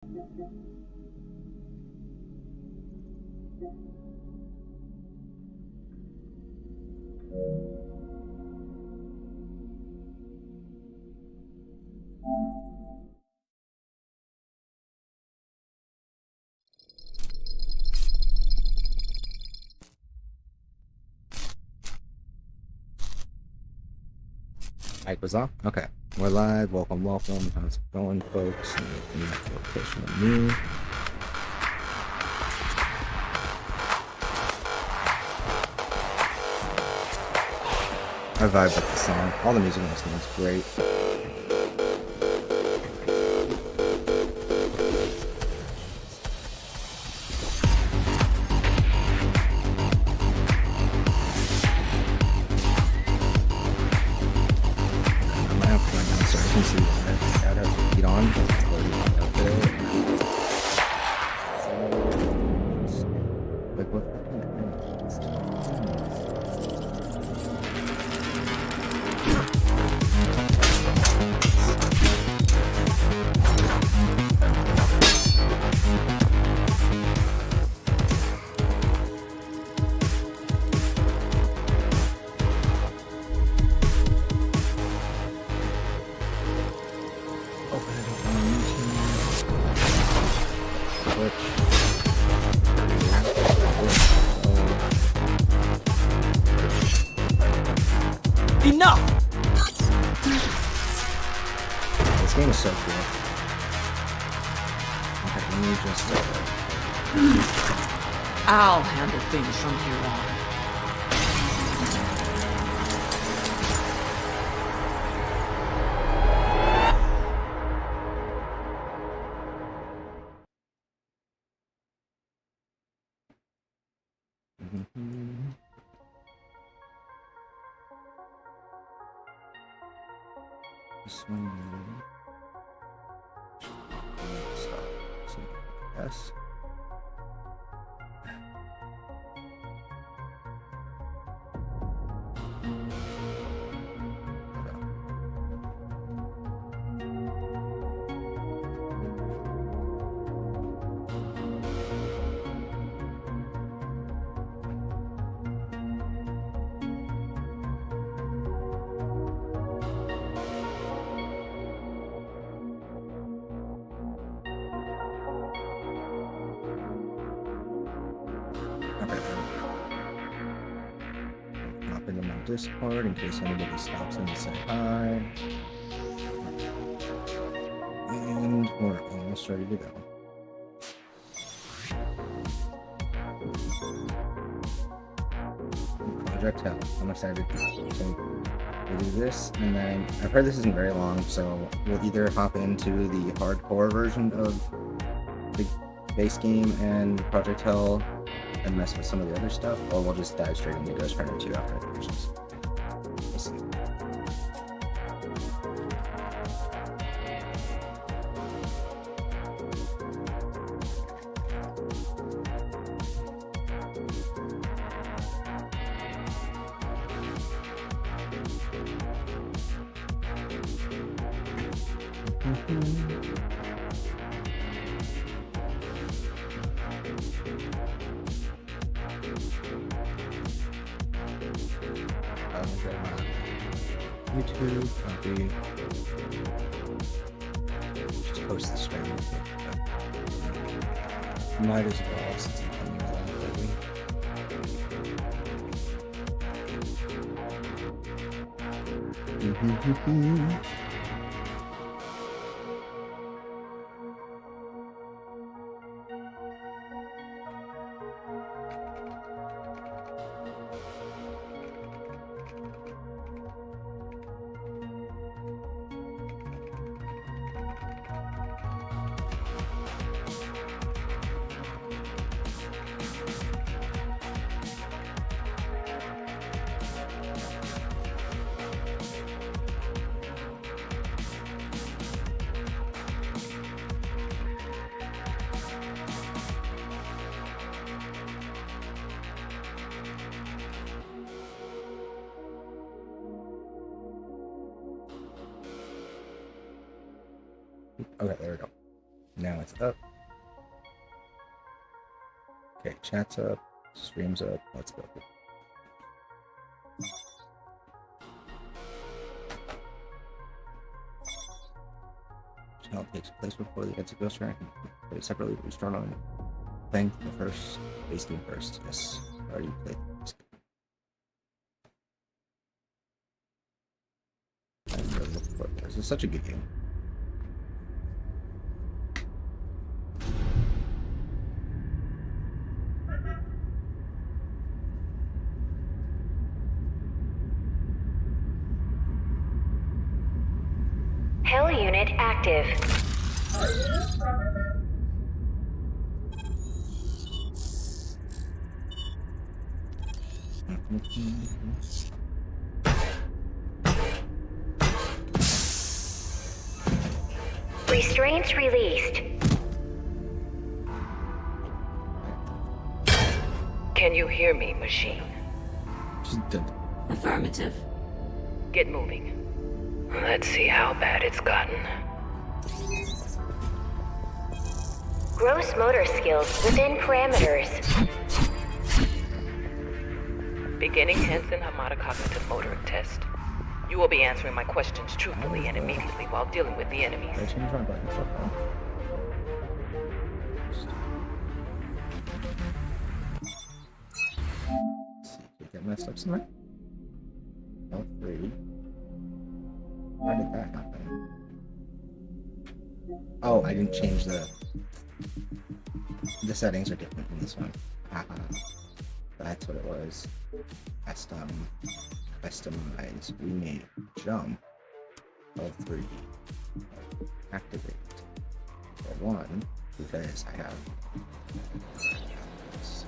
Mic was off? Okay. We're live. Welcome, welcome. How's it going, folks? You might feel closer to me. I vibe with the song. All the music in this game is great. Enough! This game is so cool. Okay, let me just... I'll handle things from here on. This one. Yes. Hop into my Discord in case anybody stops in to say hi. And we're almost ready to go. Project Hell. I'm excited. So we'll do this, and then I've heard this isn't very long, so we'll either hop into the hardcore version of the base game and Project Hell and mess with some of the other stuff, or we'll just dive straight into Ghostrunner 2 after it finishes. We'll see. YouTube, copy. Just post the stream. Might as well since I'm coming along lately. Okay, there we go. Now it's up. Okay, chat's up, stream's up. Let's go. Channel takes place before the events of Ghostrunner. Play separately, but we start on playing the first base game first. Yes, I already played this game. This is such a good game. Hell unit active. Restraints released. Can you hear me, machine? She's dead. Affirmative. Get moving. Let's see how bad it's gotten. Gross motor skills within parameters. Beginning Henson Hamada-cognitive motoring test. You will be answering my questions truthfully and immediately while dealing with the enemies. I changed my buttons up now. Let's see, did I get messed up somewhere? L3. Why did that happen? Oh, I didn't change the settings are different in this one. That's what it was. Customize, remake, jump, L3, activate, L1, because I have this,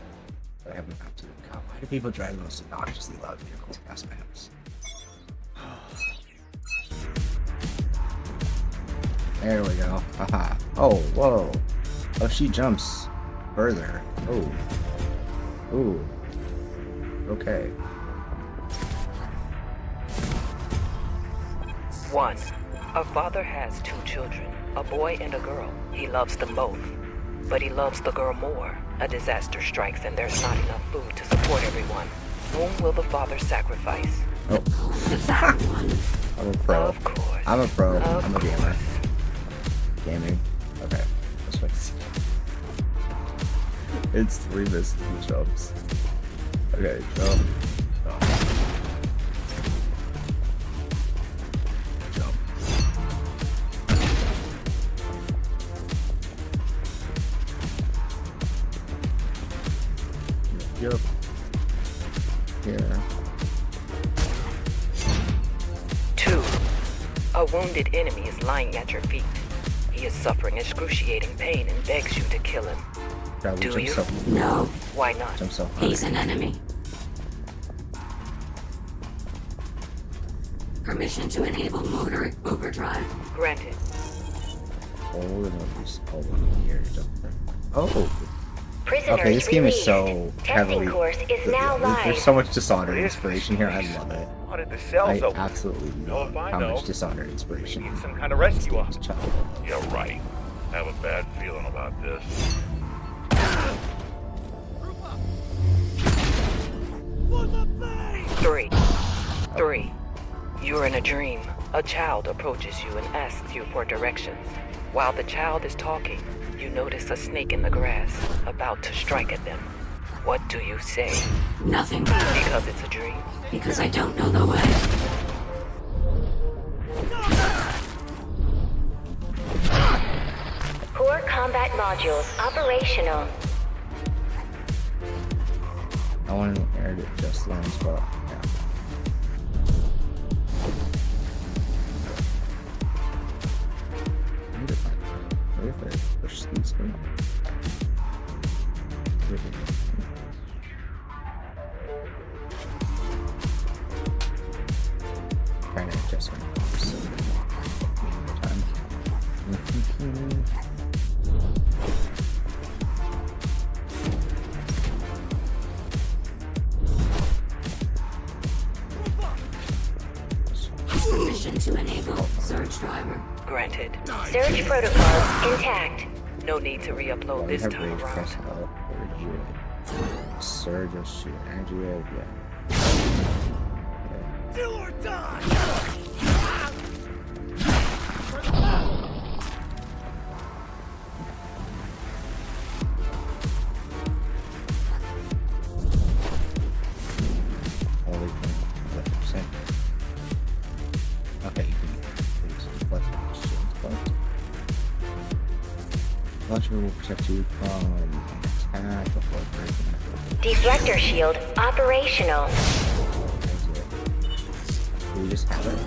but I haven't got to. God, why do people drive the most obnoxiously loud vehicles past my house? There we go. Haha. Oh, whoa. Oh, she jumps further. Oh. Ooh. Okay. 1. A father has 2 children, a boy and a girl. He loves them both. But he loves the girl more. A disaster strikes and there's not enough food to support everyone. Whom will the father sacrifice? Oh. That one. I'm a pro. Of course. I'm a pro. Of I'm a gamer. course. Gaming. Okay. Let's wait. It's 3 misses and jumps. Okay, jump. Jump. Yep. Here. 2. A wounded enemy is lying at your feet. He is suffering excruciating pain and begs you to kill him. Probably Do jump you? so, No, Why not? jump so high. he's an enemy. Permission to enable motor overdrive. Granted. Oh, and then just hold on here. Jump there. Oh. Prisoners Okay, this game is released. so heavily. Testing course is now live. There's so much Dishonored inspiration here. I love it. Why did the I cells open? absolutely Well, love if I how know, much Dishonored we inspiration need some kind of rescue game's op. childhood. Yeah, right. I have a bad feeling about this. 3. You're in a dream. A child approaches you and asks you for directions. While the child is talking, you notice a snake in the grass, about to strike at them. What do you say? Nothing. Because it's a dream. Because I don't know the way. Core combat modules operational. I want to inherit just lands, but yeah. I need to find it. What if I push these in? Trying to adjust my mouse so that it takes me more time. Permission to enable surge driver. Granted. Surge protocols intact. No need to re-upload While you this have time rage, press around. L for rejuvenate. Surge of shoot. Energy wave, yeah. Holy crap. Okay, you can deflect. Launcher will protect you from an attack before breaking it. Deflector shield operational. Do we just have it?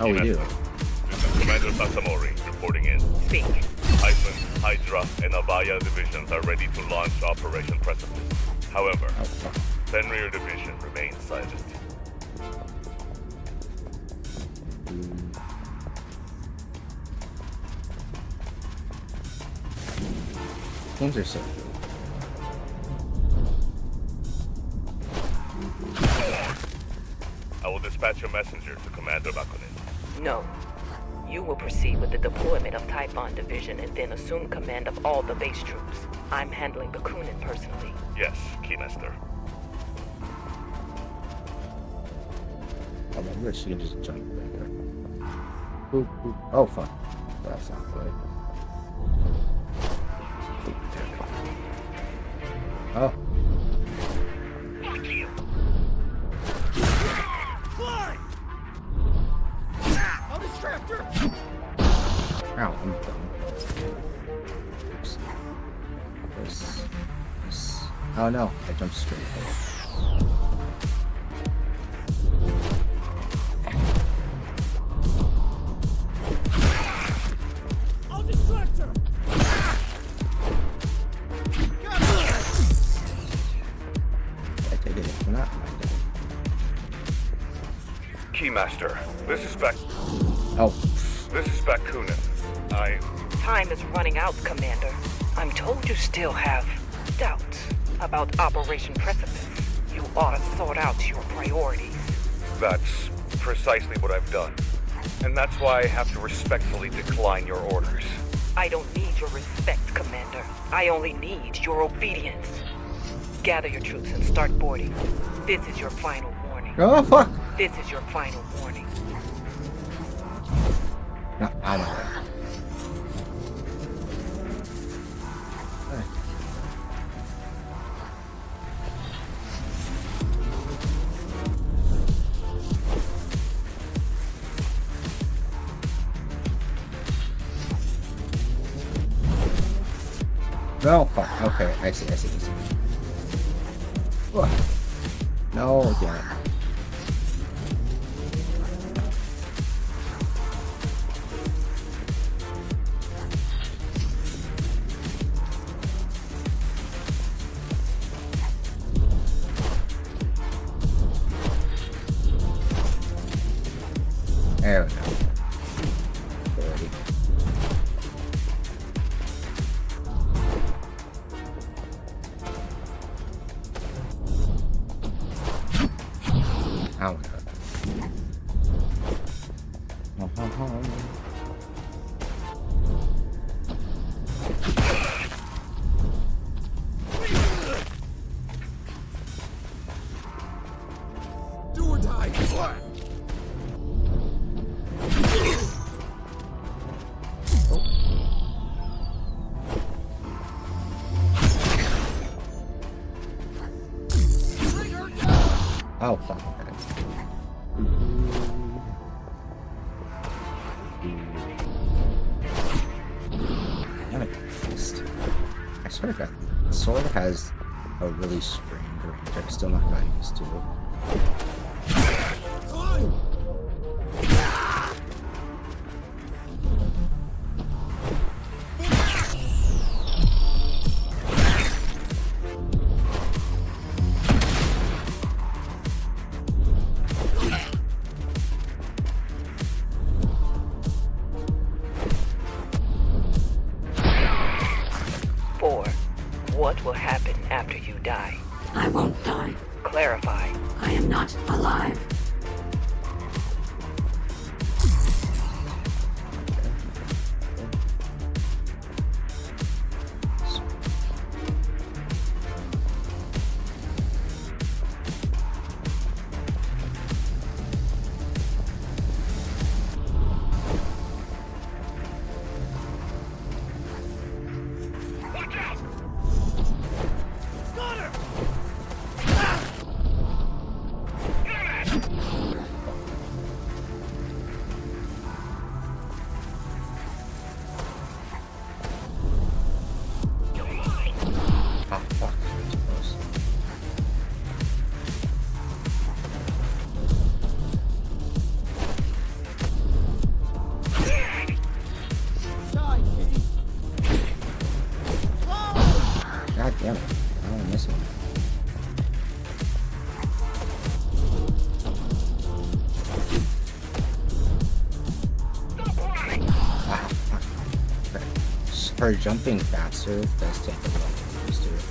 Oh, we do. This is Commander Sasamori reporting in. Speak. Iceland, Hydra, and Abaya divisions are ready to launch Operation Precipice. However, Oh, fuck. Fenrir division remains silent. Games are so good. I will dispatch a messenger to Commander Bakunin. No. You will proceed with the deployment of Typhon Division and then assume command of all the base troops. I'm handling Bakunin personally. Yes, Keymaster. Oh, maybe she can just jump right there. Boop, boop. Oh, fuck. That's not good. Oh. Ow, I'm done. Oops. This. Oh no, I jumped straight forward. I take it if not, my dad. Keymaster, this is Oh, Bakunin. Time is running out, Commander. I'm told you still have doubts about Operation Precipice. You ought to sort out your priorities. That's precisely what I've done. And that's why I have to respectfully decline your orders. I don't need your respect, Commander. I only need your obedience. Gather your troops and start boarding. This is your final warning. oh fuck! This is your final warning. No, I'm not. No, fuck. Okay, I see. Ugh. No, again. There we go. Already. Oh my god. Do or die. Oh, fuck. Okay. Damn it. I swear to God, the sword has a really strange range. I'm still not gotten used to it. Climb! What will happen after you die? I won't die. Clarify. I am not her jumping faster does take a lot of used to it.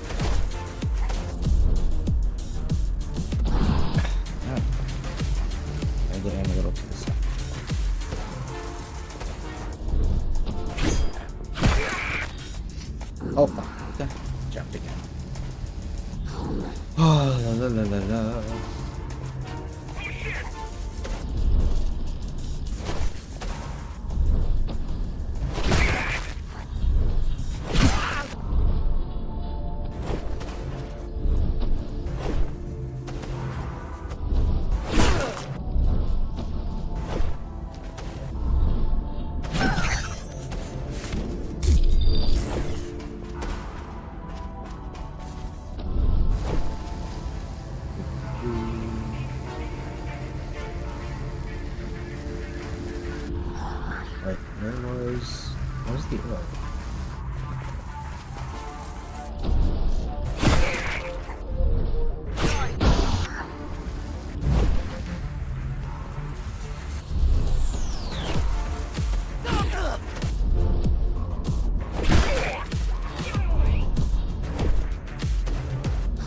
Oh. I'm getting a little to the side. Oh fuck. Okay. Jumped again. Oh la la la la la. Wait, where's the orb?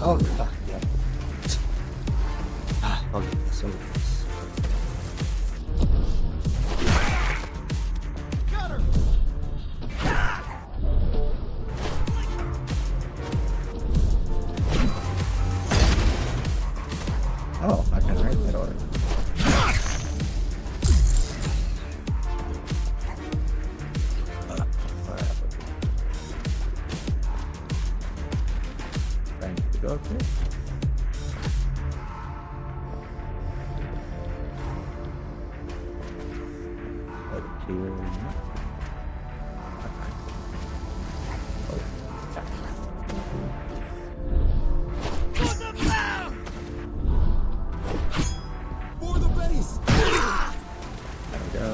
Oh fuck, yeah. I'll get this over this. Oh, I can write that order. Trying to go up there. Up here. For the base! There we go.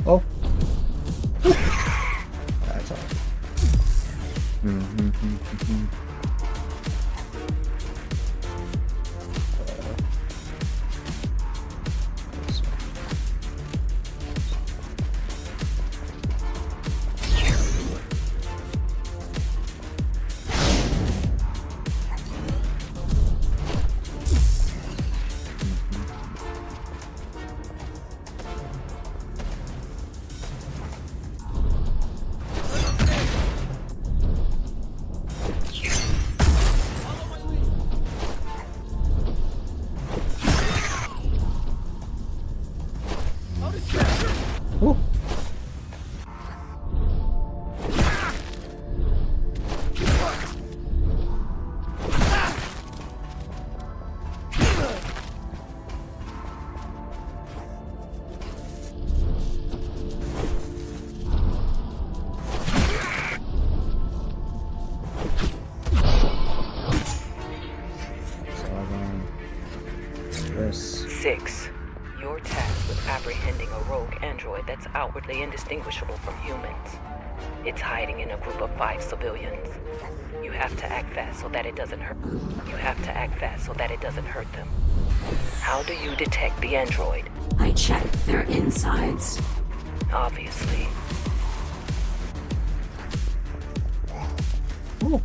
Oh. That's all. This one. Ooh. So this. 6. You're tasked with apprehending a rogue android that's outwardly indistinguishable from humans. It's hiding in a group of 5 civilians. You have to act fast so that it doesn't hurt. Them. How do you detect the android? I checked their insides. Obviously. Ooh.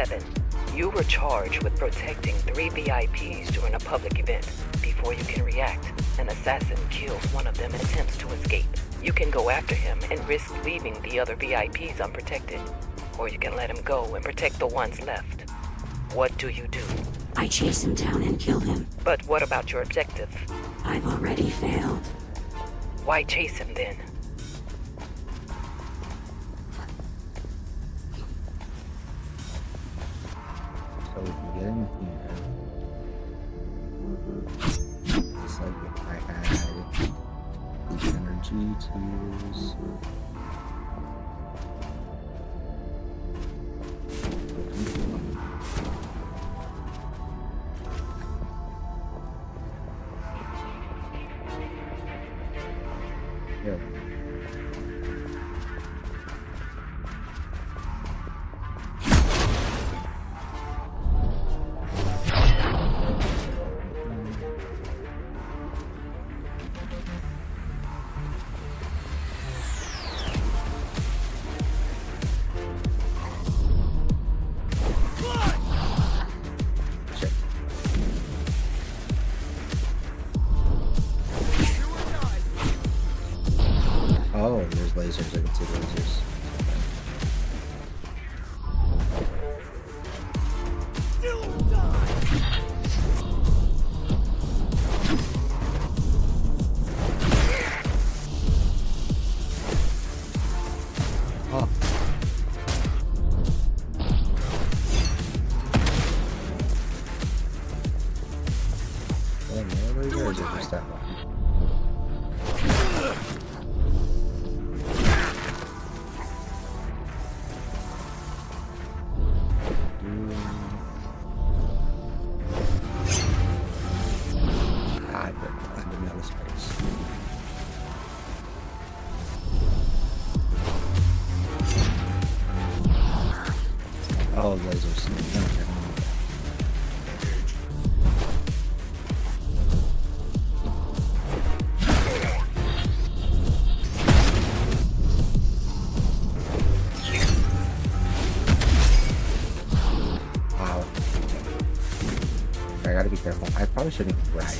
7. You were charged with protecting 3 VIPs during a public event. Before you can react, an assassin kills one of them and attempts to escape. You can go after him and risk leaving the other VIPs unprotected. Or you can let him go and protect the ones left. What do you do? I chase him down and kill him. But what about your objective? I've already failed. Why chase him then? So we can get in here. Just like if I had the energy to use. Here. Shit. Oh, there's lasers. I can see lasers. Oh. Oh, no laser, or is it just that one? I didn't know this place. Oh, lasers. Okay. Wow. I gotta be careful. I probably shouldn't grab it.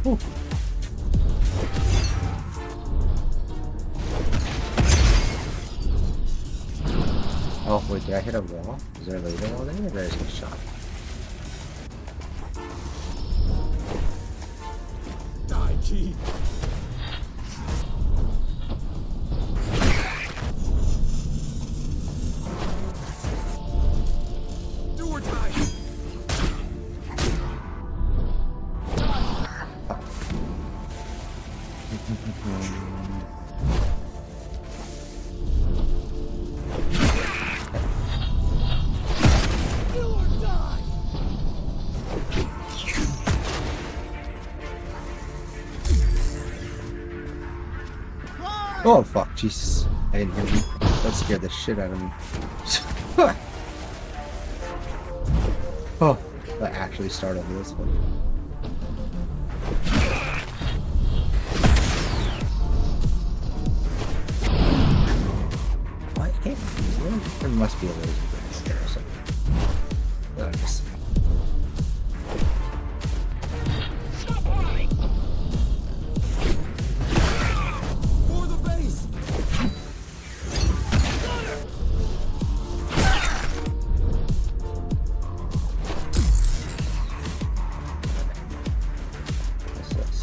Whew. Oh wait, did I hit a wall? Is there a laser wall there? Or did I just get shot? Die, G. Do or die. Do or die. Oh fuck, Jesus. I didn't hear me. That scared the shit out of me. Oh, that actually started this one. What hit me? There must be a laser grenade there or something. Let me just see. For the base. What's this?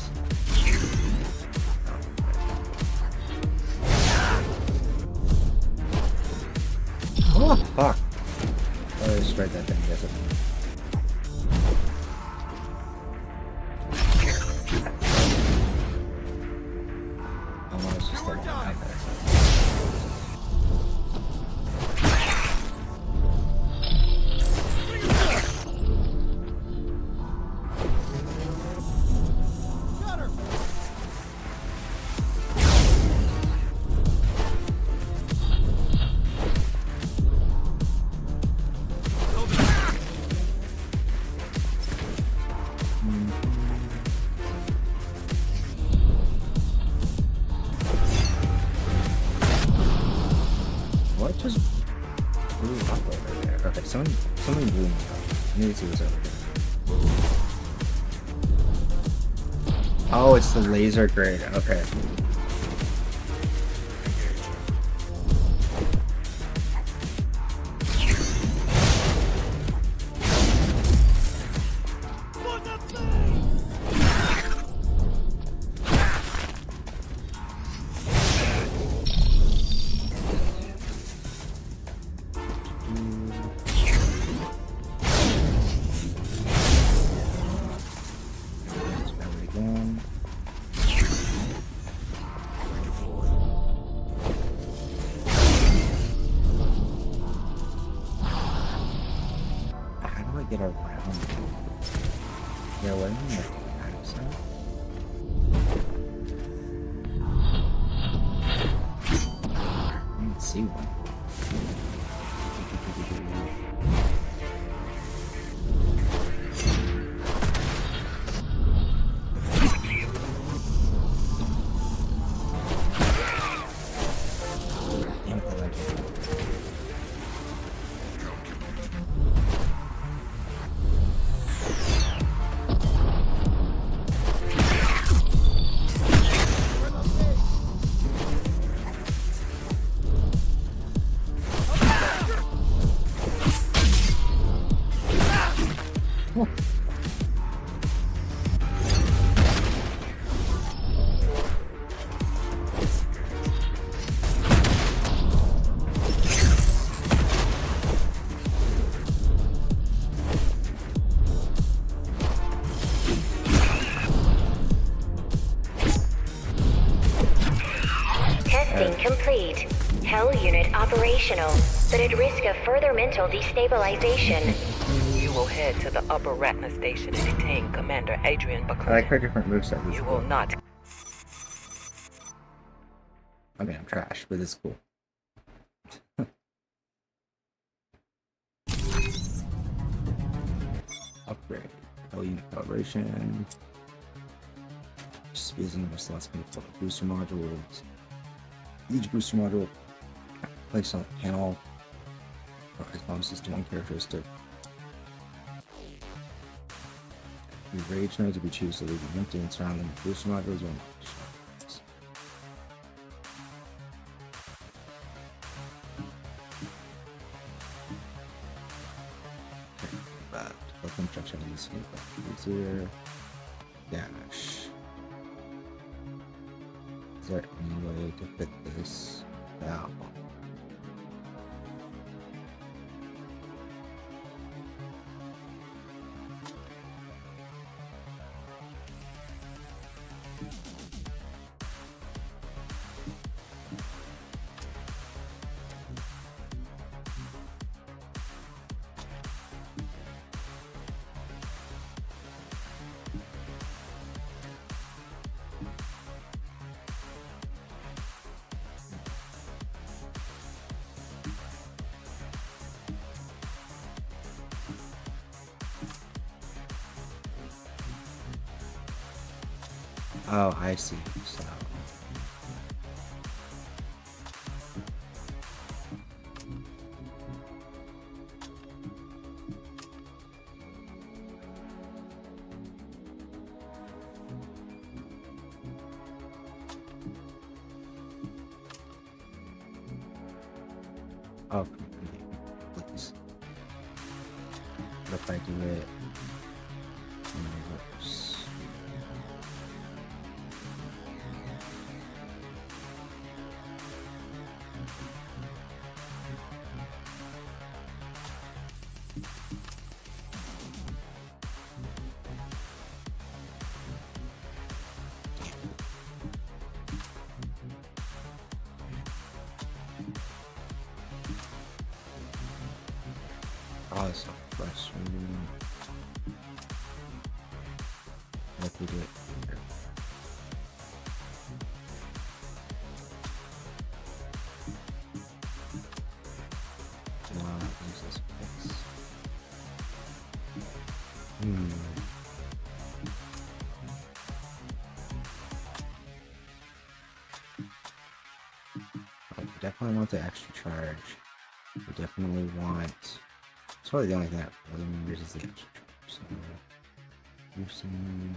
Oh fuck! Oh, I destroyed that thing, guess it. Oh, it's just like out there. Got her. Something blew me up. I need to see what's over here. Oh, it's the laser grid. Okay. For the base! Again. How do I get around? Yeah, what am I accent? I didn't see one. Damn it, I like it. Testing complete. Hell unit operational, but at risk of further mental destabilization. You will head to the upper Ratna station and detain Commander Adrian I like Bakunin. her different moveset. You will not. I mean, I'm trash, but it's cool. Upgrade. Hell unit calibration. Speeds and number slots can be filled with booster modules. Each booster module placed on the panel corresponds to one characteristic. The rage nodes will be choose to leave them empty and surround them with booster modules. Welcome instruction easier. Dash. Is there any way to fit this valve? Oh, I see. So. Oh, please. What if I do it in reverse? Oh, it's so frustrating. What we do it here? Use this fix. Oh, we definitely want the extra charge. We definitely want It's probably the only thing that really matters is the extra. So, using...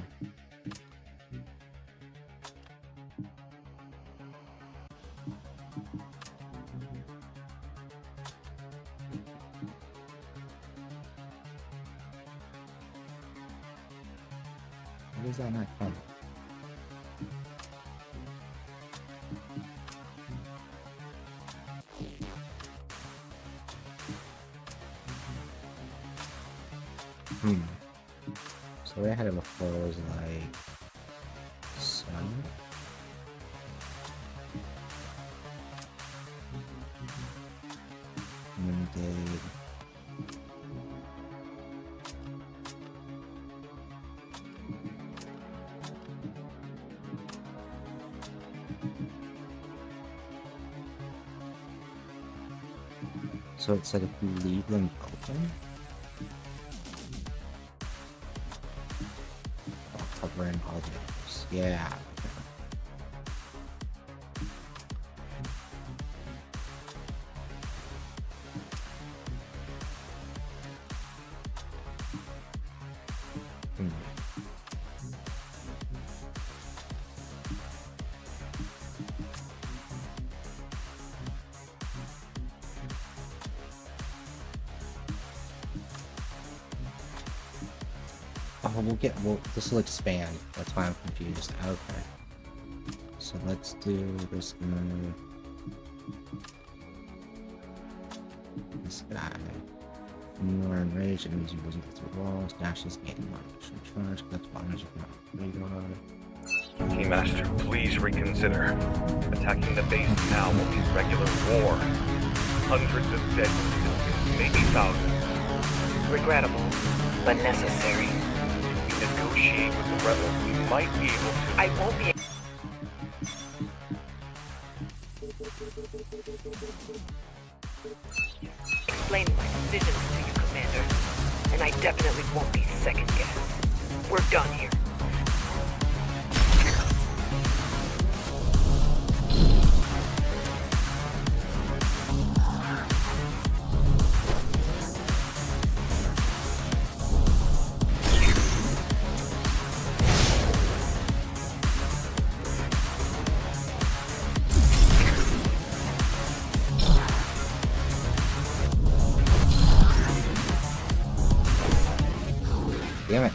Why does that not come? So the way I had it before was like sun. And then we did so it said if you leave them open, I'll cover in all the others. Yeah. Oh, this will expand. That's why I'm confused. Okay. So let's do this move. This guy. When you are enraged, it means you wasn't through walls. Dashes gain more additional charge. That's bombers you can Keymaster, please reconsider. Attacking the base now will be regular war. Hundreds of dead civilians, maybe thousands. Regrettable, but necessary. Negotiate with the rebels, we might be able to... I won't be... Explain my decisions to you, Commander. And I definitely won't be second-guessed. We're done here. Damn it.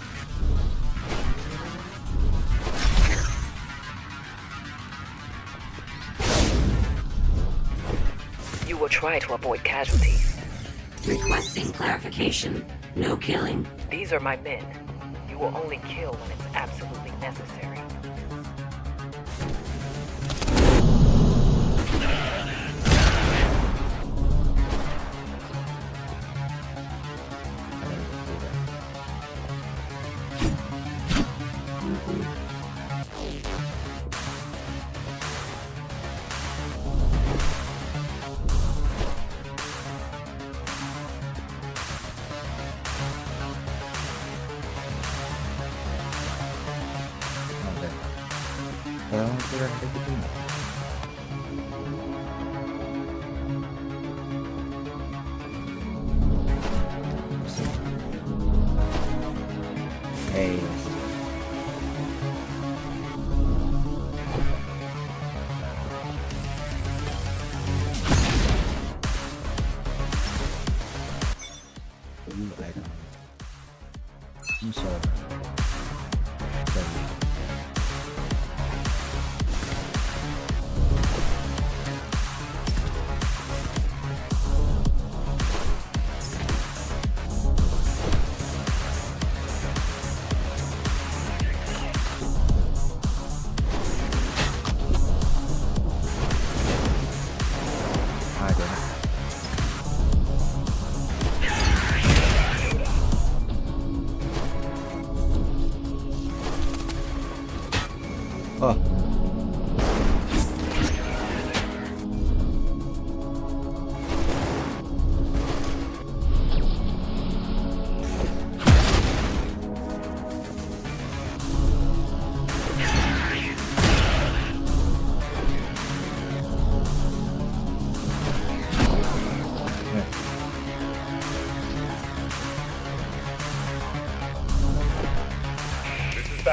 You will try to avoid casualties. Requesting clarification. No killing. These are my men. You will only kill when it's absolutely necessary. Well, we're gonna take it more. Hey. Ooh, item. I'm sorry. Oh.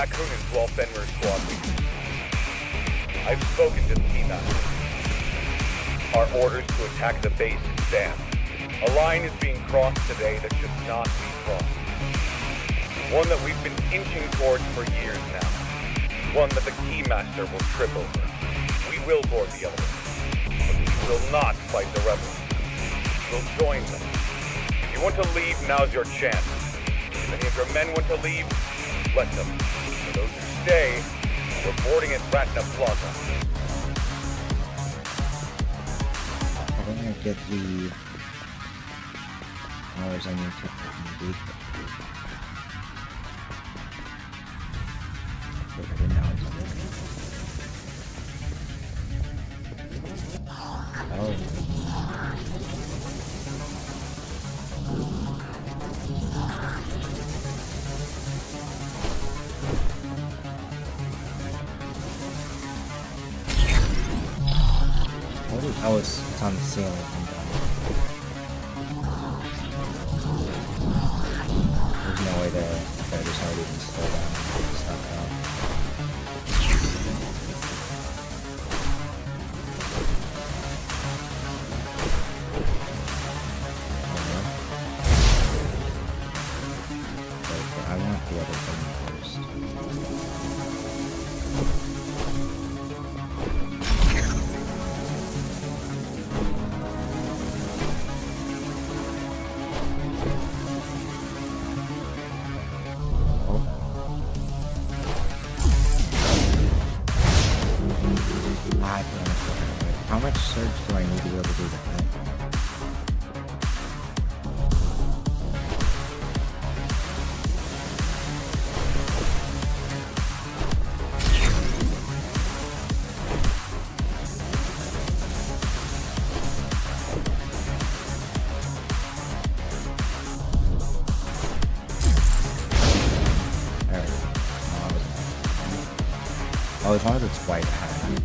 Ghostrunner to all Fenrir squad leaders. I've spoken to the Keymaster. Our orders to attack the base stand. A line is being crossed today that should not be crossed. One that we've been inching towards for years now. One that the Keymaster will trip over. We will board the elements, but we will not fight the rebels. We'll join them. If you want to leave, now's your chance. If any of your men want to leave, let them. For those who stay, we're boarding at Ratna Plaza. I think I get the hours I need to complete. Oh, it's on the ceiling. There's no way to there's no way to even slow down. Stop that. I want the other thing first. How much surge do I need to be able to do that? Oh, as long as it's white, I have it.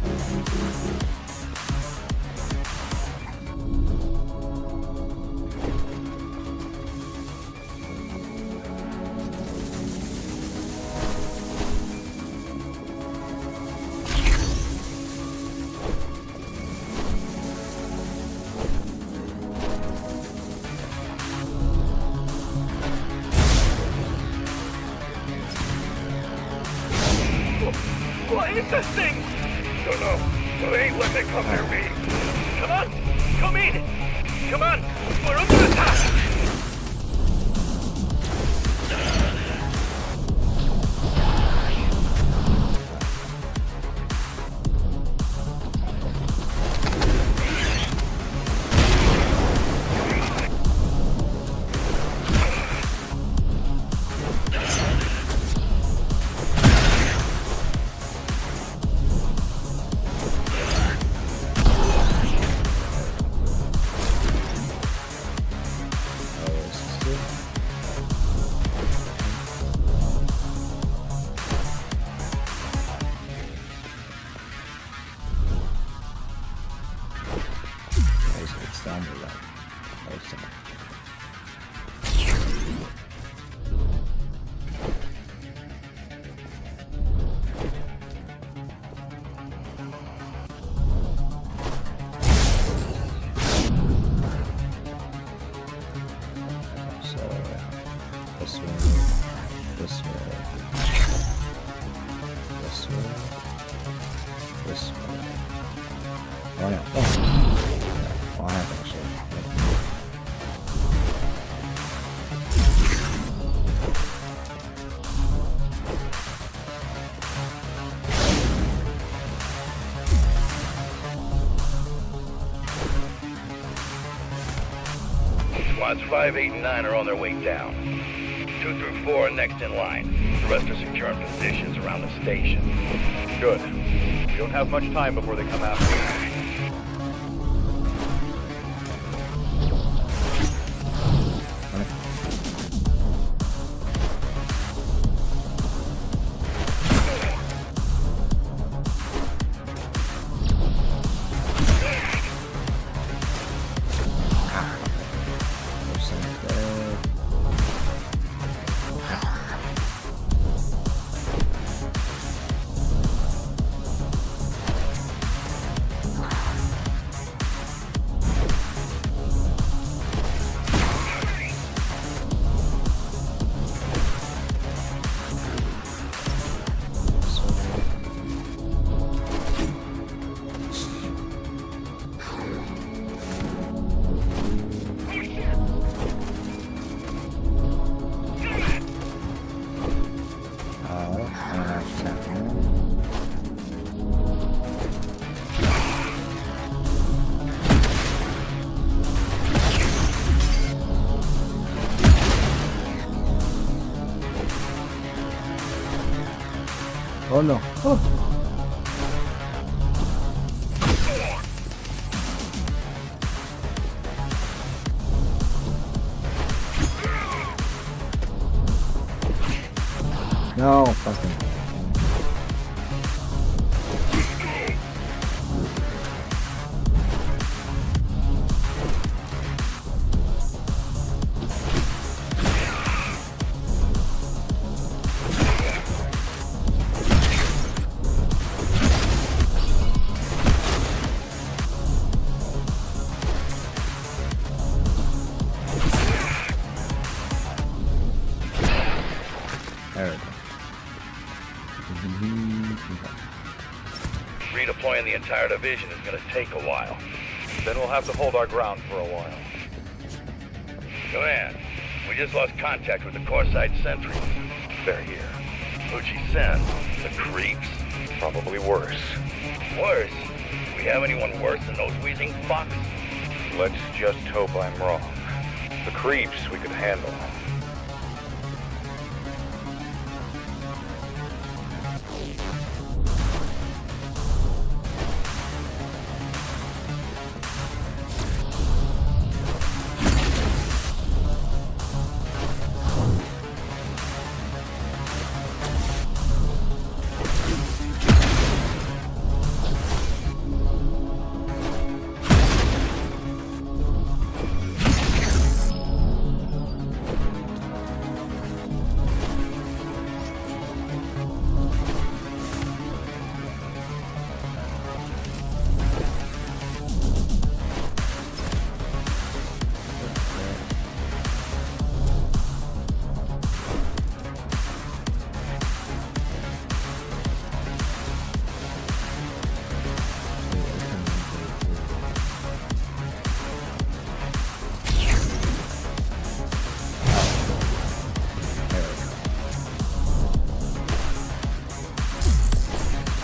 What is this thing? Don't know. But I ain't letting it come near me. Come on! Come in! Come on! We're under attack! Oh no. Oh. Well, I have actually. Squads 5, 8, and 9 are on their way down. 2 through 4 are next in line. The rest are securing positions around the station. Good. We don't have much time before they come after us. Oh no. Oh. No, fucking. There we go. Redeploying the entire division is gonna take a while. Then we'll have to hold our ground for a while. Command, we just lost contact with the core side sentries. They're here. Who'd she send? The creeps? Probably worse. Worse? Do we have anyone worse than those wheezing fucks? Let's just hope I'm wrong. The creeps we could handle.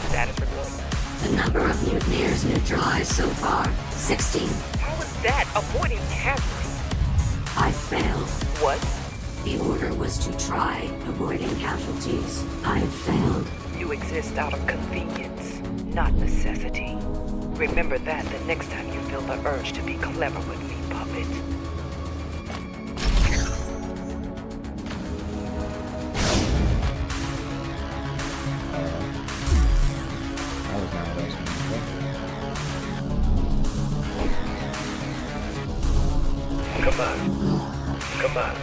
Status report. The number of mutineers neutralized so far, 16. How is that avoiding casualties? I failed. What? The order was to try avoiding casualties. I failed. You exist out of convenience, not necessity. Remember that the next time you feel the urge to be clever with me, puppet. That was not what I was going to Come on. Come on.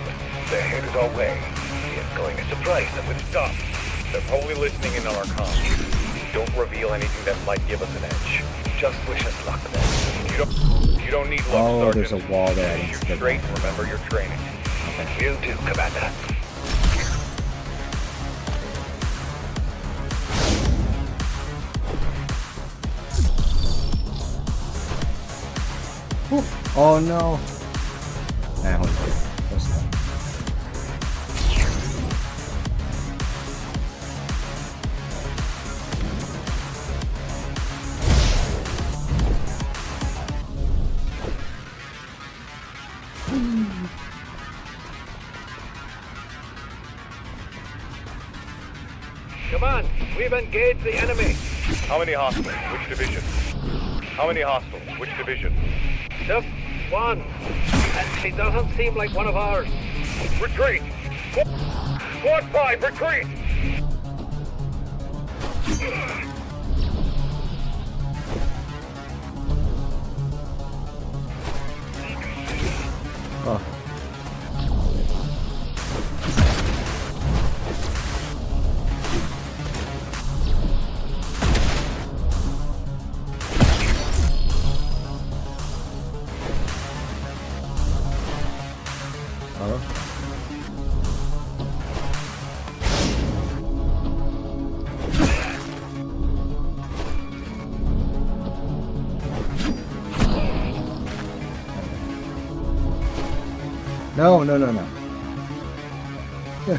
They're headed our way. It's going to surprise them with stuff. They're probably listening in on our comms. Don't reveal anything that might give us an edge. Just wish us luck, then. You don't need luck, Oh, Sergeant. there's a wall there. I didn't Shoot skip straight that. and remember your training. You too, Commander. Oh no. Nah, hold on. Close enough. Come on. We've engaged the enemy. How many hostiles? Which division? How many hostiles? Which division? Just one. And he doesn't seem like one of ours. Retreat! Squad 5, retreat! Oh. No, no, no, no. Yeah.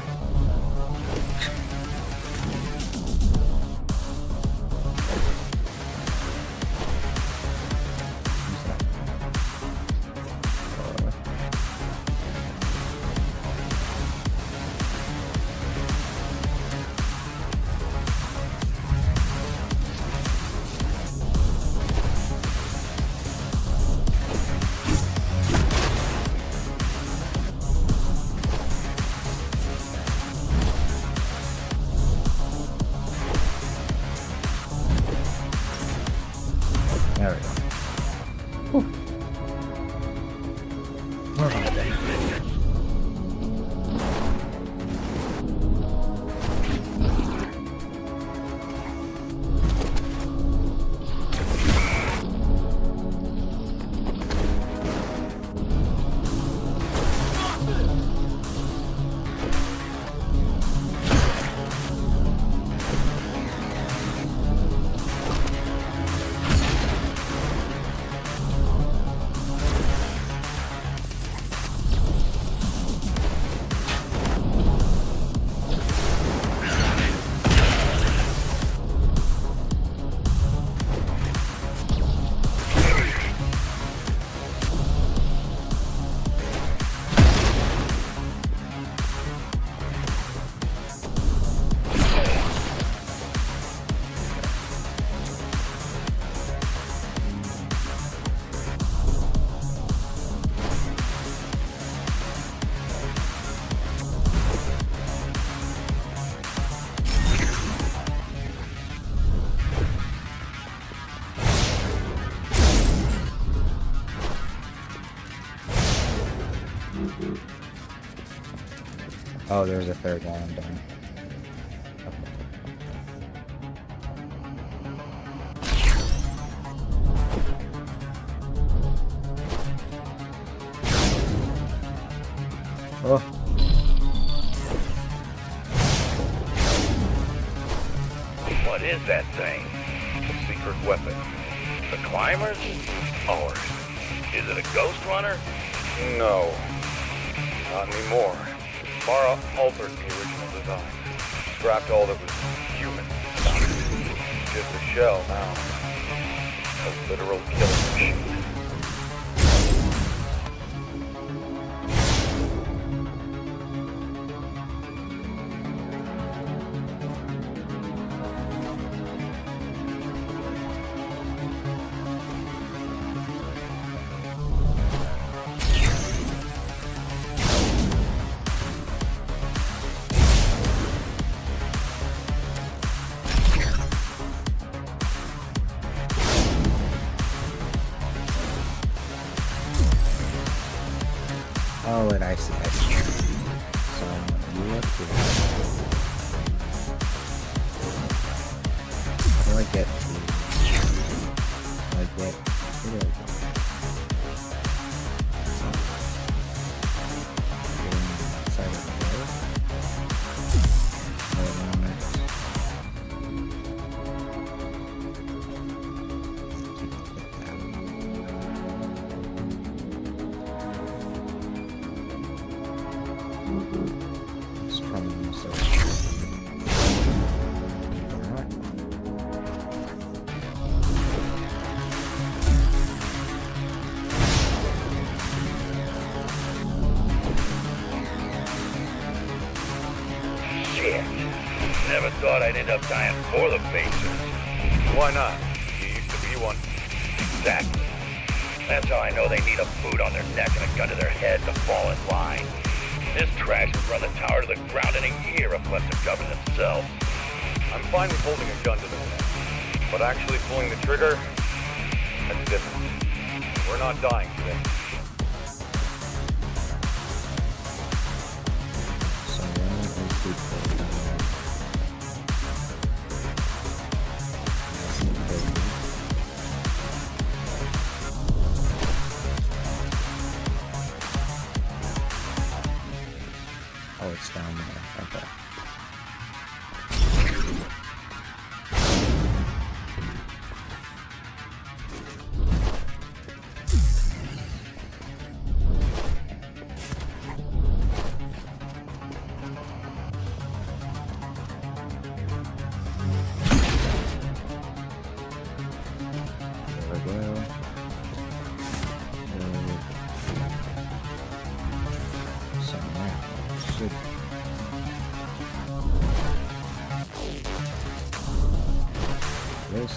There we go. Whew. We're on it then. Oh, there's a third one I'm done. Oh. What is that thing? A secret weapon. The climbers? Ours. Is it a Ghostrunner? No. Not anymore. Mara altered the original design. Scrapped all that was human. Just a shell now. A literal killing machine. Oh, and I see. So, you look here. How do I get to... Where do I go? Inside of the door? Let's try and use those. Alright. Shit. Never thought I'd end up dying for the Pacers. Why not? You used to be one. Exactly. That's how I know they need a boot on their neck and a gun to their head to fall in line. This trash would run the tower to the ground in a year if left to govern themselves. I'm fine with holding a gun to their neck, but actually pulling the trigger, that's different. We're not dying today. So, oh, it's down there. Okay. There we go. So now, should... This.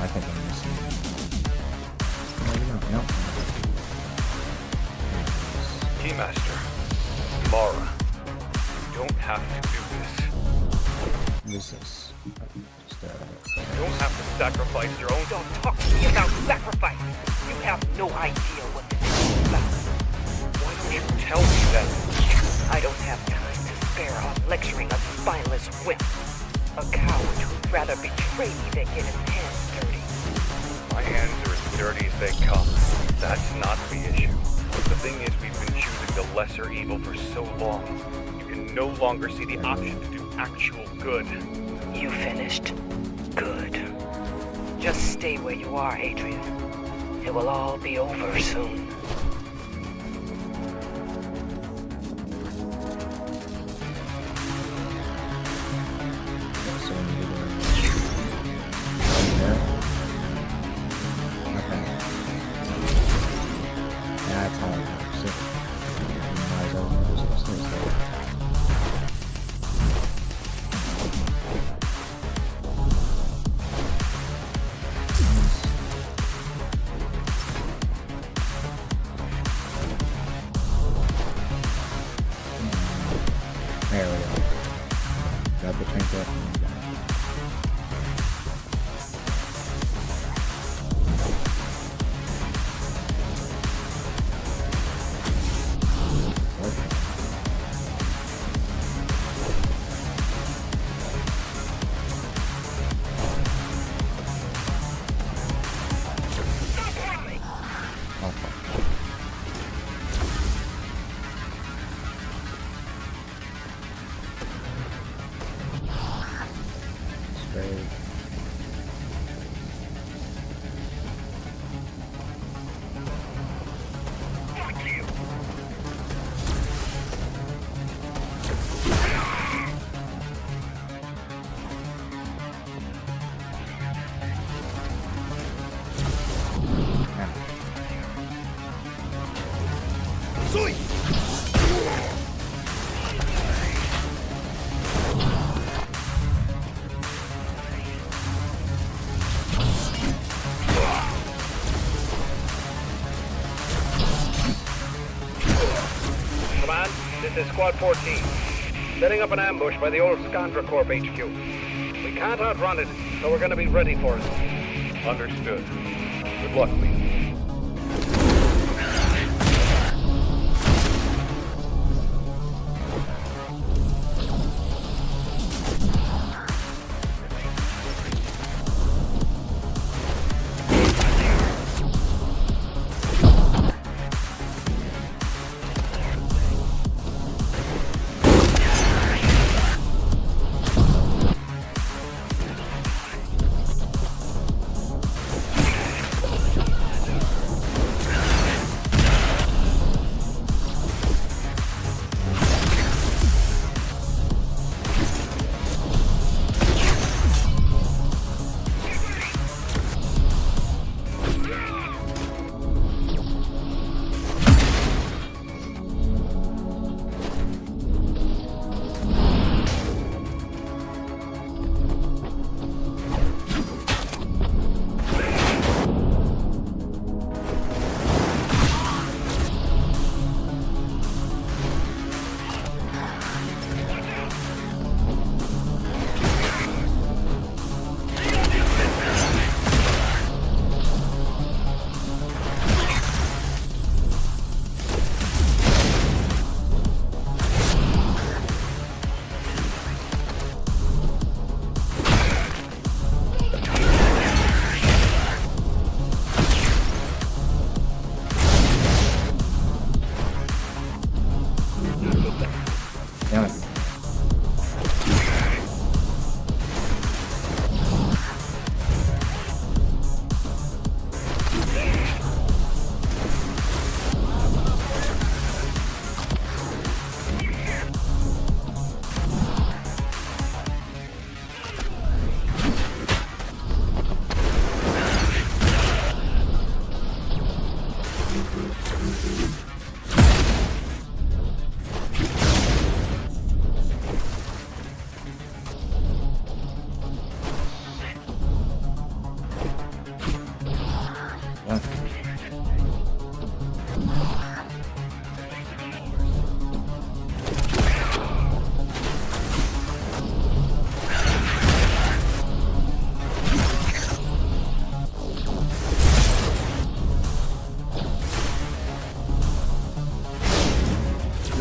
I think I'm missing. No. Keymaster, Mara, you don't have to do this. What is this? Just, You don't have to sacrifice your own. Don't talk to me about sacrifice. You have no idea what this is about. Why don't you tell me then? I don't have time to spare on lecturing a spineless wimp. A coward who'd rather betray me than get his hands dirty. My hands are as dirty as they come. That's not the issue. The thing is, we've been choosing the lesser evil for so long. You can no longer see the option to do actual good. You finished? Good. Just stay where you are, Adrian. It will all be over soon. so we need to go there. Okay. That's how it works. Otherwise, I would just upstairs there. There we go. Grab the trinket and go. Okay. Oh, fuck. Straight. Yeah. Command, this is Squad 14. Setting up an ambush by the old Scandra Corp HQ. We can't outrun it, so we're gonna be ready for it. Understood. Good luck, Lee.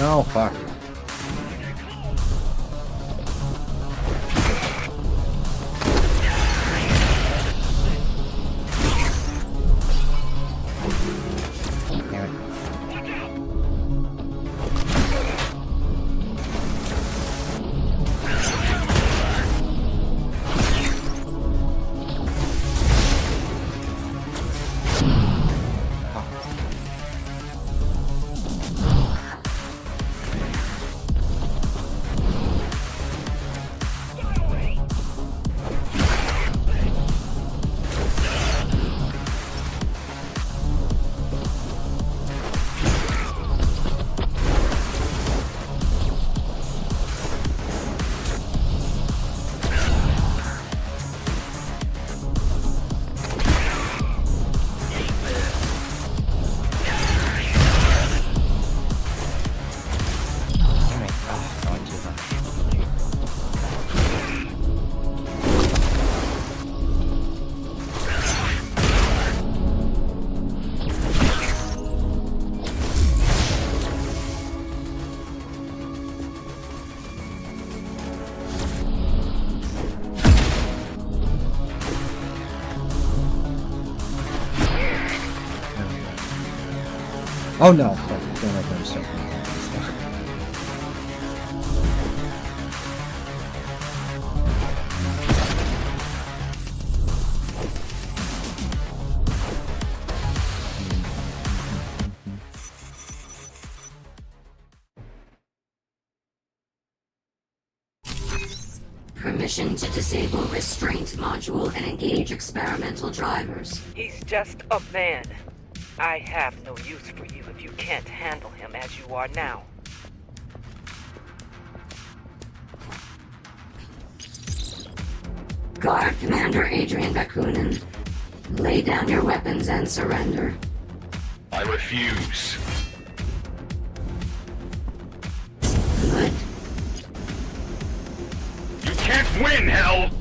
No, fuck. Damn it. Oh no! Don't let them start doing that. Permission to disable restraint module and engage experimental drivers. He's just a man. I have no use for you if you can't handle him as you are now. Guard Commander Adrian Bakunin, lay down your weapons and surrender. I refuse. Good. You can't win, hell!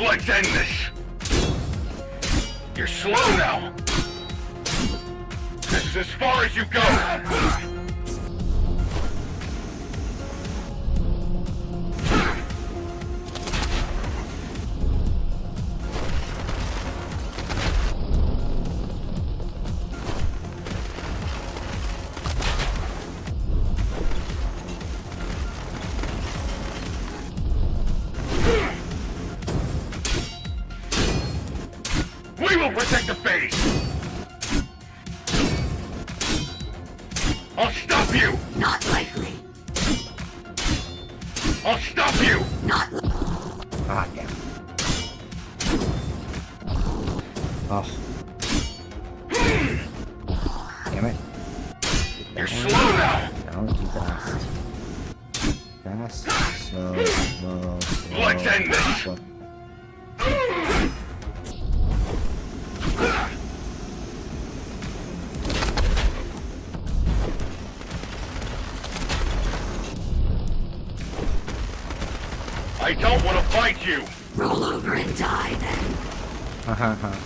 Let's end this! You're slow now! This is as far as you go! We will protect the base! I'll stop you! Not likely. I'll stop you! Not li- Ah, damn. Oh. Damn it. You're slow now! No, too fast. Fast, slow, slow, slow. Let's end this! Slow. I don't want to fight you! roll over and die then. Ha.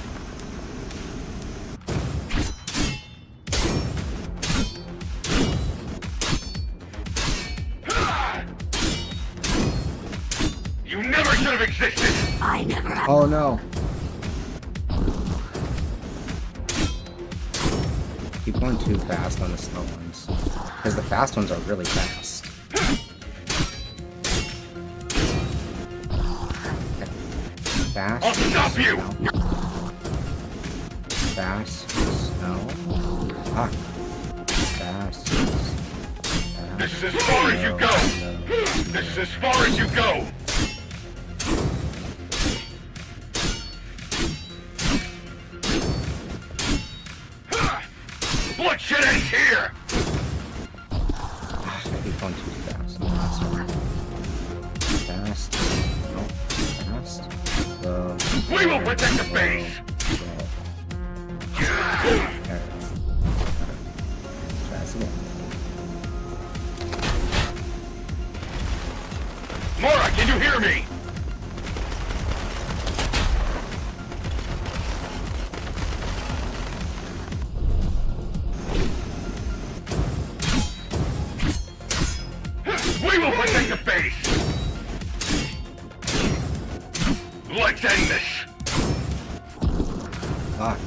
You never should have existed! I never have. Oh no. Keep going too fast on the slow ones. Because the fast ones are really fast. Fast. I'll stop you! Fast. Snow. Ah. Fast. This is as far as you go! This is as far as you go! Fast. We will protect the base! There. Try this again. Mora, can you hear me? We will protect the base! Let's end this! Fuck.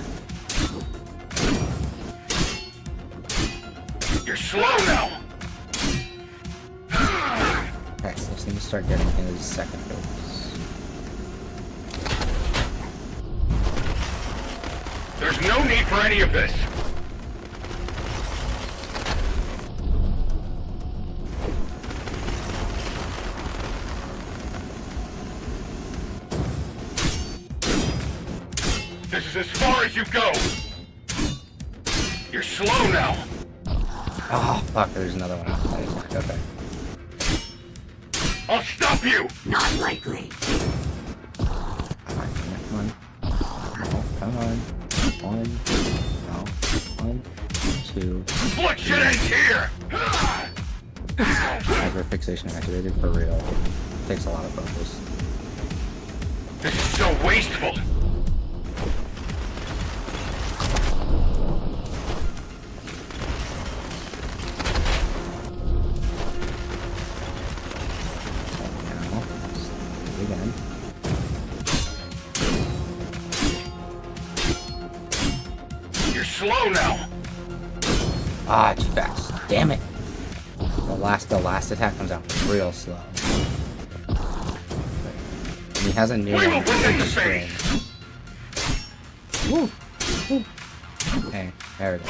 You're slow now! Okay, just need to start getting his second focus. There's no need for any of this! This is as far as you go! You're slow now! Oh, fuck, there's another one. Okay. I'll stop you! Not likely. Come on. No, come on. One. No. 1, 2. Bloodshed ends here! Hyperfixation activated for real. Takes a lot of focus. This is so wasteful! Now, again. You're slow now! Ah, too fast. Damn it. The last attack comes out real slow. And he has a new We will one. protect the String. base! Woo! Woo! Hey, there we go.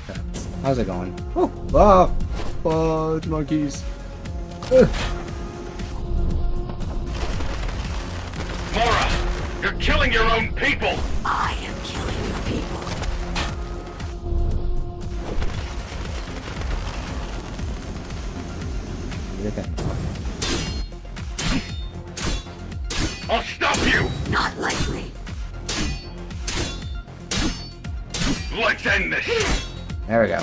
Okay. How's it going? Woo! Oh! Fudge monkeys! Ugh. Mora! You're killing your own people! I am killing your people. Look at that. I'll stop you! Not likely. Let's end this! There we go.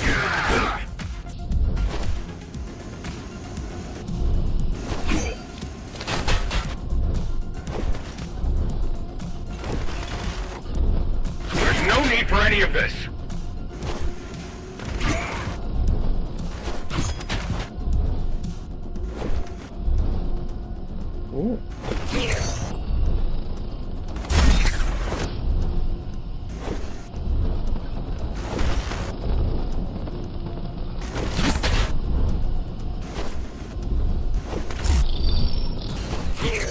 There's no need for any of this! Ooh.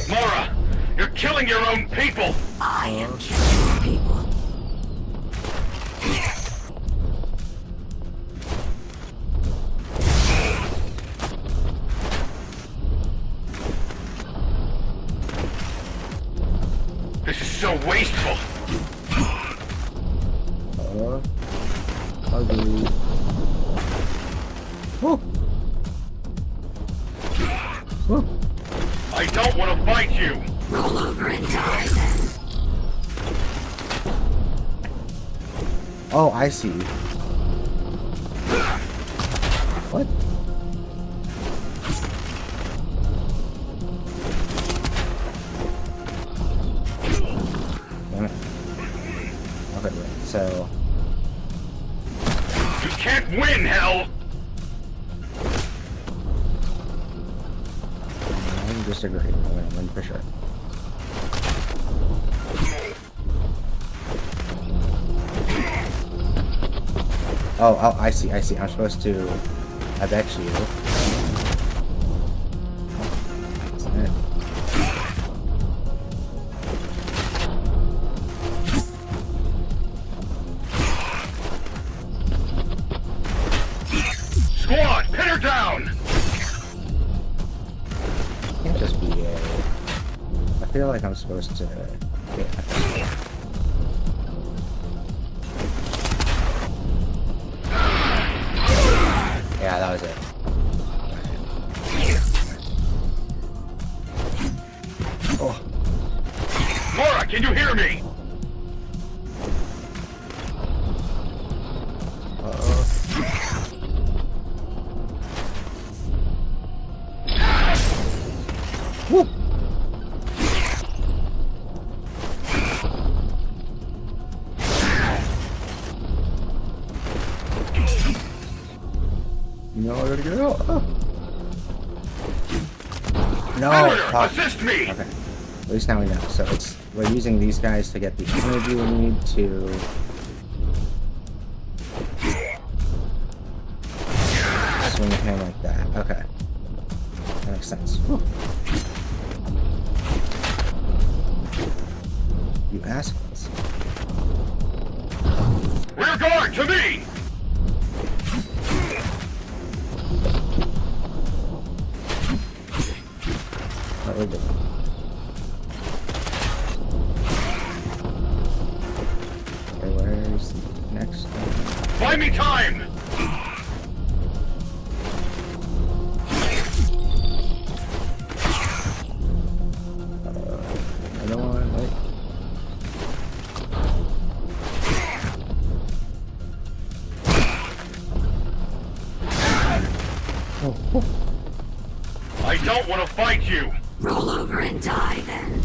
Mora! You're killing your own people! I am killing your people. This is so wasteful! Ugly. Woo! Woo! I don't want to fight you! Roll over and die then. Oh, I see. What? Damn it. Okay, wait, so... You can't win, hell! I disagree. I'm gonna win for sure. Oh, I see. I'm supposed to... I bet you... That's it. Squad, pin her down! Can't just be a... I feel like I'm supposed to... Yeah. Yeah, that was it. Laura, can you hear me? Woo! No, I gotta get out. Oh. No, Senator, fuck. assist me! Okay. At least now we know. So it's we're using these guys to get the energy we need to swing the hand like that. Okay. That makes sense. Whew. You assholes. Rear guard, to me! What we do? Okay, where's the next one? Buy me time! Another one, like. I don't want to fight you! Roll over and die, then.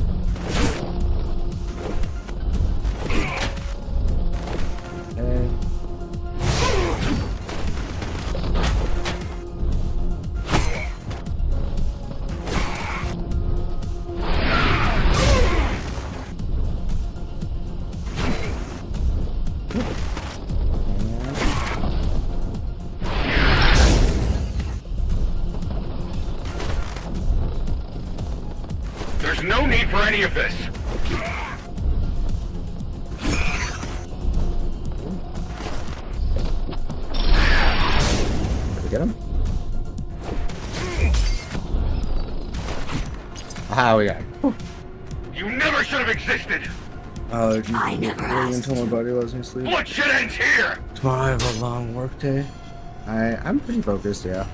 There's no need for any of this! Did we get him? Ah, we got him. Whew. You never should have existed! Oh, I never asked until my you. body lets me sleep. Bloodshed ends here! Tomorrow I have a long work day. I'm pretty focused, yeah.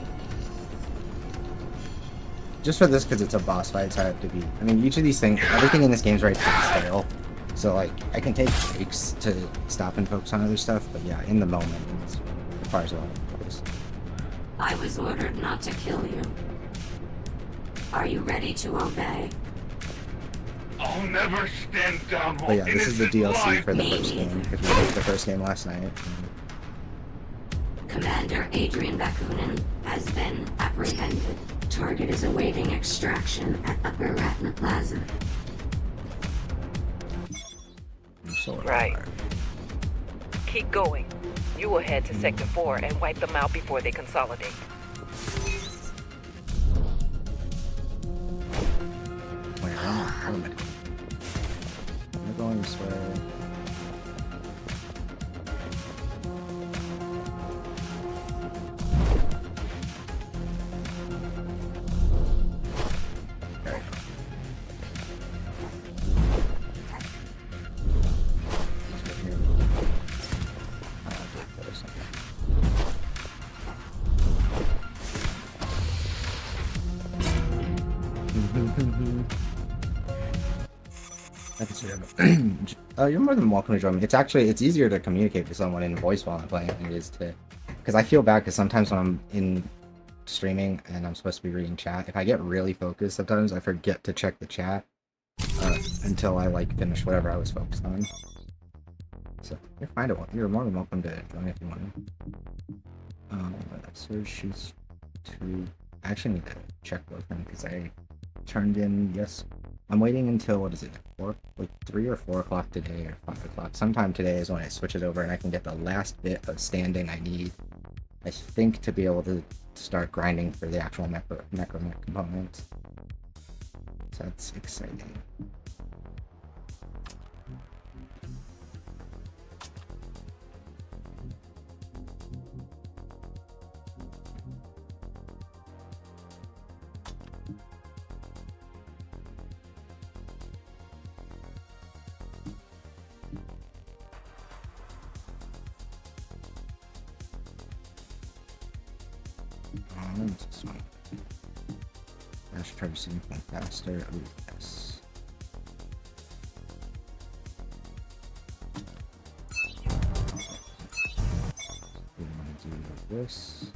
Just for this, because it's a boss fight, so I have to be... I mean, each of these things, everything in this game is right to scale. So, like, I can take breaks to stop and focus on other stuff, but yeah, in the moment, it requires a lot of focus. I was ordered not to kill you. Are you ready to obey? I'll never stand down while But yeah, this is the innocent DLC lives- for the first game, if you played the first game last night. Commander Adrian Bakunin has been apprehended. Target is awaiting extraction at Upper Ratna Plaza. Right. Keep going. You will head to Sector 4 and wipe them out before they consolidate. Wait, what am I doing? I'm going this way. Okay. Let's go here. I'll do it for a second. I can see that. You're more than welcome to join me. It's easier to communicate with someone in voice while I'm playing than it is to, because I feel bad because sometimes when I'm in streaming and I'm supposed to be reading chat, if I get really focused, sometimes I forget to check the chat until I like finish whatever I was focused on. So you're more than welcome to join me if you want to. So she's two. I actually need to check boyfriend because I turned in I'm waiting until, what is it, 3 or 4 o'clock today, or 5 o'clock. Sometime today is when I switch it over and I can get the last bit of standing I need, I think, to be able to start grinding for the actual necromech components. So that's exciting. This one. I should try to see anything faster. Ooh, yes. this.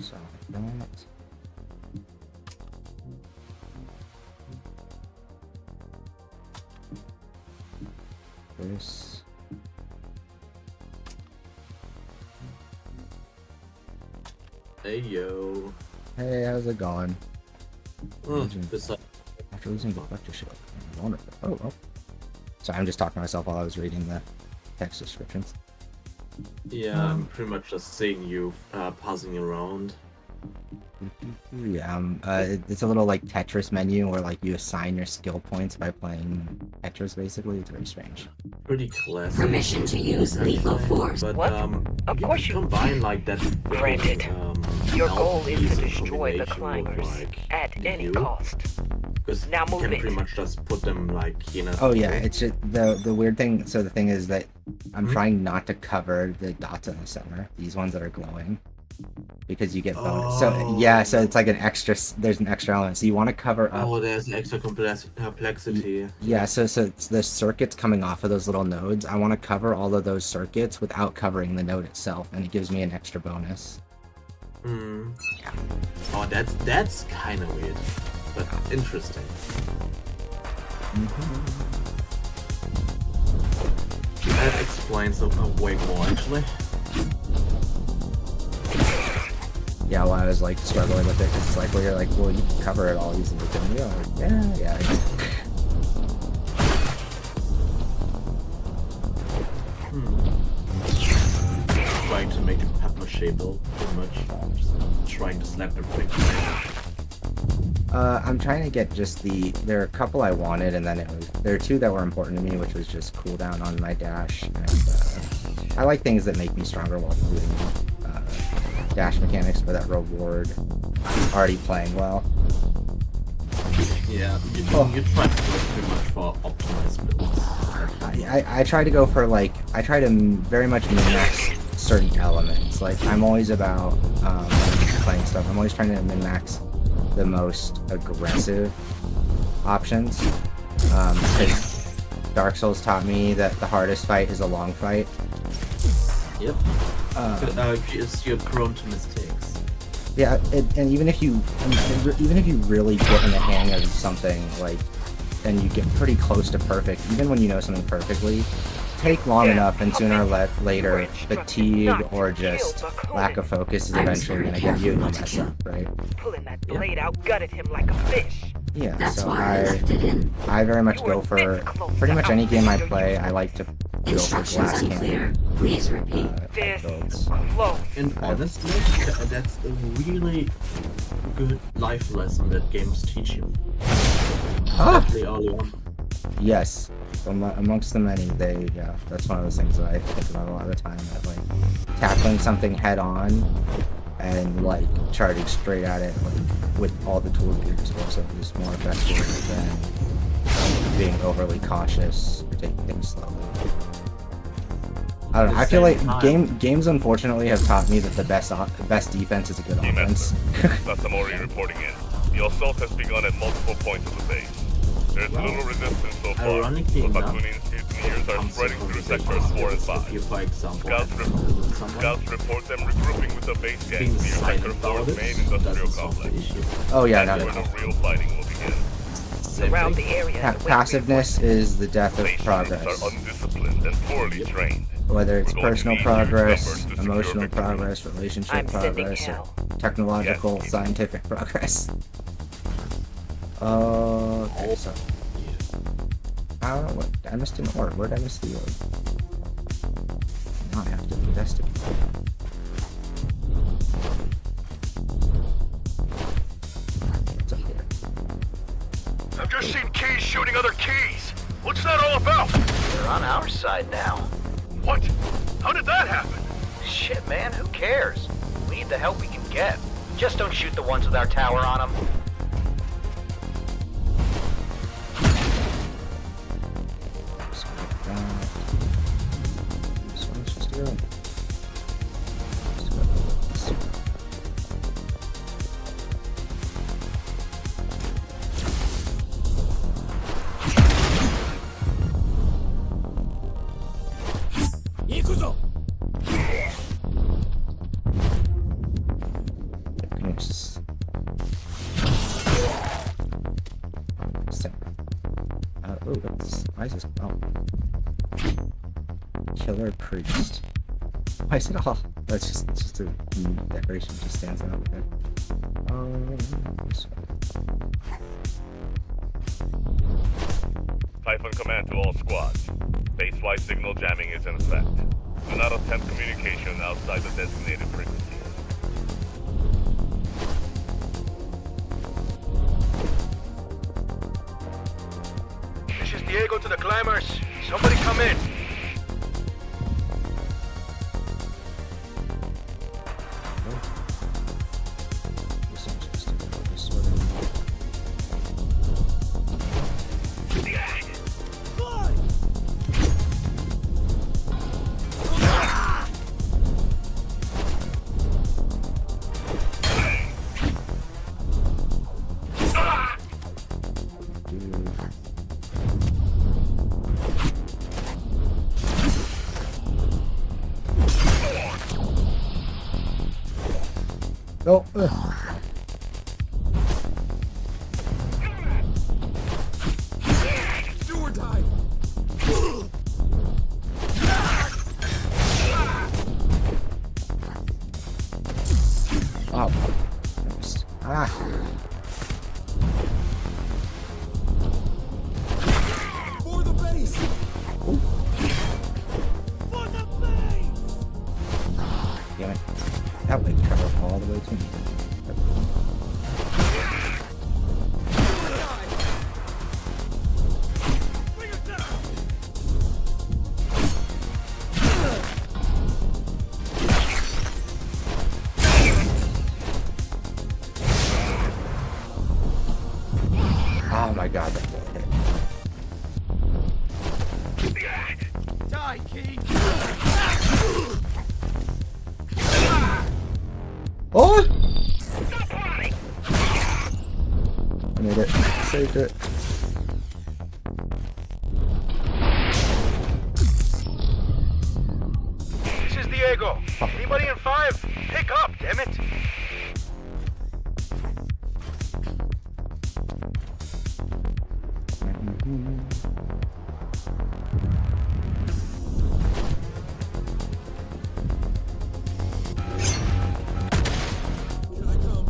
So that. This. Hey yo. Hey, how's it going? Besides, After losing the lectureship, I'm wonderful. Oh. Sorry, I'm just talking to myself while I was reading the text descriptions. yeah, I'm pretty much just seeing you passing around. Yeah, it's a little like Tetris menu where like you assign your skill points by playing Tetris. Basically, it's very strange. Pretty classic. Permission to use lethal force. But What? Of you course can you- combine like that. Granted. Your goal is to destroy the combination with, climbers like, at any you. cost. Because Now you move can it. pretty much just put them like, you know. Oh yeah, it's just the weird thing. So the thing is that I'm Mhm. trying not to cover the dots in the center. These ones that are glowing, because you get bonus. So yeah, so it's like an extra. There's an extra element. So you want to cover up. Oh, there's extra complexity. Yeah, so it's the circuits coming off of those little nodes. I want to cover all of those circuits without covering the node itself, and it gives me an extra bonus. Hmm. Oh, that's kind of weird, but interesting. That explains way more actually. Yeah, while I was like struggling with it, 'cause it's like, well, you're like, well, you can cover it all easily, couldn't you? I'm like, yeah. Trying to make it papier-mâché build, pretty much. Just trying to slap everything. I'm trying to get just there are a couple I wanted, and then there are two that were important to me, which was just cooldown on my dash, and I like things that make me stronger while doing dash mechanics for that reward. Already playing well. Yeah, you try to go pretty much for optimized builds. I try to go for like, I try to very much min-max certain elements. Like, I'm always about, when I'm playing stuff, I'm always trying to min-max the most aggressive options. Because Dark Souls taught me that the hardest fight is a long fight. Yep. You're prone to mistakes. Yeah, and even if you really get in the hang of something, like, and you get pretty close to perfect, even when you know something perfectly, take long enough, and sooner or later, fatigue or just lack of focus is eventually going to get you and you'll mess up, right? Pulling that blade out gutted him like a fish. Yeah, That's so why I left it in. I very much go for, pretty much any game I play, I like to go for Instructions glass unclear. cannon Please repeat. This builds. close. And honestly, that's a really good life lesson that games teach you. Ah! Especially early on. Yes, amongst the many, that's one of those things that I think about a lot of the time, that like tackling something head on and like charging straight at it, like with all the tools at your disposal, is more effective than being overly cautious or taking things slowly. I don't know. I feel like games unfortunately have taught me that the best defense is a good offense. Sasamori reporting in. The assault has begun at multiple points of the base. There's little resistance so far, Ironically but enough, Bakunin's mutineers are spreading through sectors 4 and 5. You, for example, Scouts report them regrouping with the base gangs being near silent Sector about 4's it main industrial doesn't solve the complex. issue. Oh yeah, That's no, where no. the real fighting will begin. Surround the area. Passiveness is the death of Base progress. units are undisciplined and poorly trained. Whether it's We're going to personal need huge progress, numbers to secure emotional victory. progress, relationship I'm sending progress, or hell. technological, Yes. scientific progress. Okay, so I don't know what I missed an orb. Where did I miss the orb? Now I have to investigate. What's up here? I've just seen keys shooting other keys. What's that all about? They're on our side now. What? How did that happen? Shit, man, who cares? We need the help we can get. Just don't shoot the ones with our tower on them. This one's just good. Oh, why is this? Oh. Killer priest. Why is it all? That's just a decoration, just stands out. Okay. This way. Typhon command to all squads. Base-wide signal jamming is in effect. Do not attempt communication outside the designated frequency. This is Diego to the climbers. Somebody come in. Oh. Do or die. Oh. Ah. For the base. For the base. Damn it. That way traveled all the way to me. Oh my god, that hit. Die, King. Oh! I made it. Saved it. This is Diego. Anybody in 5? Pick up, damn it. Here I come.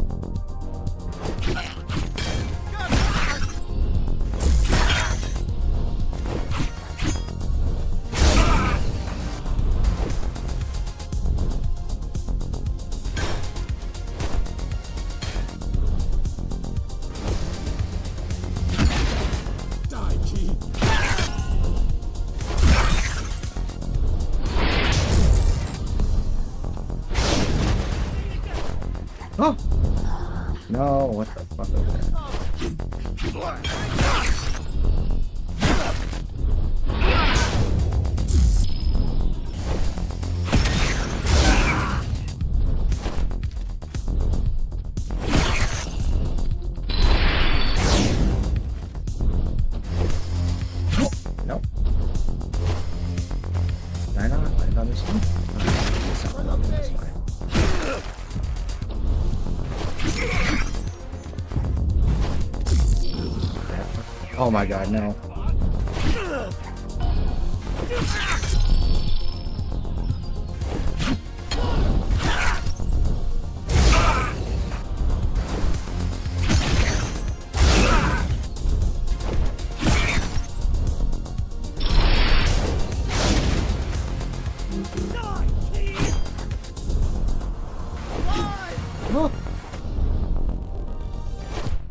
Die, Key. Oh! No, what the fuck over there? Nope. Can I not land on this one? Oh, it's not landing this way. Oh my god, no. Oh.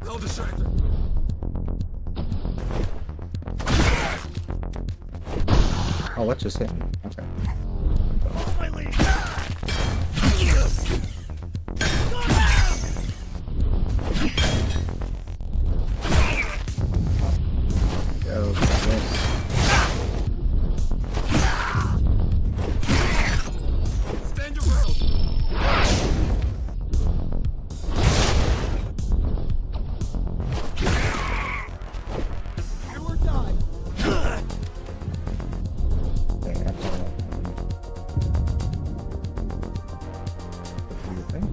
Hell distractor. Oh, what just hit me? Okay. My lead. Oh, this. Stand your ground. Do or die. Okay, I have to put the thing.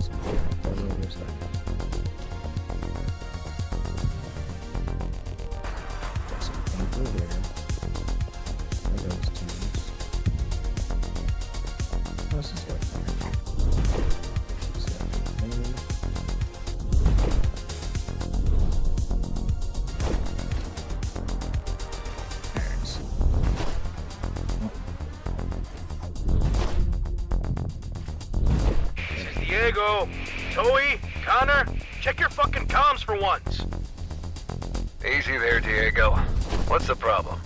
So, over this side. So, come through here. There goes tubes. What's this way? Diego, Toei, Connor, check your fucking comms for once. Easy there, Diego. What's the problem?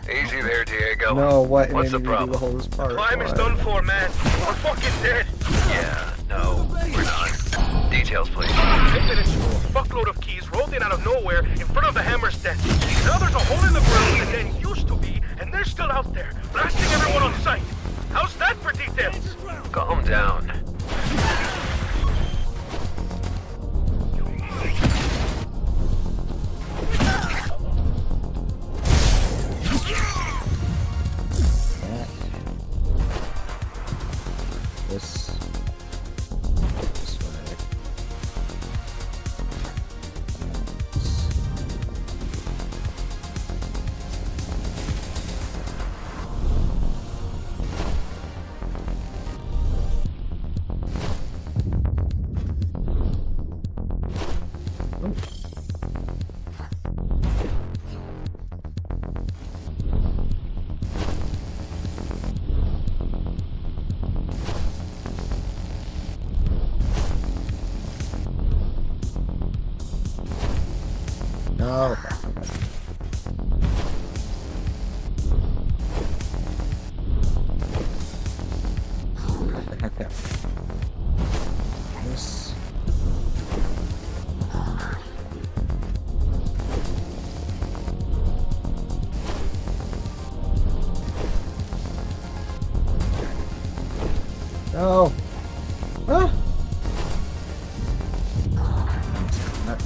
Easy there, Diego. No, what? What's the It made me redo the problem? whole part. Climbing's Why? done for, man. We're fucking dead. Yeah, no, we're not. Details, please. Infinite school, fuckload of keys rolled in out of nowhere in front of the Hammer's desk. Now there's a hole in the ground that then used to be, and they're still out there, blasting everyone on sight. How's that for details? Calm down. This way. No. What the heck? This. No. Ah. Not.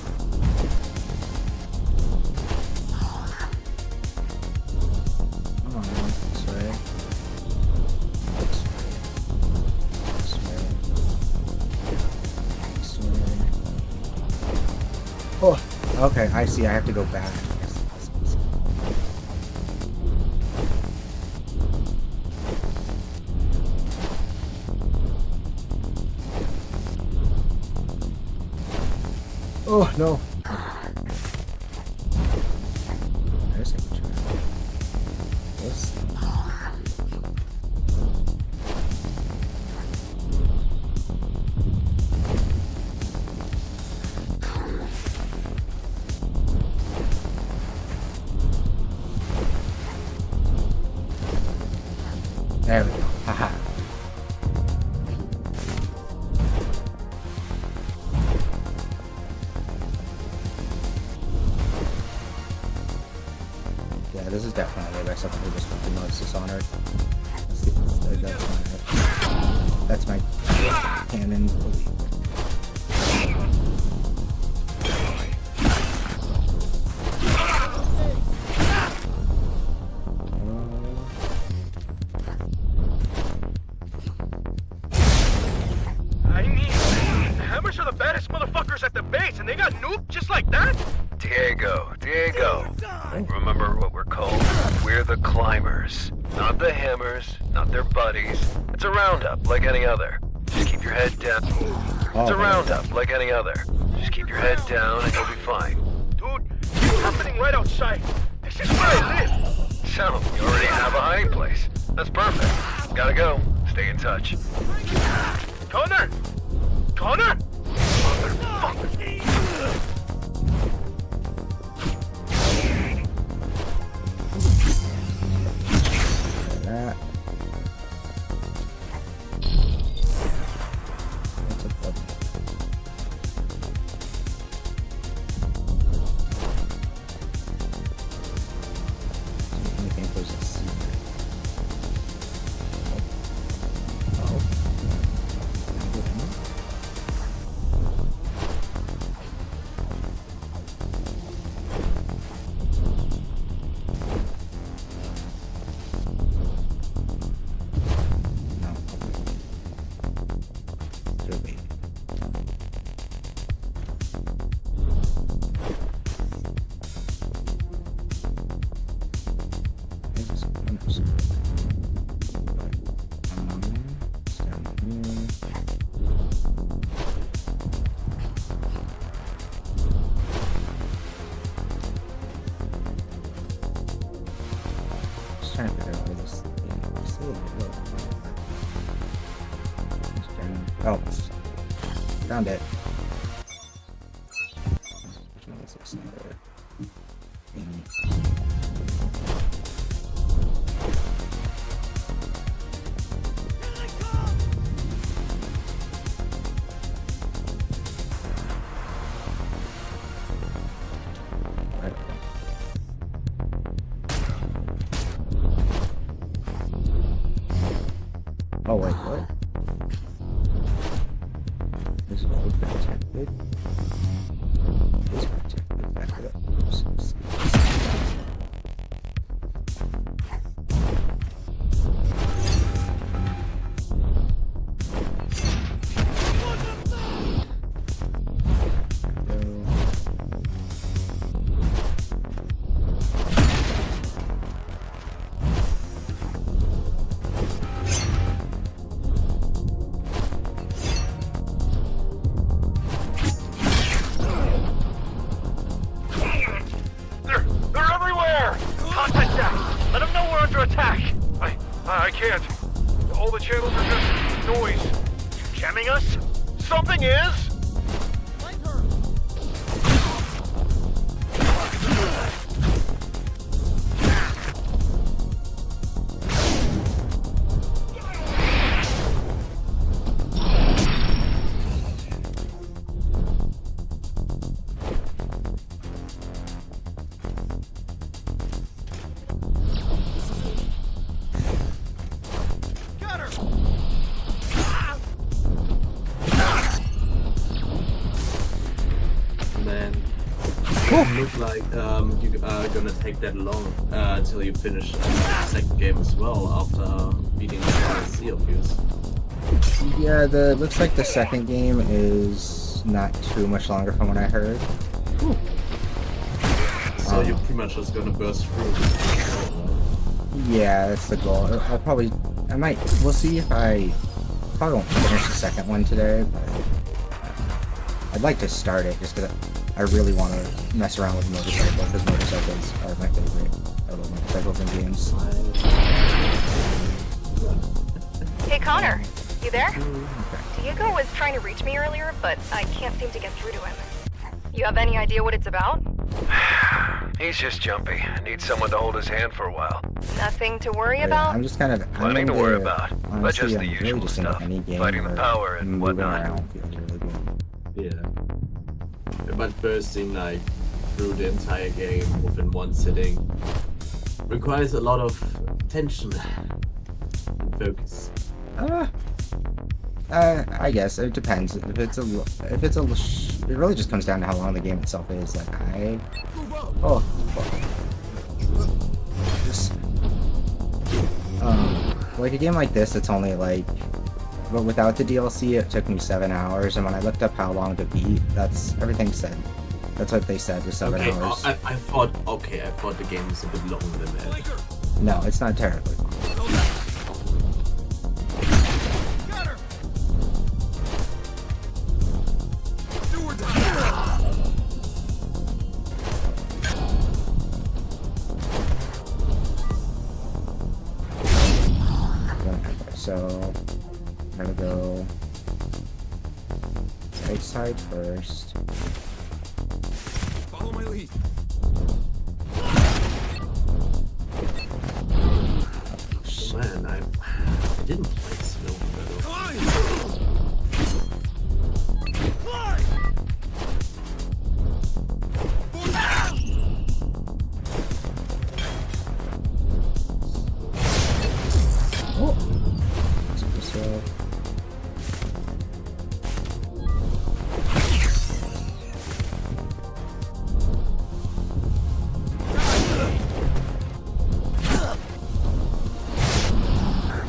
Come on, this way. This way. This way. This way. Oh, okay, I see. I have to go back. Yes. Oh, no. There's a picture. This. There we go. Haha. Yeah, this is definitely by someone who just fucking knows Dishonored. That's my canon belief. I mean, the Hammers are the baddest motherfuckers at the base, and they got nuked just like that? Diego. Remember what we're called? We're the climbers. Not the Hammers, not their buddies. It's a roundup like any other. Just keep your head down. It's a roundup like any other. Just keep your head down and you'll be fine. Dude, it's happening right outside. This is where I live. So, you already have a hiding place. That's perfect. Gotta go. Stay in touch. Connor! Connor! Motherfucker! That. That's a button. trying to figure out where this thing is. Oh, found it. Which one is this? Oh wait, what? This is all protected. This protected. Back it up. I can't. All the channels are just noise. You jamming us? Something is! Look like you are gonna take that long until you finish the second game as well after beating the DLC of yours. Yeah, looks like the second game is not too much longer from what I heard. So you're pretty much just gonna burst through. Yeah, that's the goal. We'll see if I probably won't finish the second one today, but I'd like to start it just because I really want to mess around with motorcycles, because motorcycles are my favorite. I love motorcycles in games. Hey Connor, you there? Diego was trying to reach me earlier, but I can't seem to get through to him. You have any idea what it's about? He's just jumpy. Needs someone to hold his hand for a while. Nothing to worry Yeah, about? I'm just kind of... Plenty to worry about, but just the I'm really usual just into stuff. any game Fighting the where power and moving whatnot. around feels really good. Yeah. But bursting like through the entire game within one sitting requires a lot of attention and focus. I guess it depends. It really just comes down to how long the game itself is. Like like a game like this, it's only like, but without the DLC, it took me 7 hours. And when I looked up how long to beat, that's everything said. That's what they said was 7 hours. I thought the game was a bit longer than that. No, it's not terribly long. So, I'm gonna go right side first. Follow my lead. Man, I didn't play Snow Meadow.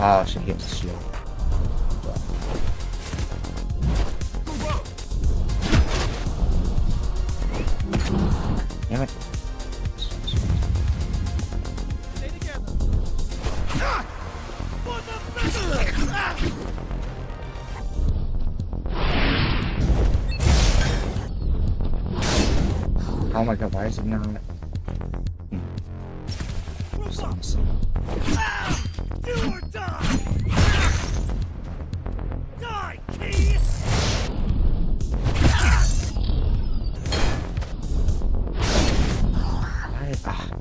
Oh, she hit the shield. Damn it. Oh my god, why is it not? Just missing. Do or die! Die, Key!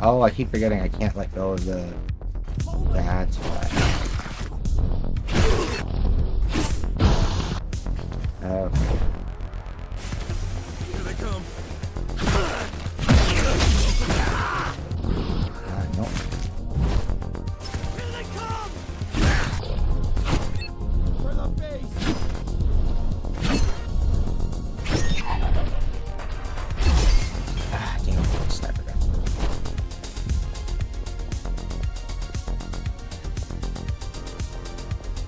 Oh, I keep forgetting I can't let go of the... That's why. Okay. Here they come. Nope. Here they come! For the base! Damn, sniper gun.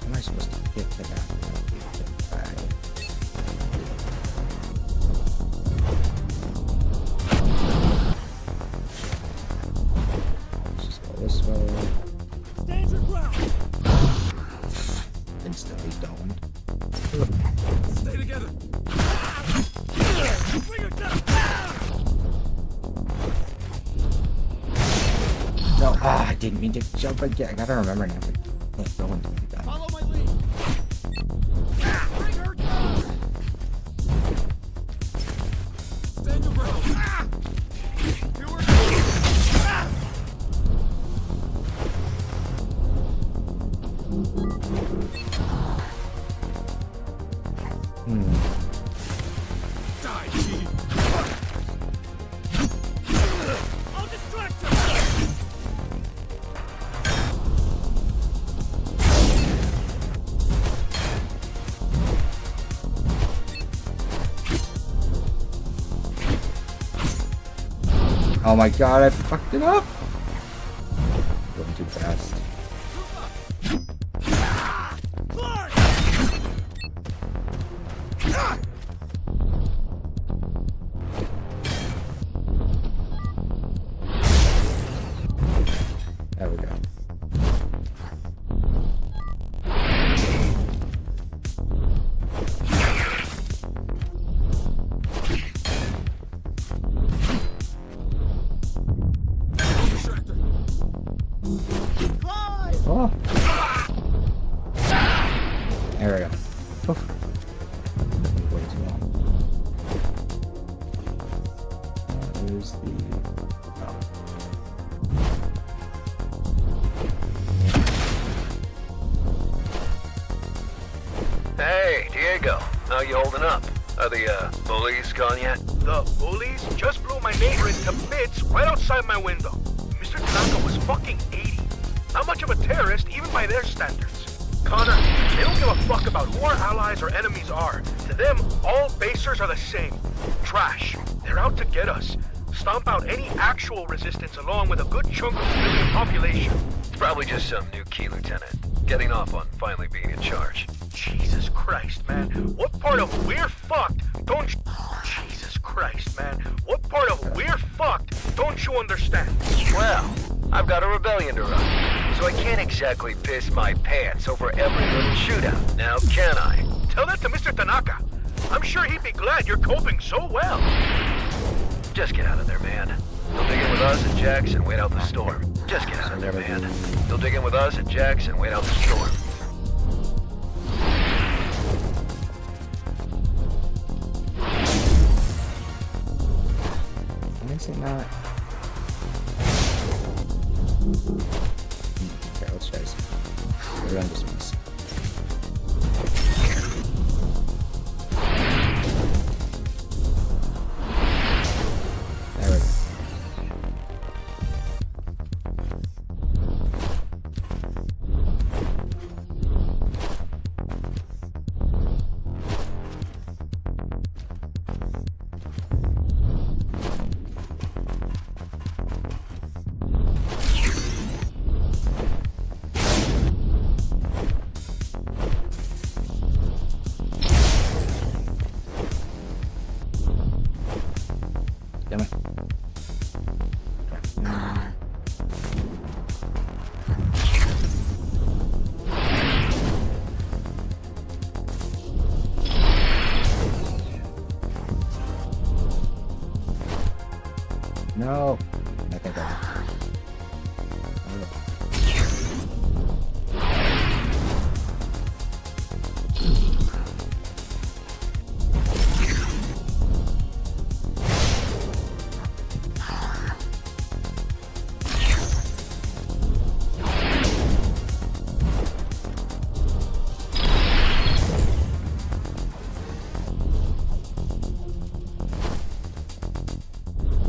Am I supposed to get to that? Let's just go this way. Stand your ground! Instantly domed. Stay together! Bring her down! No, I didn't mean to jump again. I gotta remember now. I can't go into that. Follow my lead! Bring her down! Stand your ground! Here we go! Die, Key! I'll distract her! Oh my god, I fucked it up! Going too fast. There we go. Oh. There we go. Oof. Way too long. Where's the... Oh. Hey, Diego. How you holding up? Are the, bullies gone yet? The bullies just blew my neighbor into bits right outside my window. Mr. Tanaka was fucking 80. Not much of a terrorist, even by their standards. Connor, they don't give a fuck about who our allies or enemies are. To them, all basers are the same. Trash. They're out to get us. Stomp out any actual resistance along with a good chunk of civilian population. It's probably just some new key lieutenant. Getting off on finally being in charge. Jesus Christ, man. What part of we're fucked don't you... Jesus Christ, man. What part of we're fucked don't you understand? Well, I've got a rebellion to run, so I can't exactly piss my pants over every little shootout, now can I? Tell that to Mr. Tanaka. I'm sure he'd be glad you're coping so well. Just get out of there, man. You'll dig in with us at Jack's and wait out the storm. Just get out of there, man. You'll dig in with us at Jack's and wait out the storm. Is it not? Okay, let's try this. We're gonna just miss. There we go. Damn it. No. I think I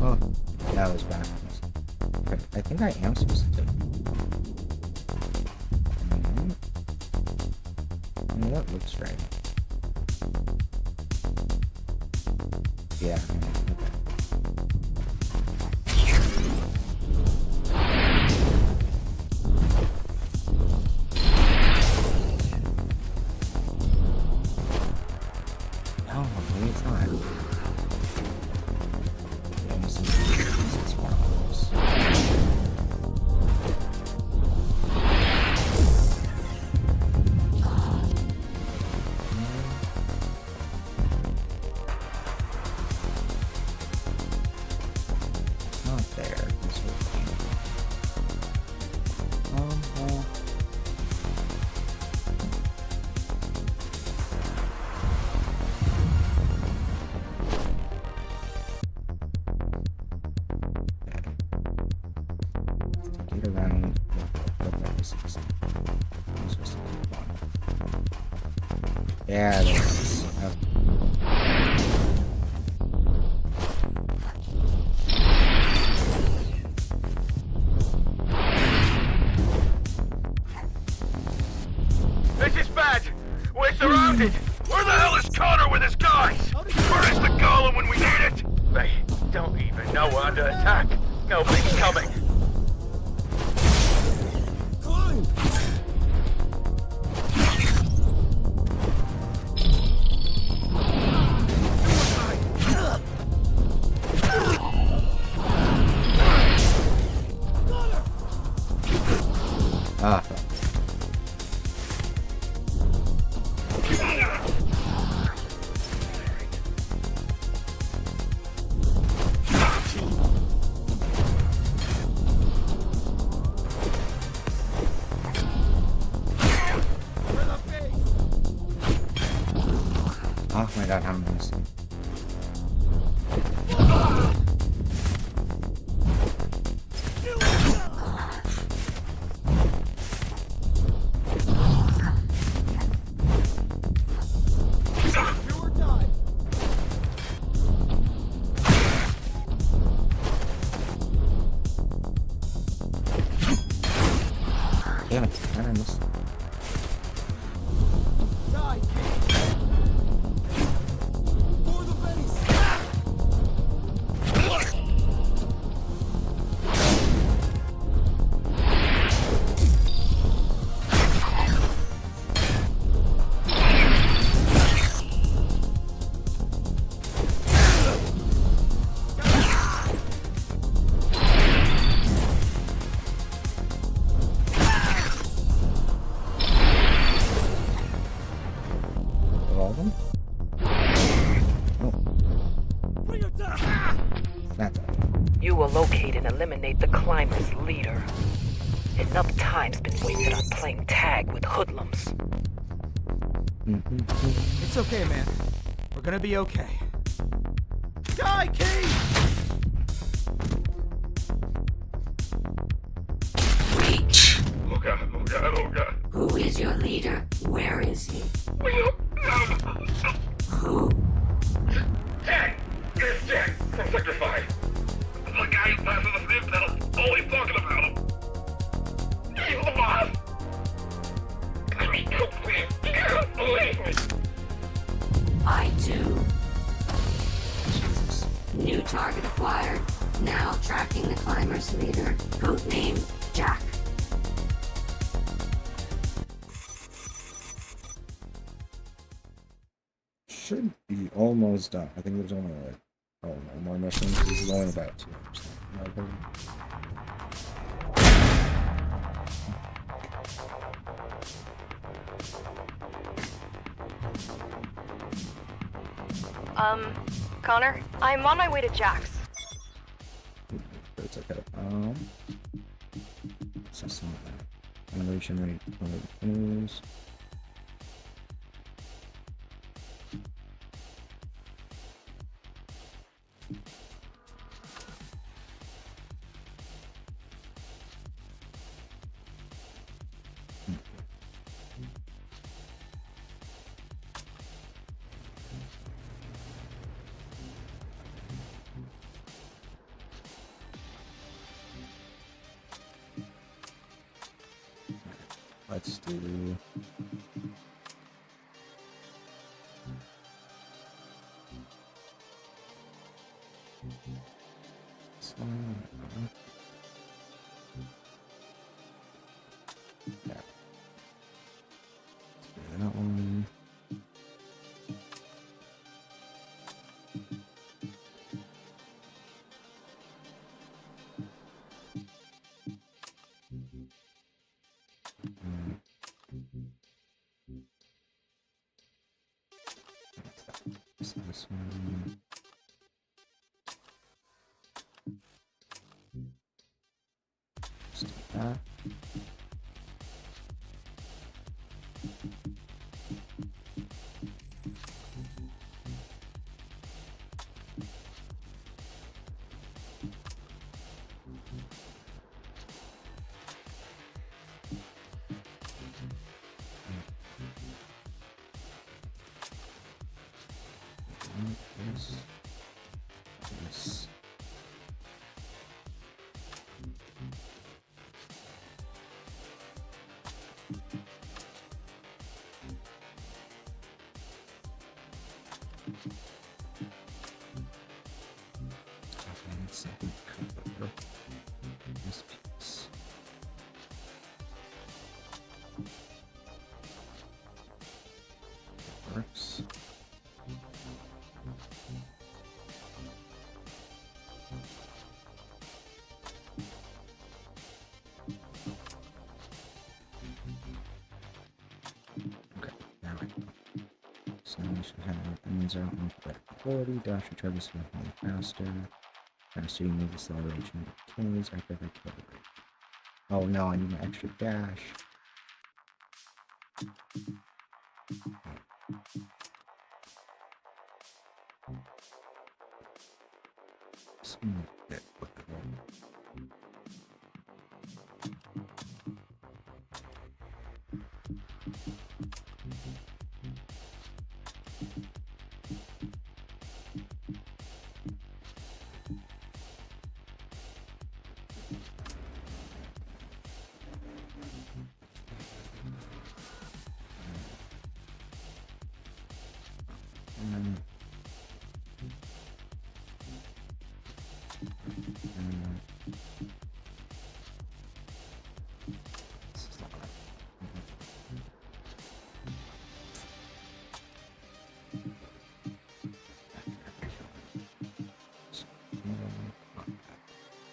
Oh, that was bad. Okay, I think I am supposed to. That looks right. Yeah. Okay. No, maybe it's not. It's more obvious. Not there. This would be. Well. Get around the places. I'm supposed to keep going. Yeah, there it is. This is bad! We're surrounded! Where the hell is Connor with his guys? Where is the golem when we need it? They don't even know we're under attack. Nobody's coming. Climb! Ah, fuck. Oh my god, how many? Do or die! Damn it, I missed. Die, King! For the base! All of them? Oh, Bring her down! that's all. You will locate and eliminate the climber's leader. Enough time's been wasted on playing tag with hoodlums. It's okay, man. We're gonna be okay. Die, King! Reach. Oh god, oh god, oh god. Who is your leader? Where is he? We don't know. Who? Jack! It's Jack from Sector 5. The guy who passes the sniff pedal. Always talking about him. He's the boss. I mean, please, you can't believe me. I do. Jesus. New target acquired. Now tracking the climber's leader. Code name Jack. Should be almost done. I think there's only like, oh no, more missions. This is only about 2 hours. Connor, I'm on my way to Jack's. but it's okay. So some of that. Animation rate continues. Let's do this one. Yeah. Let's do that one. This one. Let's do that. This. And second cover. This piece. Works. Okay, there we go. So we should have ends out on quality, dash recharges faster. Faster you move acceleration decays after the kill rate. Oh no, I need an extra dash.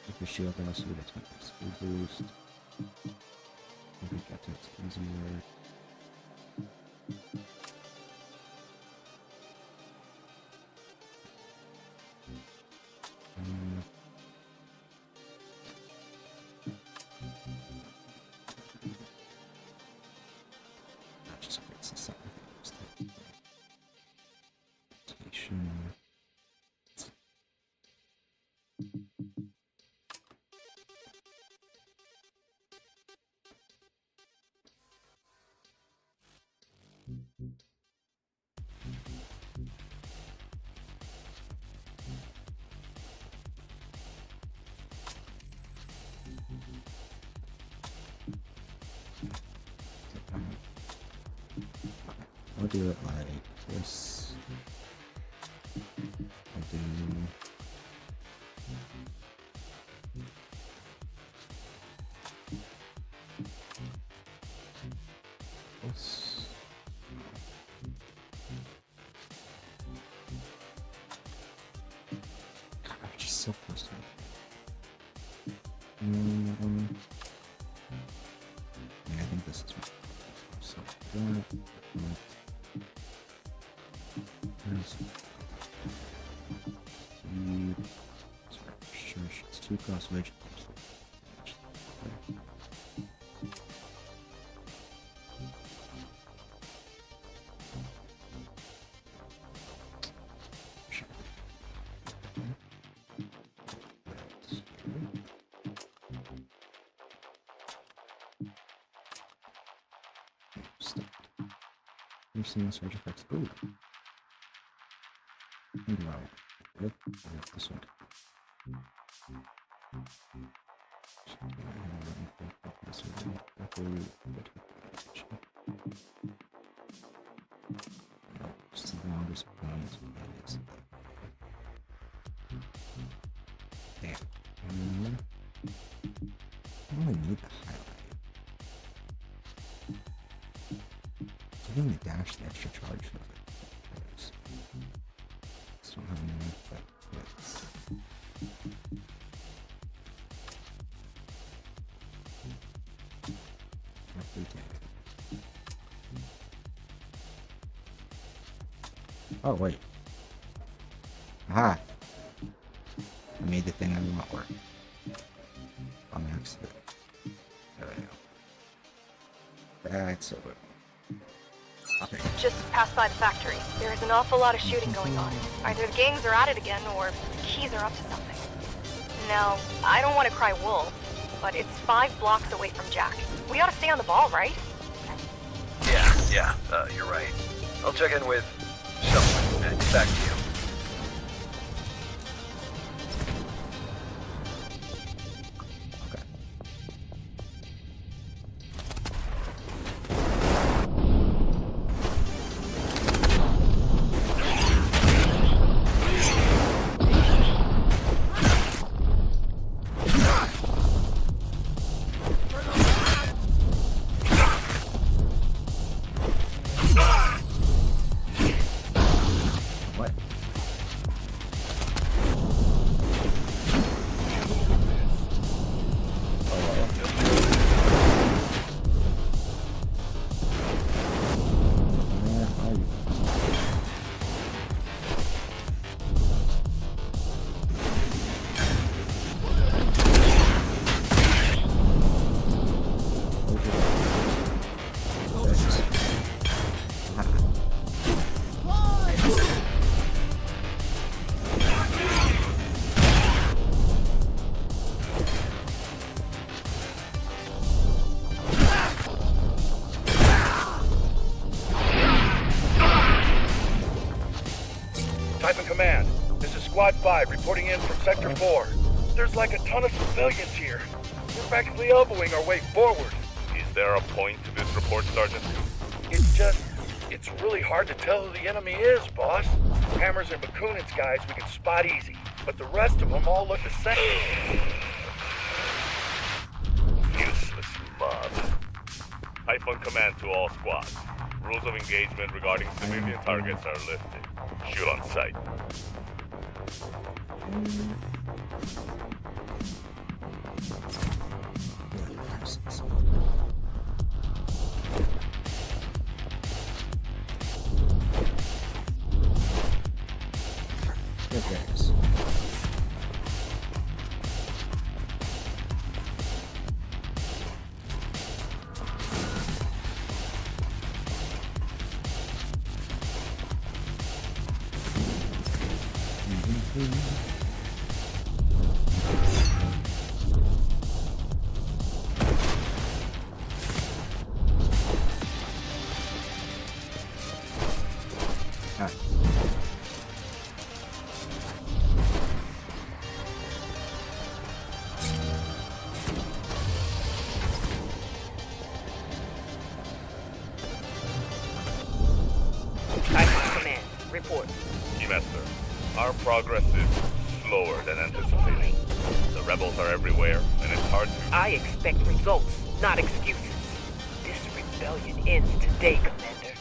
If the shield also gets an speed boost. If it gets it easier. That just creates a second rotation. I'll do it like this. I'll do this. God, I'm just so close to it. Yeah, I think this is right. So that. There's speed. Sorry, sure, cross switch. You've seen the surge effects. Ooh. Wow. Yep. This one. It's the longest point. Damn. I only need the highlight. Giving the dash the extra charge feels like still have any but it's oh wait. Aha! I made the thing I want work. On accident. There we go. That's over. Okay. Just passed by the factory. There's an awful lot of shooting going on. Either the gangs are at it again, or Keys are up to something. Now, I don't want to cry wolf, but it's 5 blocks away from Jack. We ought to stay on the ball, right? Yeah, you're right. I'll check in with someone and get back to you. Command, this is Squad 5 reporting in from Sector 4. There's like a ton of civilians here. We're practically elbowing our way forward. Is there a point to this report, Sergeant? It's really hard to tell who the enemy is, boss. Hammers and Bakunin's guys we can spot easy, but the rest of them all look the same. Useless mob. Typhoon command to all squads. Rules of engagement regarding civilian targets are lifted. Shoot on sight. Our progress is slower than anticipated. The rebels are everywhere, and it's hard to... I expect results, not excuses. This rebellion ends today, Commander.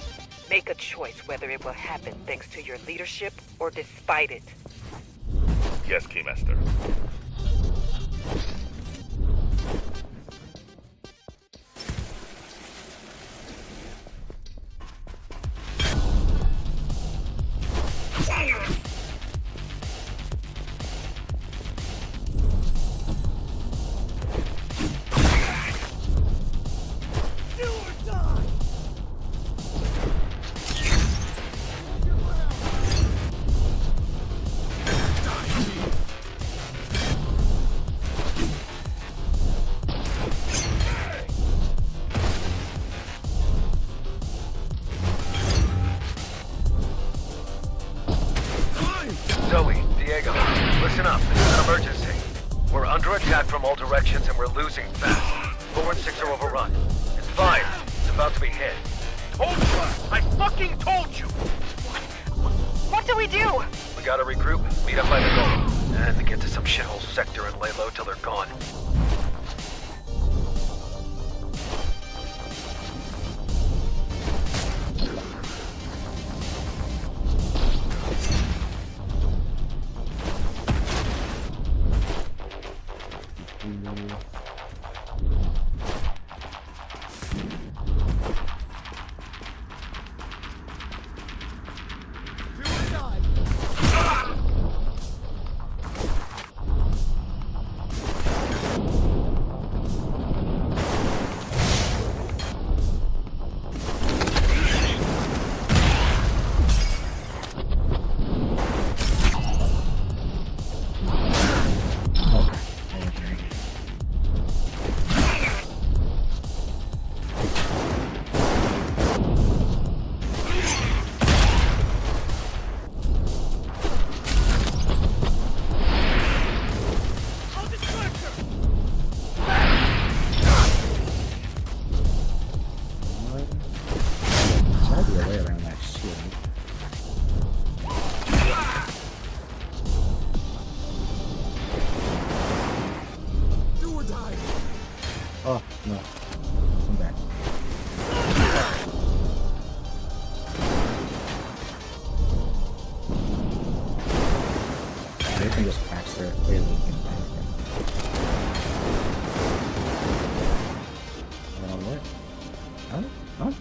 Make a choice whether it will happen thanks to your leadership or despite it. Yes, Keymaster. directions and we're losing fast. 4 and 6 are overrun. It's 5. It's about to be hit. Told you! I fucking told you! What do we do? We gotta regroup, meet up by the goal, and get to some shithole sector and lay low till they're gone. Oh, no. Come back. They can just patch their way leaking. What? Huh? Huh?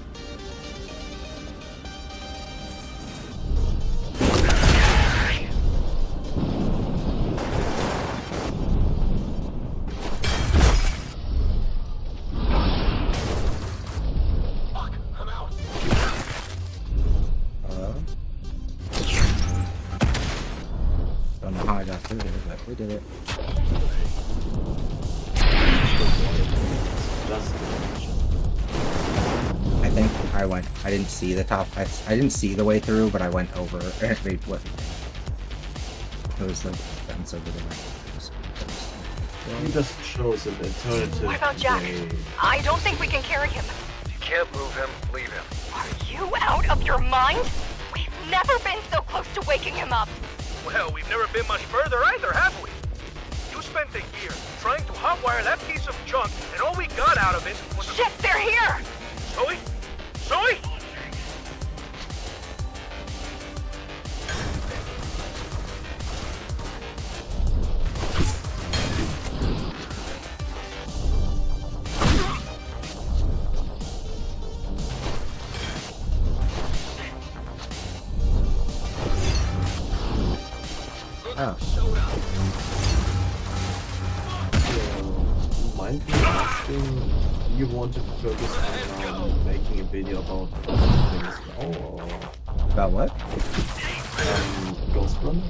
Don't know how I got through there, but we did it. I think I didn't see the top, I didn't see the way through, but I went over, wait, what? It was the fence over the way. You just chose an alternative. What about Jack? way. I don't think we can carry him. If you can't move him, leave him. Are you out of your mind? We've never been so close to waking him up. Well, we've never been much further either, have we? You spent a year trying to hotwire that piece of junk, and all we got out of it was a... Shit, they're here! Zoe? Zoe? Oh. Might be asking, you want to focus on making a video about things now, or About what? Ghostrunner?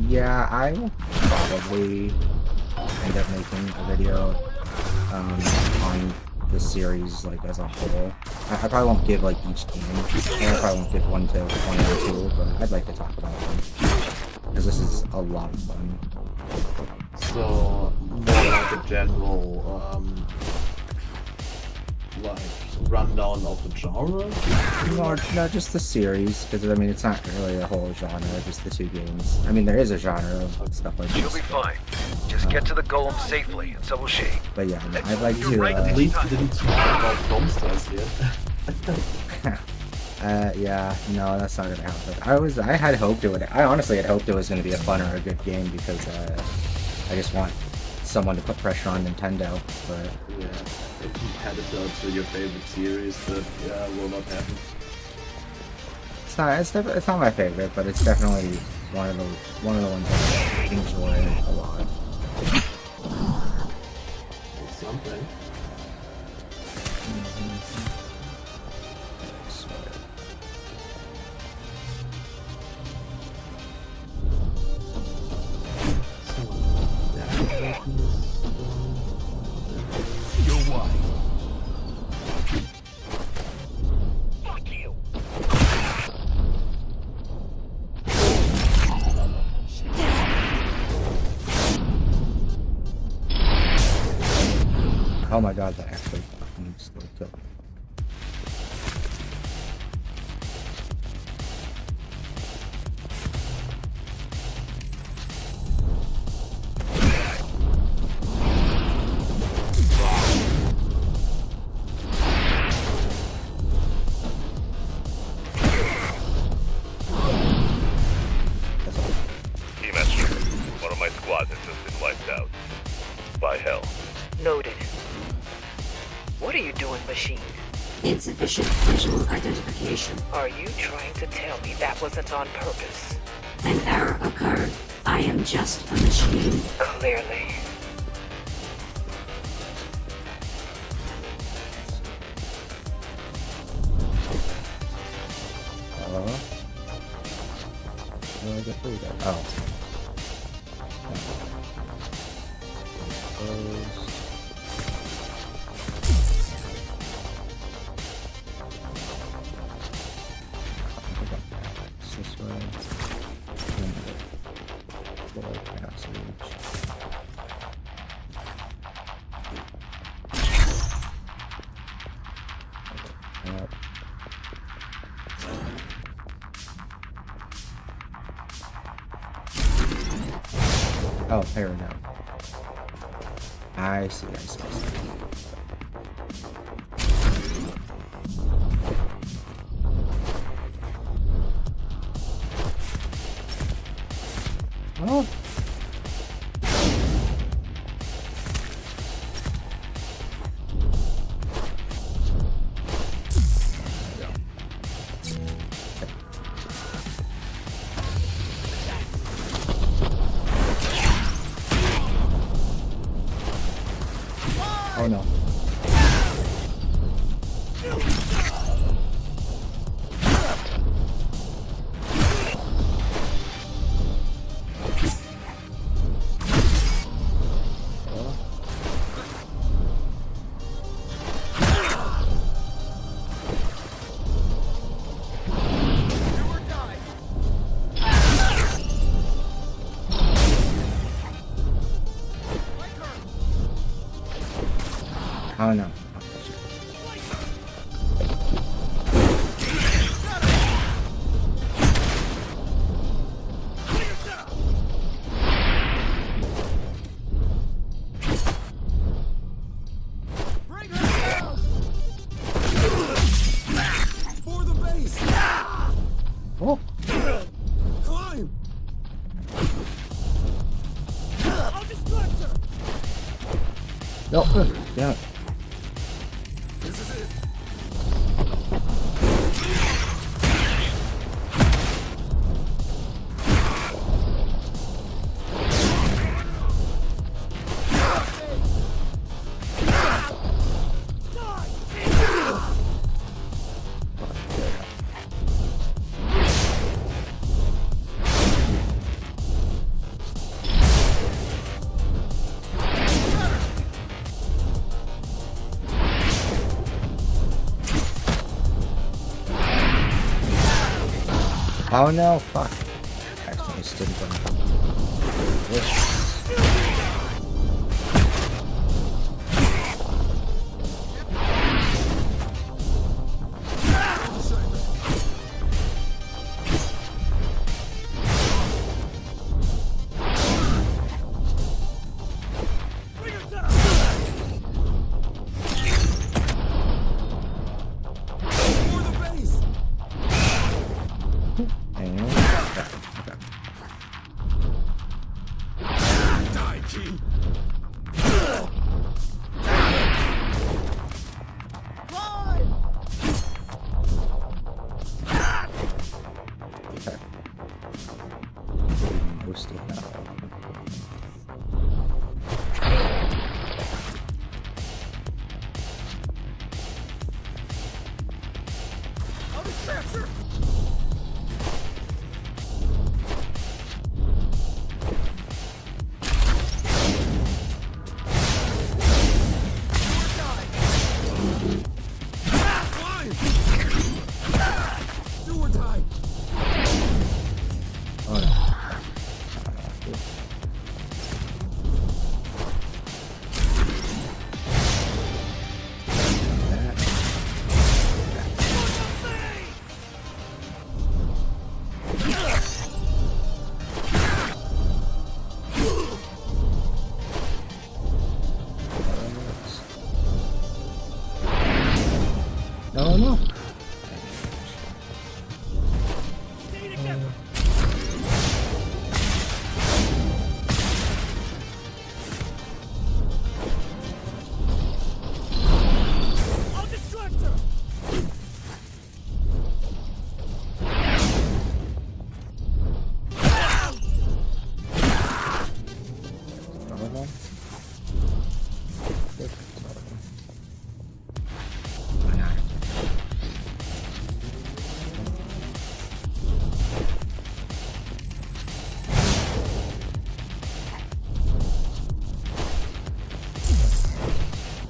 Yeah, I will probably end up making a video on the series like as a whole. I probably won't give like each game. I probably won't give one or two, but I'd like to talk about them because this is a lot of fun. So more like a general like rundown of the genre? No, just the series, because I mean it's not really a whole genre, just the two games. I mean there is a genre of stuff like this. She'll be fine. Just get to the golem safely, and so will she. But yeah, no, I'd like to. At least we didn't talk about film stars yet. Yeah, no, that's not gonna happen. I had hoped it would. I honestly had hoped it was gonna be a fun or a good game because I just want someone to put pressure on Nintendo. But yeah, a competitor to your favorite series that will not happen. It's not my favorite, but it's definitely one of the ones I enjoy a lot. It's something. Your wife. Fuck you! Oh my god, that actually fucking still killed me. One of my squad has just been wiped out. By hell. Noted. What are you doing, machine? Insufficient visual identification. Are you trying to tell me that wasn't on purpose? An error occurred. I am just a machine. Clearly. How do I get through that? Oh. This way. Floor passage. Up. Oh, here we go. I see. Oh. Oh no. Oh no. For the base! Oh. Climb! I'll distract her! No. Damn it. This is it. Oh no, fuck. Actually, I stood in front of him. And okay. Oh no! I'll distract her!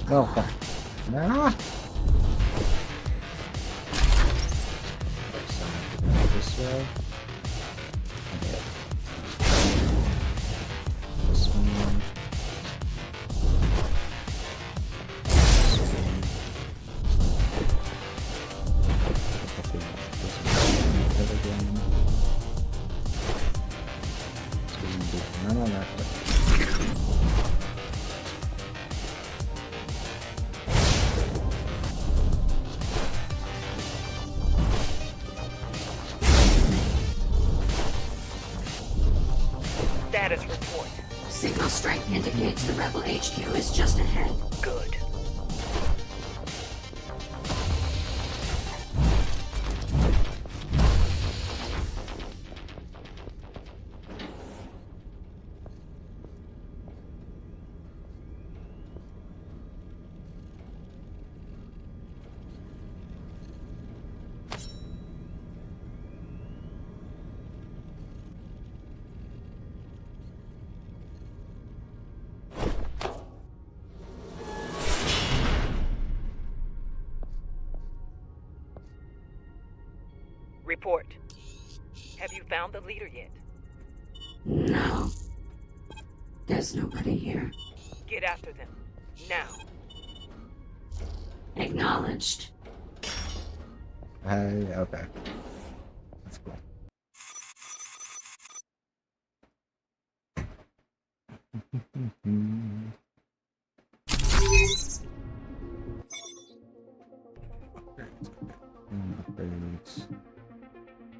Oh, fuck. Ah! This way. Okay. This one. None on that. Status report. Signal strength indicates the rebel HQ is just ahead. Good. Report. Have you found the leader yet? No. There's nobody here. Get after them. Now. Acknowledged. Okay. That's cool. Upgrades.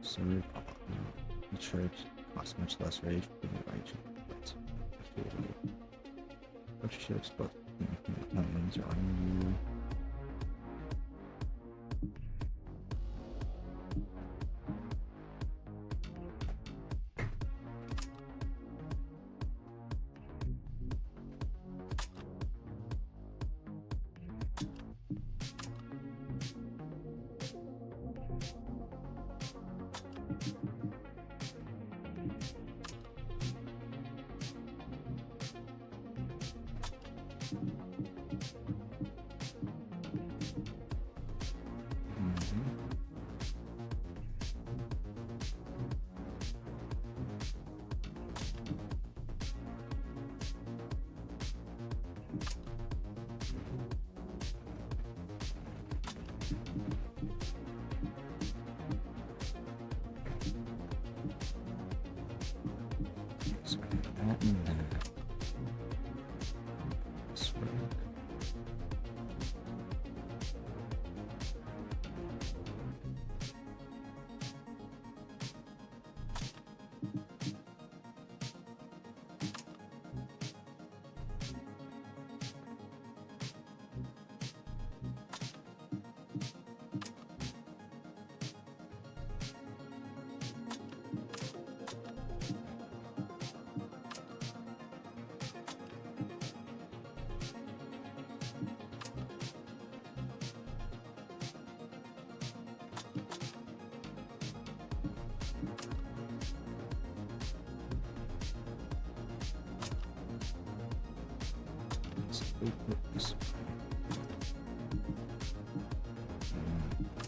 So church costs much less rage than the right. Which ships both mountains are on you.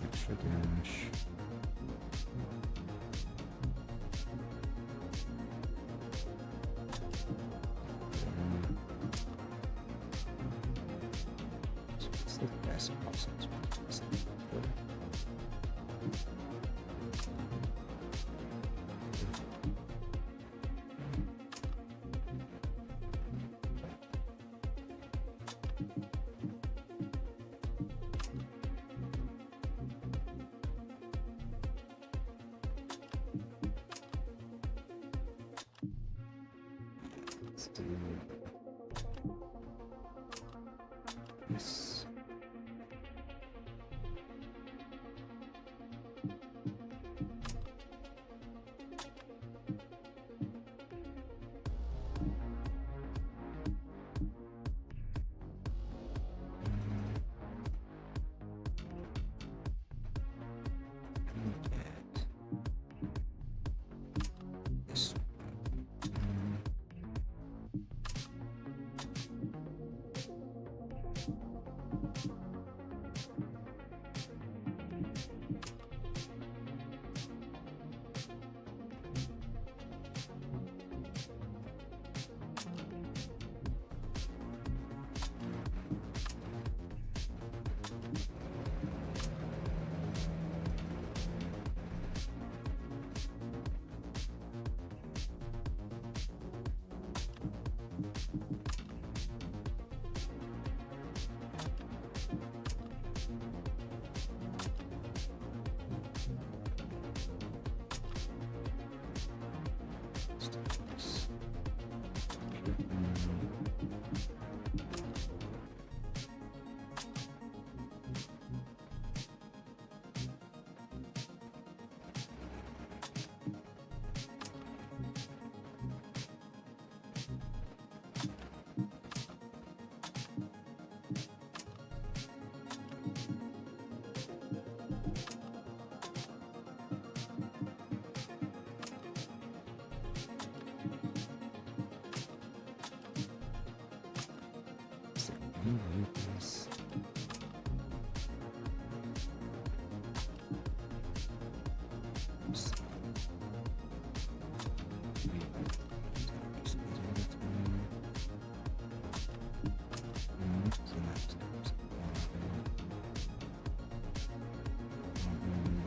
Extra dash. So what's the best process? do this.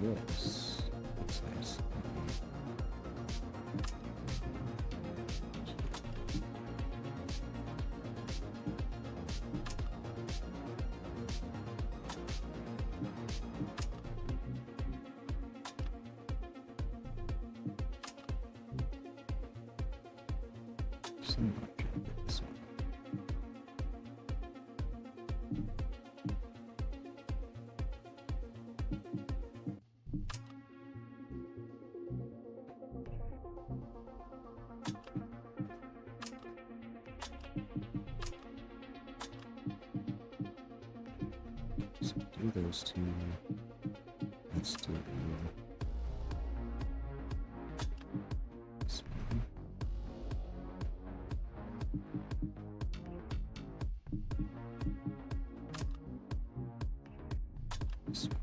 Yes. That's nice. So do those two. Let's do this one. This one.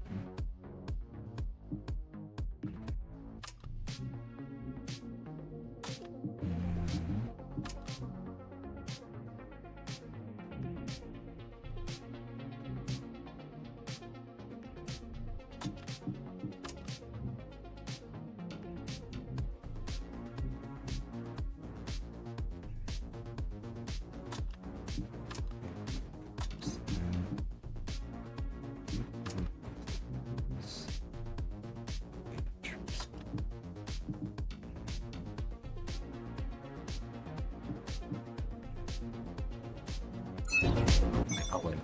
Oh, wait.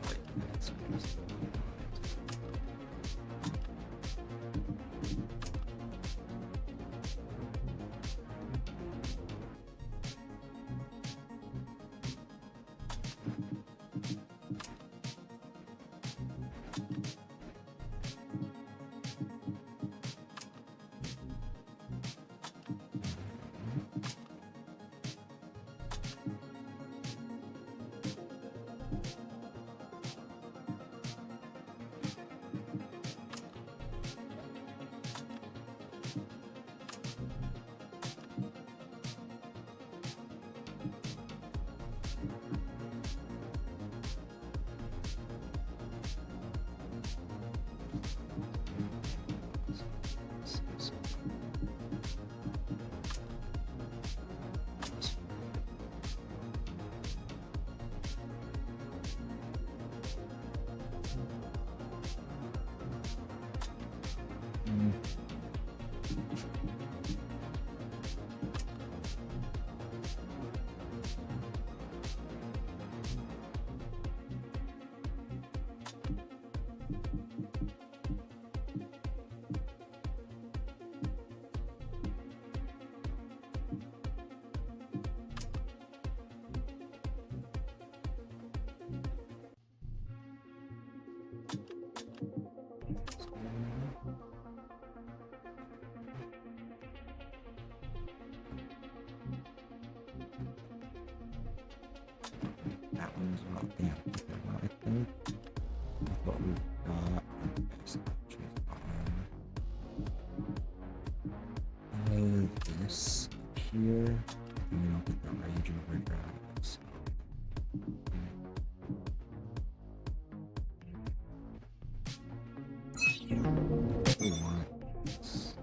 Yeah, okay, well, I think with what we've got, base options are this up here, and then I'll put the rage overdrive. So. We want this.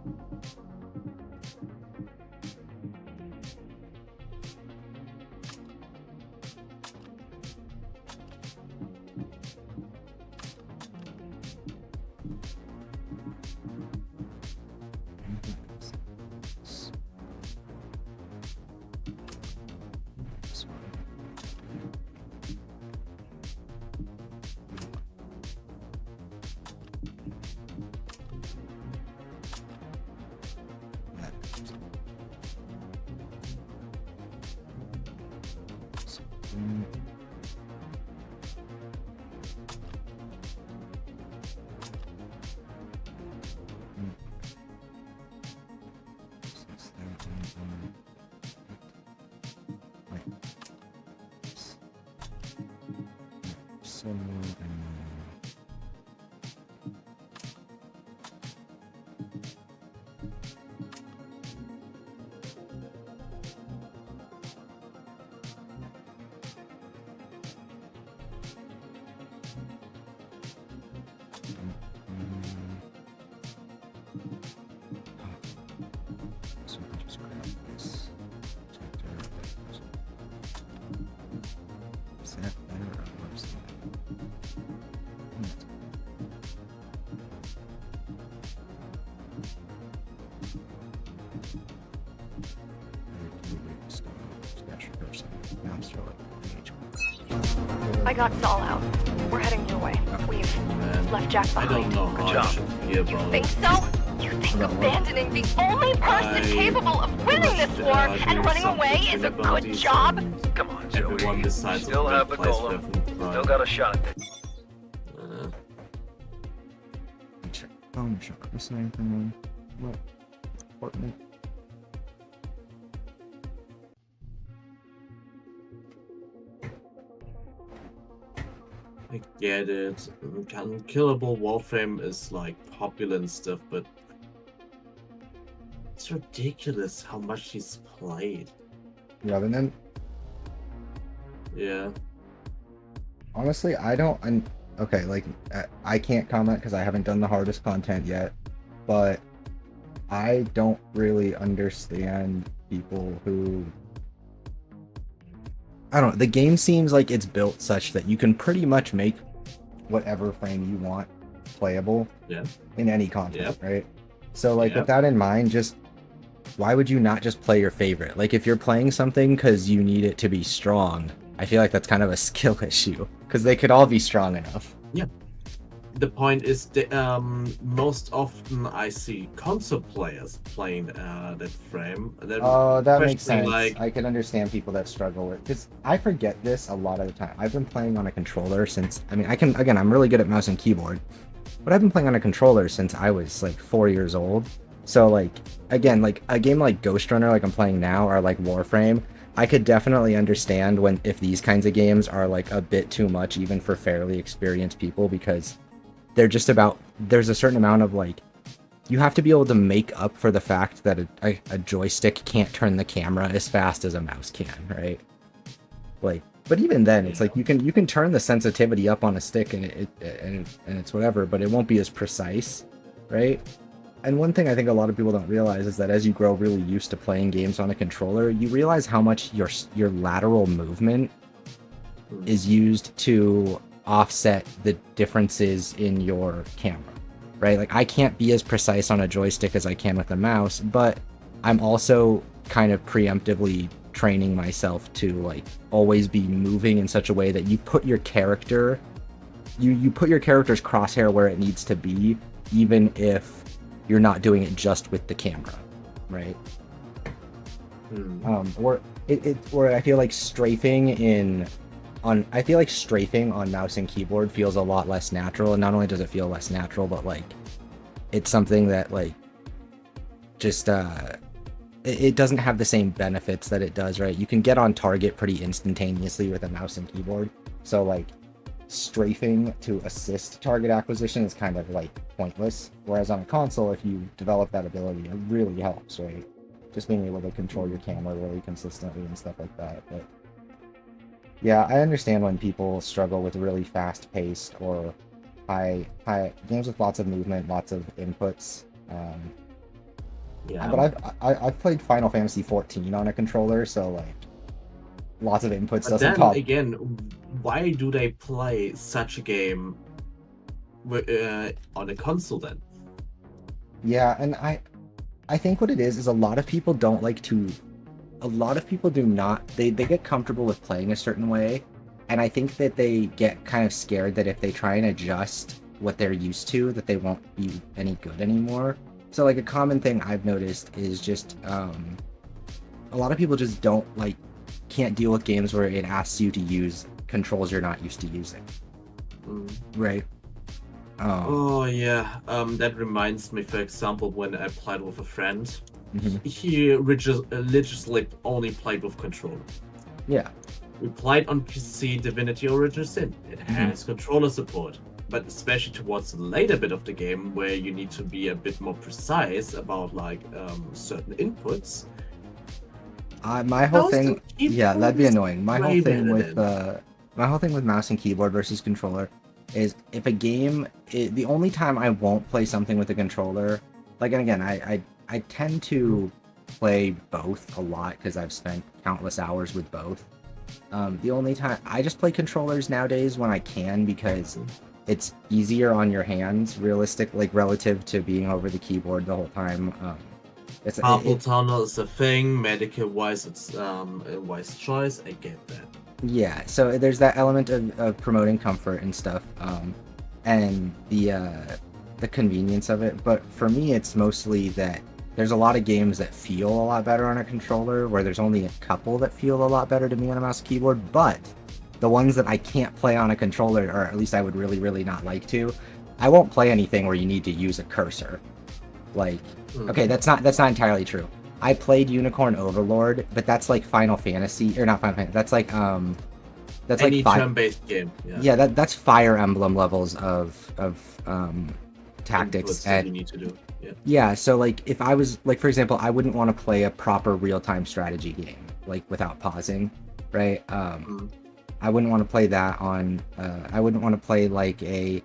This one. That goes. So, since that one, wait. So, so we can just grab this chapter. Is that better or worse than that? Special person. Mouse thrower. I got Saul out. We're heading your way. We've left Jack I don't behind. know how I should feel You about think it. so? You think abandoning the only person I capable of winning this war and running away is a good job? Come on, Joey. Everyone decides Still on have the the place golem. for Still got a shot. Check phone shot. Missing anything? What? Important. I get it. Unkillable Warframe is like popular and stuff, but it's ridiculous how much he's played. Revenant. Yeah. Honestly, I don't. Okay, like I can't comment because I haven't done the hardest content yet, but I don't really understand people who. I don't know. The game seems like it's built such that you can pretty much make whatever frame you want playable in any content, right? So, like, with that in mind, just why would you not just play your favorite? Like, if you're playing something because you need it to be strong, I feel like that's kind of a skill issue because they could all be strong enough. Yeah. The point is, most often I see console players playing that frame. Oh, that makes questioning, sense. I can understand people that struggle with because I forget this a lot of the time. I've been playing on a controller since. I mean, I'm really good at mouse and keyboard, but I've been playing on a controller since I was like 4 years old. So like, again, like a game like Ghostrunner, like I'm playing now, or like Warframe, I could definitely understand if these kinds of games are like a bit too much, even for fairly experienced people, because they're just about, there's a certain amount of like, you have to be able to make up for the fact that a joystick can't turn the camera as fast as a mouse can, right? Like, but even then, it's like you can turn the sensitivity up on a stick and it's whatever, but it won't be as precise, right? And one thing I think a lot of people don't realize is that as you grow really used to playing games on a controller, you realize how much your lateral movement is used to offset the differences in your camera, right? Like, I can't be as precise on a joystick as I can with a mouse, but I'm also kind of preemptively training myself to like always be moving in such a way that you put your character, you put your character's crosshair where it needs to be, even if you're not doing it just with the camera, right? Or I feel like strafing on mouse and keyboard feels a lot less natural, and not only does it feel less natural, but like it's something that like just it doesn't have the same benefits that it does, right? You can get on target pretty instantaneously with a mouse and keyboard, so like strafing to assist target acquisition is kind of like pointless. Whereas on a console, if you develop that ability, it really helps, right? Just being able to control your camera really consistently and stuff like that. But yeah, I understand when people struggle with really fast-paced or high games with lots of movement, lots of inputs. Yeah. But I've played Final Fantasy 14 on a controller, so like lots of inputs But doesn't then pop. again, why do they play such a game on a console then? Yeah, and I think what it is a lot of people don't like to. A lot of people do not. They get comfortable with playing a certain way, and I think that they get kind of scared that if they try and adjust what they're used to, that they won't be any good anymore. So like a common thing I've noticed is just a lot of people just can't deal with games where it asks you to use controls you're not used to using. Right. Oh yeah, that reminds me, for example, when I played with a friend, Mhm. he religiously only played with controller. Yeah. We played on PC Divinity Original Sin. It has controller support, but especially towards the later bit of the game, where you need to be a bit more precise about like certain inputs. My whole thing, yeah, that'd be annoying. My whole thing with mouse and keyboard versus controller is if a game, the only time I won't play something with a controller, like, and again, I tend to play both a lot because I've spent countless hours with both. The only time I just play controllers nowadays when I can because it's easier on your hands, like relative to being over the keyboard the whole time. Carpal tunnel is a thing. Medical wise, it's a wise choice. I get that. Yeah, so there's that element of promoting comfort and stuff, and the convenience of it. But for me, it's mostly that there's a lot of games that feel a lot better on a controller, where there's only a couple that feel a lot better to me on a mouse and keyboard. But the ones that I can't play on a controller, or at least I would really, really not like to, I won't play anything where you need to use a cursor. Like, okay, that's not entirely true. I played Unicorn Overlord, but that's like Final Fantasy, or not Final Fantasy. That's like that's any like turn-based game. Yeah, that's Fire Emblem levels of tactics. Inputs that you need to do. Yeah, so like if I was like, for example, I wouldn't want to play a proper real-time strategy game like without pausing, right? I wouldn't want to play that on. I wouldn't want to play like a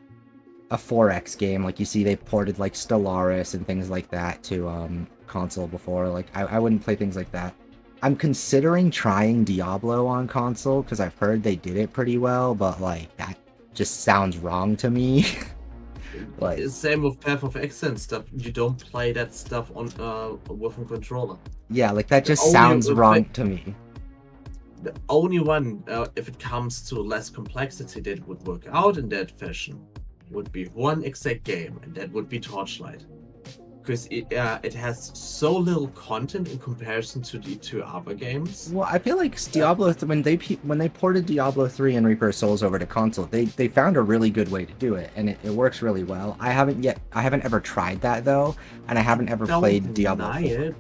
4X game. Like you see, they've ported like Stellaris and things like that to console before. Like I wouldn't play things like that. I'm considering trying Diablo on console because I've heard they did it pretty well, but like that just sounds wrong to me. Like same with Path of Exile and stuff. You don't play that stuff on with a controller. Yeah, like that just sounds wrong to me. The only one, if it comes to less complexity, that would work out in that fashion, would be one exact game, and that would be Torchlight. Because it has so little content in comparison to the two other games. Well, I feel like Diablo, when they ported Diablo 3 and Reaper of Souls over to console, they found a really good way to do it, and it works really well. I haven't ever tried that though, and I haven't ever played Diablo 4. It,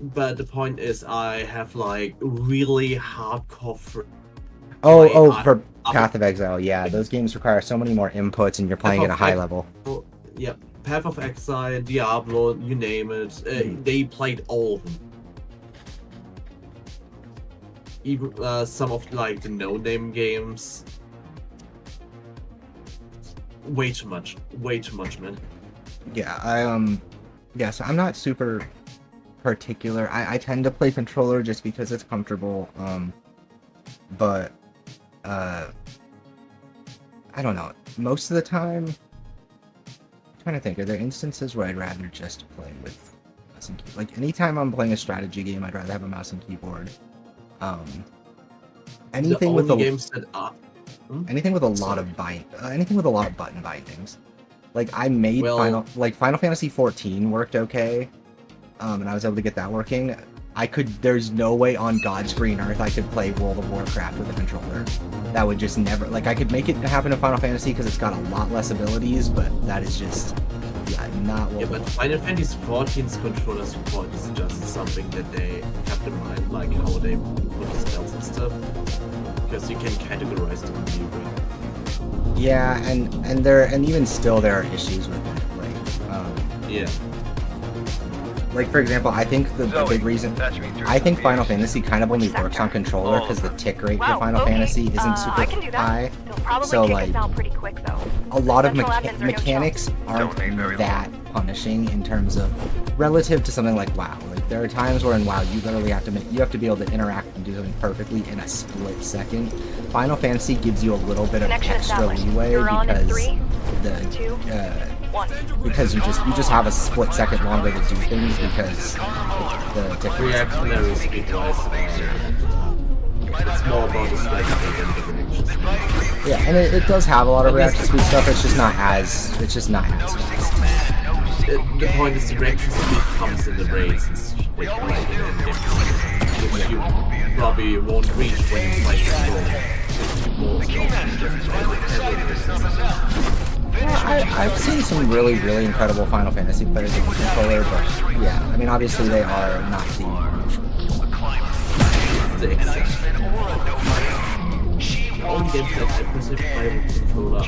but the point is, I have like really hardcore. For Path of Exile, yeah, those games require so many more inputs, and you're playing at a high level. Yeah. Path of Exile, Diablo, you name it, they played all of them. Even some of like the no-name games. Way too much, man. Yeah, yeah, so I'm not super particular. I tend to play controller just because it's comfortable, but I don't know. Most of the time, I'm trying to think, are there instances where I'd rather just play with mouse and keyboard? Like anytime I'm playing a strategy game, I'd rather have a mouse and keyboard. Anything with games that are anything with a lot of anything with a lot of button bindings. Like I made Final Fantasy 14 worked okay, and I was able to get that working. There's no way on God's green earth I could play World of Warcraft with a controller. That would just never, like, I could make it happen in Final Fantasy because it's got a lot less abilities, but that is just, not what. Yeah, but Final Fantasy 14's controller support is just something that they kept in mind, like how they put the spells and stuff, because you can categorize them really well. Yeah, and even still there are issues with it. Yeah. Like for example, I think the big reason I think Final Fantasy kind of only works on controller because the tick rate for Final Fantasy isn't super high. So like pretty quick, though. a lot of Central admins are no mechanics aren't that punishing in terms of relative to something like WoW. Like there are times where in WoW you literally have to be able to interact and do something perfectly in a split second. Final Fantasy gives you a little bit of extra leeway because you just have a split second longer to do things because the tick reactionary speed wise. It's more about the strategy than the reaction speed. Yeah, and it does have a lot of reaction speed stuff. It's just not as fast. The point is the reaction speed comes in the raids and shit like which you probably won't reach when you play I've seen some really incredible Final Fantasy players with the controller, but yeah, I mean obviously they are not the exception. The only games that I personally play with controller are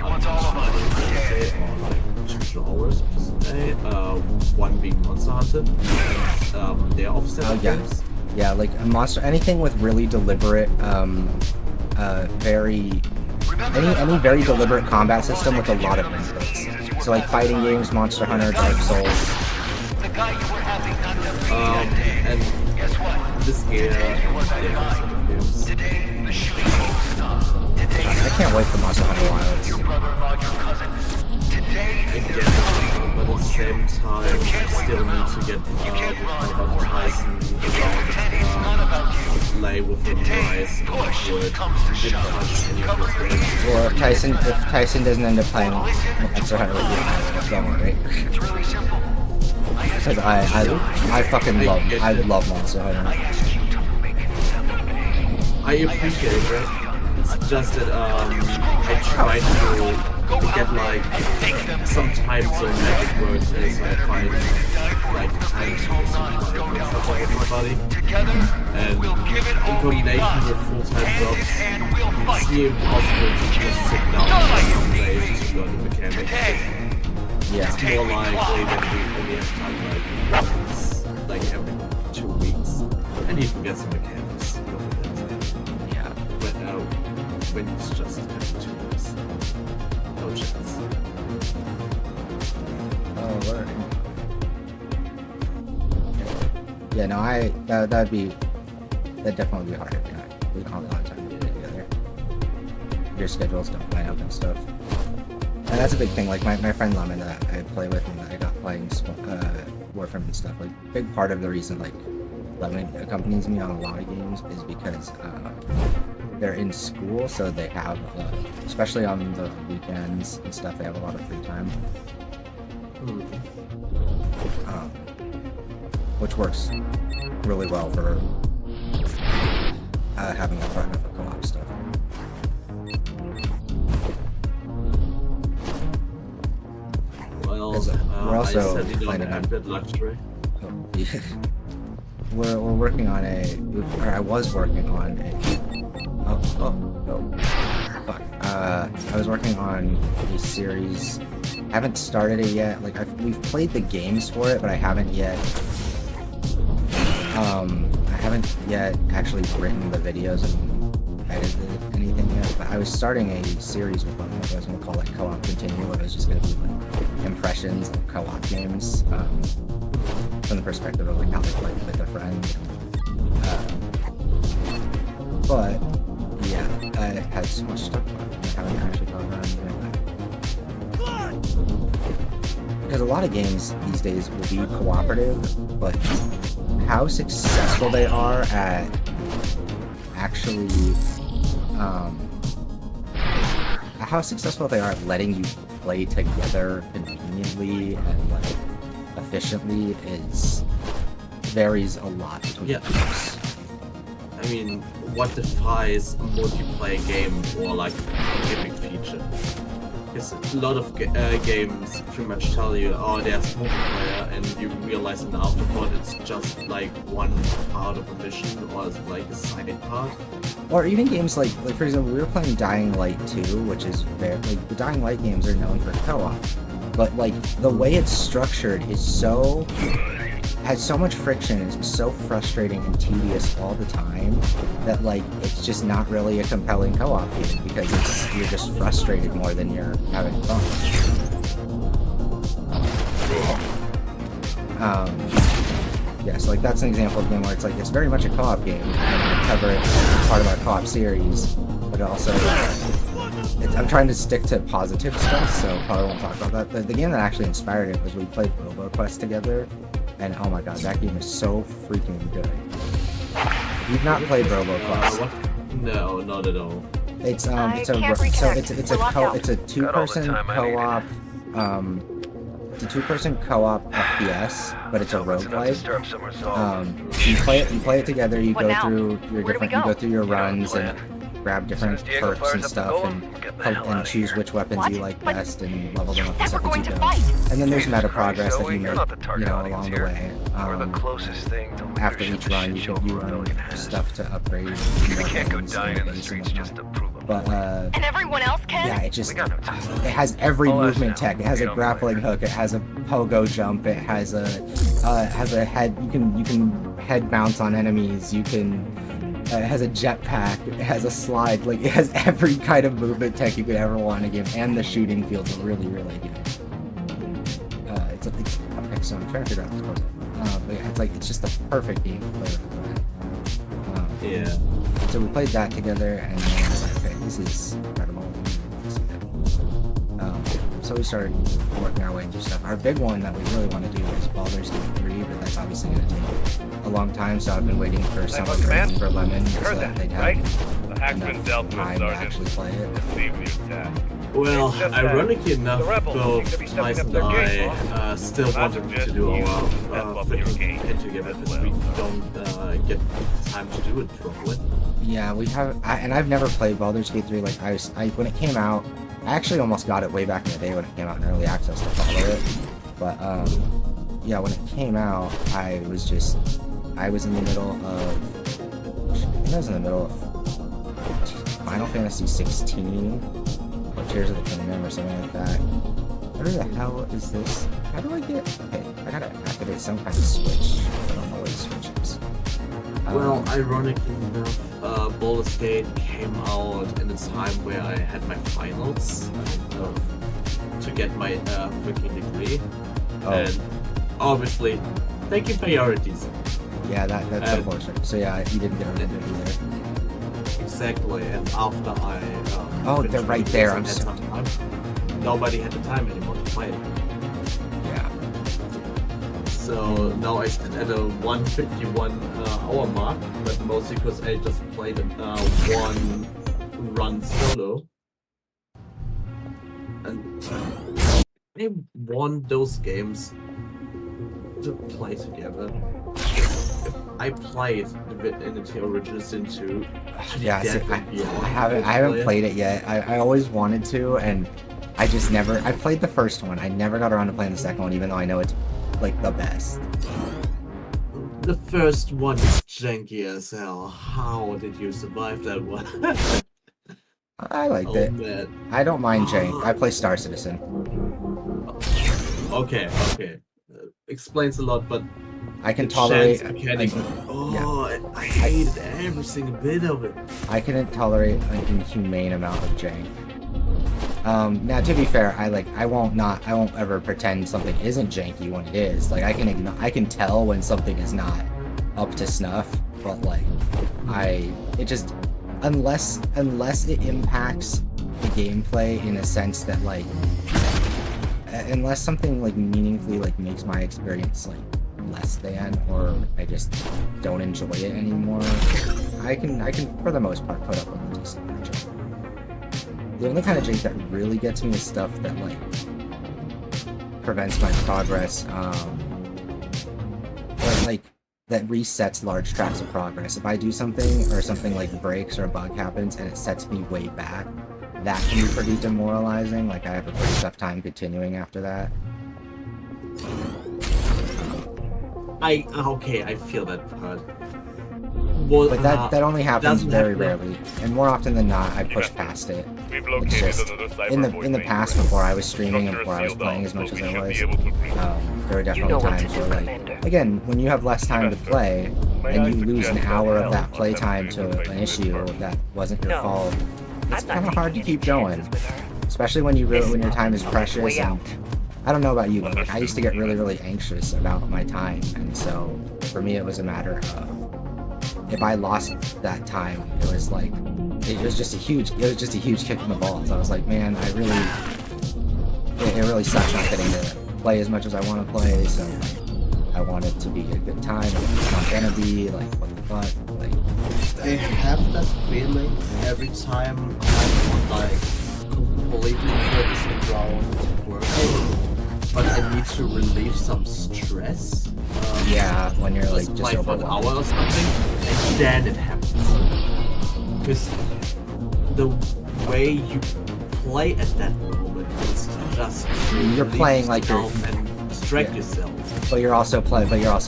genres per se. One being Monster Hunter, they're offset games. Yeah, like a monster, anything with really deliberate, any very deliberate combat system with a lot of inputs. So like fighting games, Monster Hunter, Dark Souls. And this year, I can't wait for Monster Hunter Wilds. But at the same time, I still need to get Tyson play with the Rise Or if Tyson doesn't end up playing Monster Hunter with you, don't worry. Because I fucking love Monster Hunter. I appreciate it. It's just that I try to get like some time zone magic works as I find like time zones for everybody. And in combination with full-time jobs, it's near impossible to just sit down and play to learn the mechanics. Yeah. It's more like way that we only have time like every 2 weeks, and you can get some mechanics. Yeah. But when it's just every 2 weeks, no chance. Oh, word. Yeah, no, that'd definitely be hard if we don't have a lot of time to do it together. Your schedules don't line up and stuff. And that's a big thing, like my friend Lemon that I play with and I got playing Warframe and stuff, like big part of the reason like Lemon accompanies me on a lot of games is because they're in school, so they have, especially on the weekends and stuff, they have a lot of free time. Which works really well for having a partner for co-op stuff. Well, we're also planning on good luxury. We're working on I was working on I was working on a series. I haven't started it yet. Like we've played the games for it, but I haven't yet actually written the videos and edited anything yet. But I was starting a series with them that I was going to call like Co-op Continue. It was just going to be like impressions of co-op games from the perspective of like how they play with a friend. But yeah, I had so much stuff on it. I haven't actually gone around doing that. Because a lot of games these days will be cooperative, but how successful they are at actually, letting you play together conveniently and like efficiently varies a lot between games. I mean, what defies a multiplayer game or like a gimmick feature? Because a lot of games pretty much tell you, oh, there's multiplayer, and you realize in the afterthought it's just like one part of a mission or like a side part. Or even games like for example, we were playing Dying Light 2, which is very, like, the Dying Light games are known for co-op. But, like, the way it's structured is has so much friction, it's so frustrating and tedious all the time, that, like, it's just not really a compelling co-op game, because you're just frustrated more than you're having fun. Yeah, so like that's an example of a game where it's like, it's very much a co-op game, and I cover it as part of our co-op series, but also, I'm trying to stick to positive stuff, so probably won't talk about that. The game that actually inspired it was we played RoboQuest together, and oh my god, that game is so freaking good. You've not played RoboQuest? No, not at all. It's a two-person co-op, it's a two-person co-op FPS, but it's a roguelike. You play it together. You go through your runs and grab different perks and stuff, and choose which weapons you like best and level them up and stuff as you go. And then there's meta progress that you make, along the way. After each run, you run stuff to upgrade more things in the base and whatnot. But and everyone else can? yeah, it has every movement tech. It has a grappling hook. It has a pogo jump. It has a head. You can head bounce on enemies. You can. It has a jetpack. It has a slide. Like, it has every kind of movement tech you could ever want in a game, and the shooting feels really, really good. It's excellent. I'm trying to figure out this part. But it's just the perfect game to play with. Yeah. So we played that together, and then I was like, okay, this is incredible. So we started working our way into stuff. Our big one that we really want to do is Baldur's Gate 3, but that's obviously going to take a long time, so I've been waiting for summer break for Lemon so that they'd have enough time to actually play it. Well, ironically enough, both Tyson and I still wanted to do our freaking campaign together because we don't get time to do it properly. Yeah, we have, and I've never played Baldur's Gate 3. Like, when it came out, I actually almost got it way back in the day when it came out in early access to follow it. But yeah, when it came out, I was in the middle of, Final Fantasy 16. Tears of the Kingdom or something like that. What the hell is this? How do I get... Okay, I gotta activate some kind of switch. I don't know where the switch is. Well, ironically enough, Baldur's Gate came out in a time where I had my finals to get my freaking degree. And obviously, taking priorities. Yeah, that's unfortunate. So yeah, you didn't get a ribbon either. Exactly, and after I... oh, they're right there, I'm so... Nobody had the time anymore to play it. Yeah. So now I stand at a 151 hour mark, but mostly because I just played one run solo. And I want those games to play together. I played Divinity Original Sin 2. Yeah, see, I haven't played it yet. I always wanted to, and I just never... I played the first one. I never got around to playing the second one, even though I know it's, like, the best. The first one is janky as hell. How did you survive that one? I liked it. Man. I don't mind jank. I play Star Citizen. Okay. Explains a lot, but... I can tolerate... I hated every single bit of it. I can tolerate an inhumane amount of jank. Now, to be fair, I won't ever pretend something isn't janky when it is. Like, I can tell when something is not up to snuff, but like, unless it impacts the gameplay in a sense that, like, unless something like meaningfully like makes my experience like less than, or I just don't enjoy it anymore, I can for the most part put up with a decent amount of jank. The only kind of jank that really gets me is stuff that like prevents my progress, or like that resets large tracks of progress. If I do something or something like breaks or a bug happens and it sets me way back, that can be pretty demoralizing. Like, I have a pretty tough time continuing after that. I feel that part. Well, but that only happens doesn't very happen. rarely, and more often than not, I push past it. We've It's located just another cyber in the voice past main. before I was streaming and Structure before I was sealed playing off, as much but as we I should was. be able to breach. There were definitely know what times to do, where, like, Commander. again, when you have less time to Investor, play may and I you lose an suggest hour that of that Hell playtime attempts to to an interface with issue her. that wasn't your No. fault, it's I'm not kind of hard to taking keep any going, chances with her. especially when when your time is Way precious. And out. I don't know about you, but like, I used to get really anxious about my time, and so for me it was a matter of if I lost that time, it was just a huge kick in the balls. I was like, man, it really sucks not getting to play as much as I want to play. So like, I want it to be a good time, and it's not gonna be like, what the fuck, like. I have that feeling every time I'm like completely focused around working, but I need to relieve some stress. Yeah, when you're like Just just play for an overwhelmed. hour or something, and then it happens. Because the way you play at that moment is just You're relieve playing like you're- yourself and distract yeah. yourself. But you're also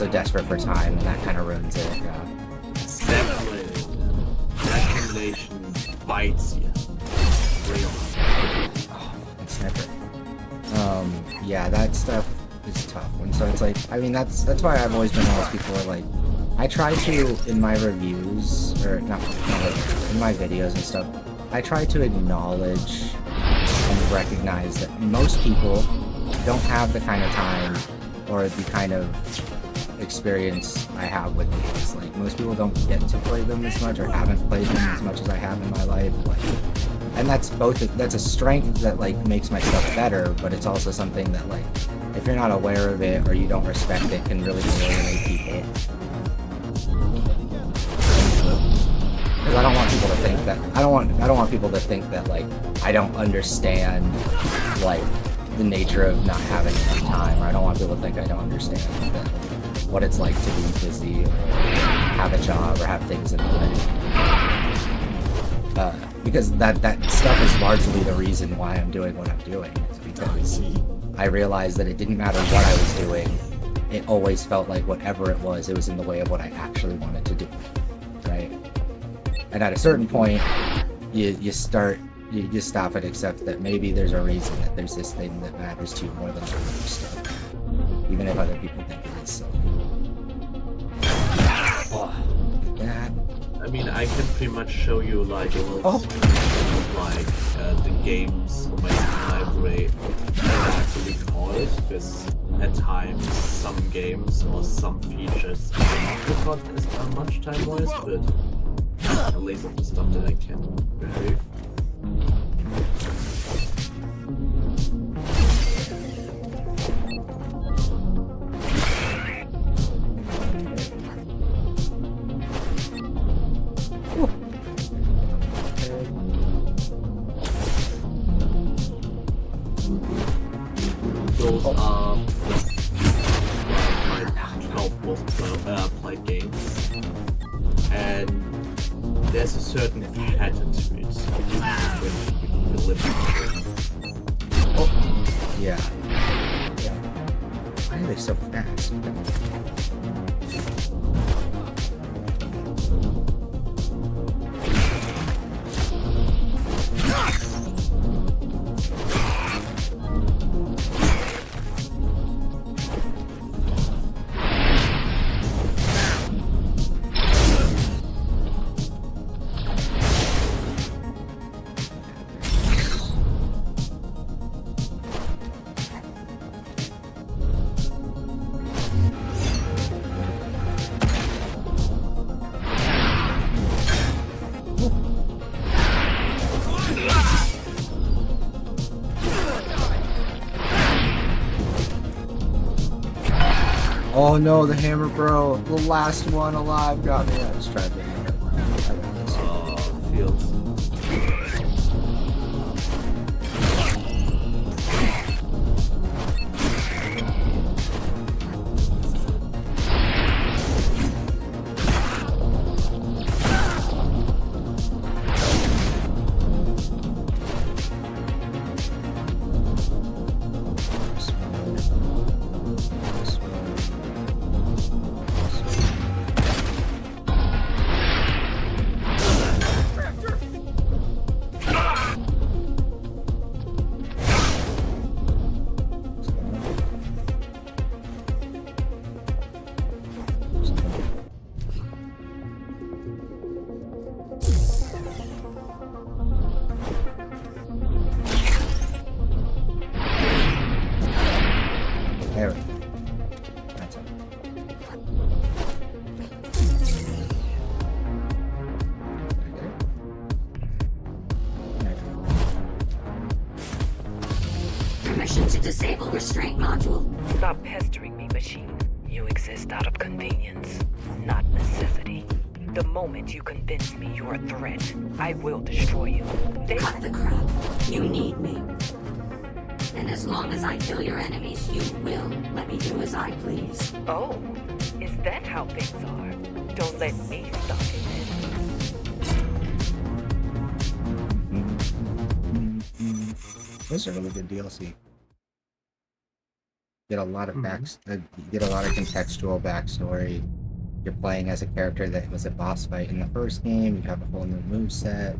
desperate for time, and that kind of ruins it. Yeah. Definitely, that combination bites you real hard. Oh, fucking sniper. Yeah, that stuff is tough. And so it's like, I mean, that's why I've always been one of those people where, like, I try to, in my reviews, or not in my videos and stuff, I try to acknowledge and recognize that most people don't have the kind of time or the kind of experience I have with games. Like, most people don't get to play them as much or haven't played them as much as I have in my life. Like, and that's a strength that like makes my stuff better, but it's also something that, like, if you're not aware of it or you don't respect it, can really alienate people. Because I don't want people to think that I don't want people to think that, like, I don't understand, like, the nature of not having enough time, or I don't want people to think I don't understand that, what it's like to be busy or have a job or have things in life. Because that stuff is largely the reason why I'm doing what I'm doing. It's because I realized that it didn't matter what I was doing. It always felt like whatever it was in the way of what I actually wanted to do, right? And at a certain point, you stop and accept that maybe there's a reason that there's this thing that matters to you more than other stuff, even if other people think it is. So, that. I mean, I can pretty much show you like a little screen of like the games on my library that I actually call it, because at times some games or some features are not as much time-wise, but at least of the stuff that I can remove. Those are my 12 most played games, and there's a certain pattern to it when you live Yeah. Why are they so fast? Oh no, the hammer bro. The last one alive got me. I was trying to hammer. I got this. fields. permission to disable restraint module. Stop pestering me, machine. You exist out of convenience, not necessity. The moment you convince me you're a threat, I will destroy you. Cut the crap. You need me. And as long as I kill your enemies, you will let me do as I please. Oh, is that how things are? Don't let me stop you then. This is a really good DLC. Get a lot of you get a lot of contextual backstory. You're playing as a character that was a boss fight in the first game. You have a whole new moveset.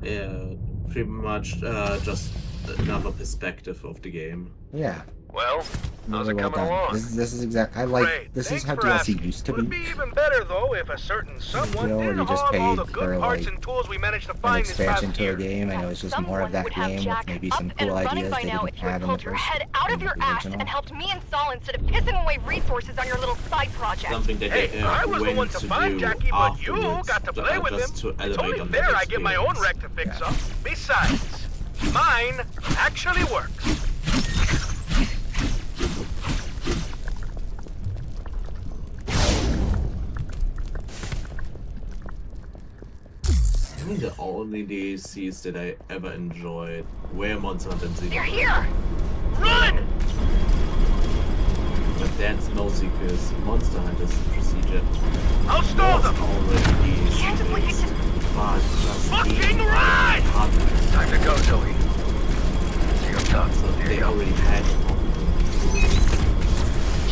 Yeah, pretty much just another perspective of the game. Yeah. Well, how's it Really well coming done. along? This is exact. I like. Great. This is Thanks how for DLC asking. used to Would be. be even better though if a certain someone You know, where didn't you just hog all paid the good for, parts like, and tools we managed to An find this expansion past to a year. game, and it was just more of that Someone would have game with Jack maybe up some and cool running ideas by they now didn't if you had have in the pulled your first. head out of in your the ass original. and helped me and Saul instead of pissing away resources on your little side project. Something that Hey, they I was the went one to find do Jackie, but you afterwards, got to play with him. just to It's elevate only on fair that I get my own experience. wreck to fix Yeah. up. Besides, mine actually works. I mean, the only DLCs that I ever enjoyed were Monster Hunter and They're Xenoblade. here! Run! But that's mostly because Monster Hunter's procedure I'll stall was them! already DLC Can't just leave it based. to... But just Fucking being run! hardware. Time to go, Zoe. See you up top. So Here they you go. already had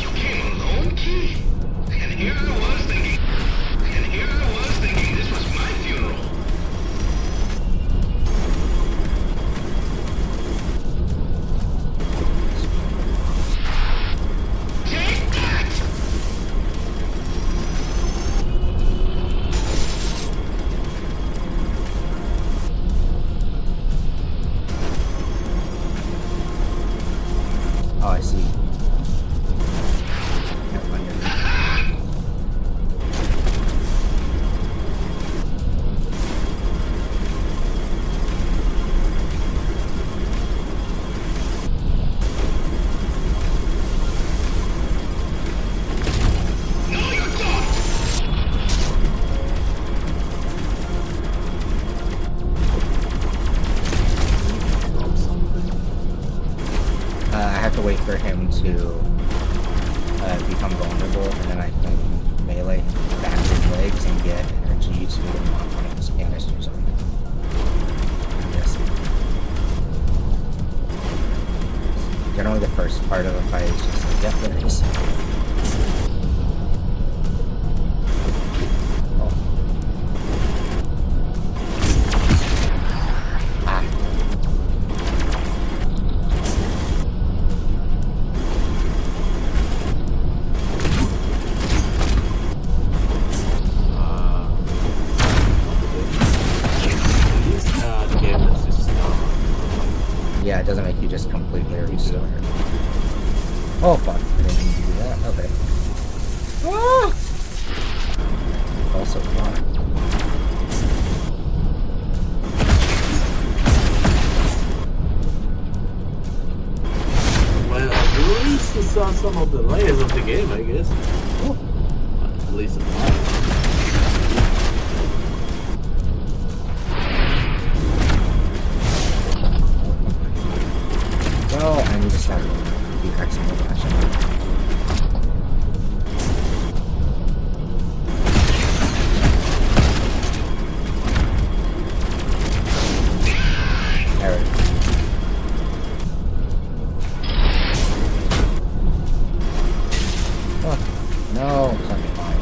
You came alone, kid? And here I was thinking this was my funeral. Take that! Oh, I see. Never mind, never mind. No, you don't! I have to wait for him to become vulnerable, and then I can melee back his legs and get energy to unlock one of his canisters on it. Yes. Generally, the first part of a fight is just like, yep, there it is. Oh. Ah. the game that's just Yeah, it doesn't make you just completely restart. Oh fuck, I didn't mean to do that. Okay. Ah! Also, come on. well, at least you saw some of the layers of the game, I guess. At least it's mine. Well, I need to start the maximum action. There it is. Oh, no, it's not fine.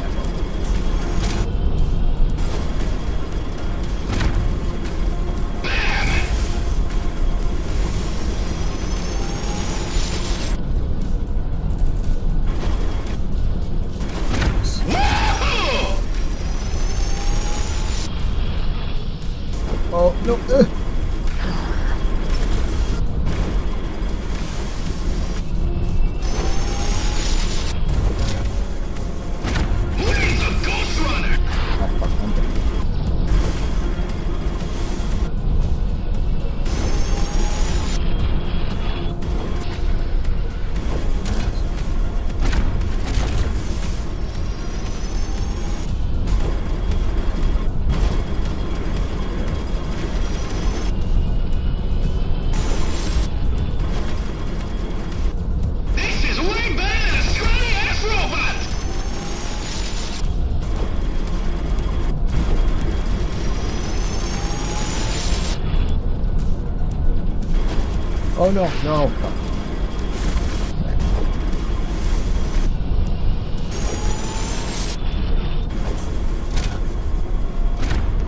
Oh no, no. Fuck.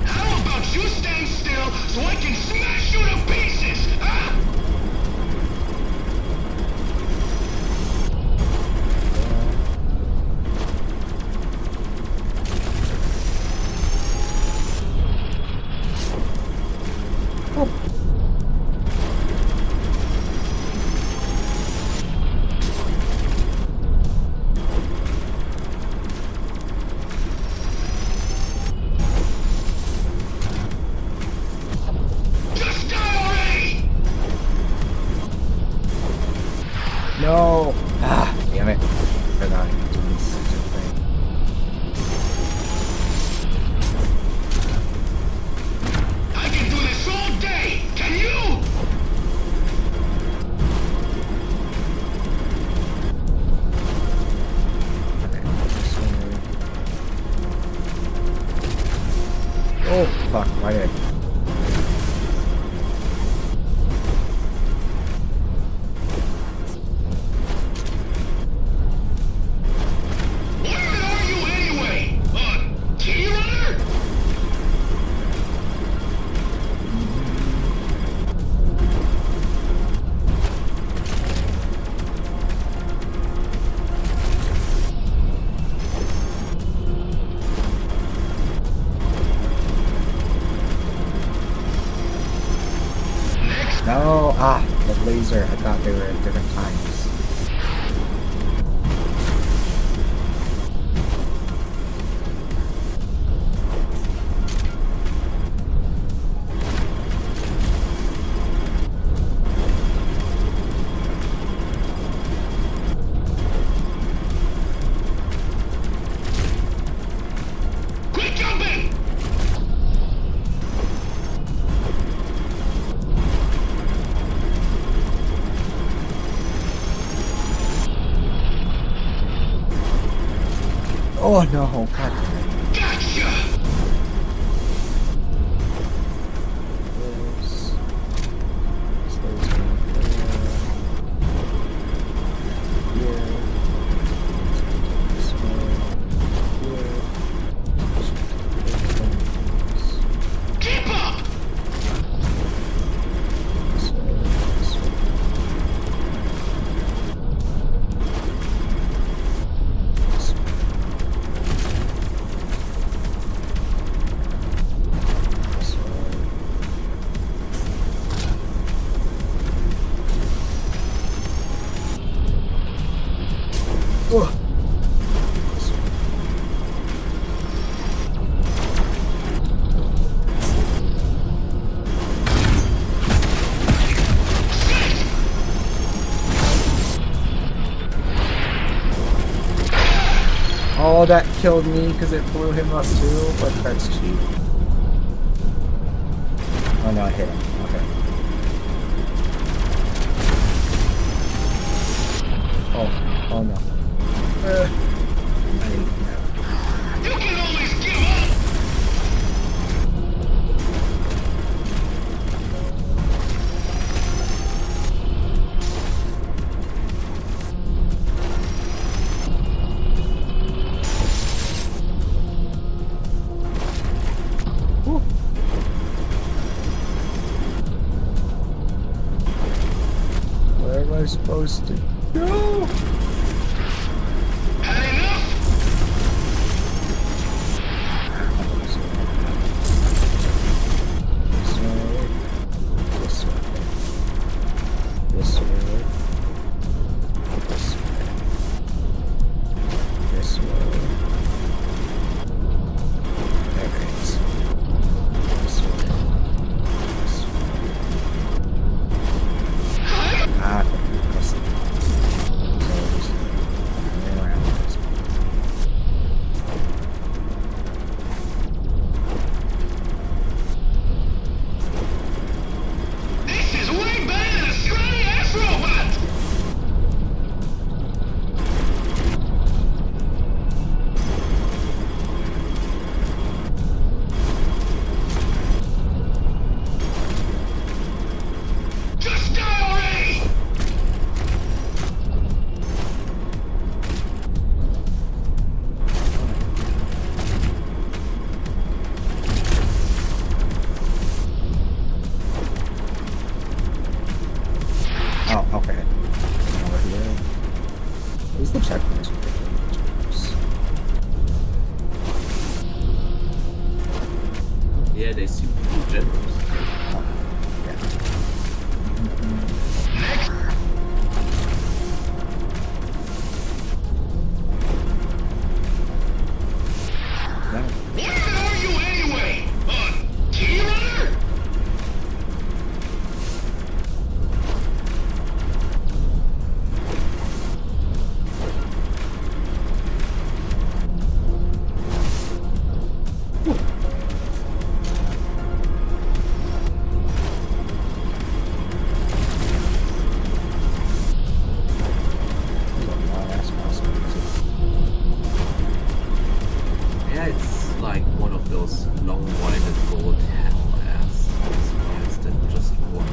How about you stand still so I can smash you to pieces, huh? Just die already! No! Ah, damn it. Forgot I could do this thing. I can do this all day! Can you? Oh, fuck, why did I... Where are you anyway? Key runner? No! Ah, the laser. I thought they were at different times. Quit jumping! Oh no, god damn it. Gotcha! This laser there. Here. This one. Here. Keep up! This way. This way. This way. This way. Oh. This way. Oh, that killed me because it blew him up too, but that's cheap. Oh no, I hit him. Okay. Oh no. I didn't know. You can always give up! Where am I supposed to go? Had enough? This way. This way. This way. This way. This way. There it is. This way. This way. Ah, I see. So Oh, okay. Over here. Where's the checkpoint? Yeah, they seem to be generous. What are you anyway? Key runner? Yeah, it's like one of those long-winded gold hell-ass fights that just want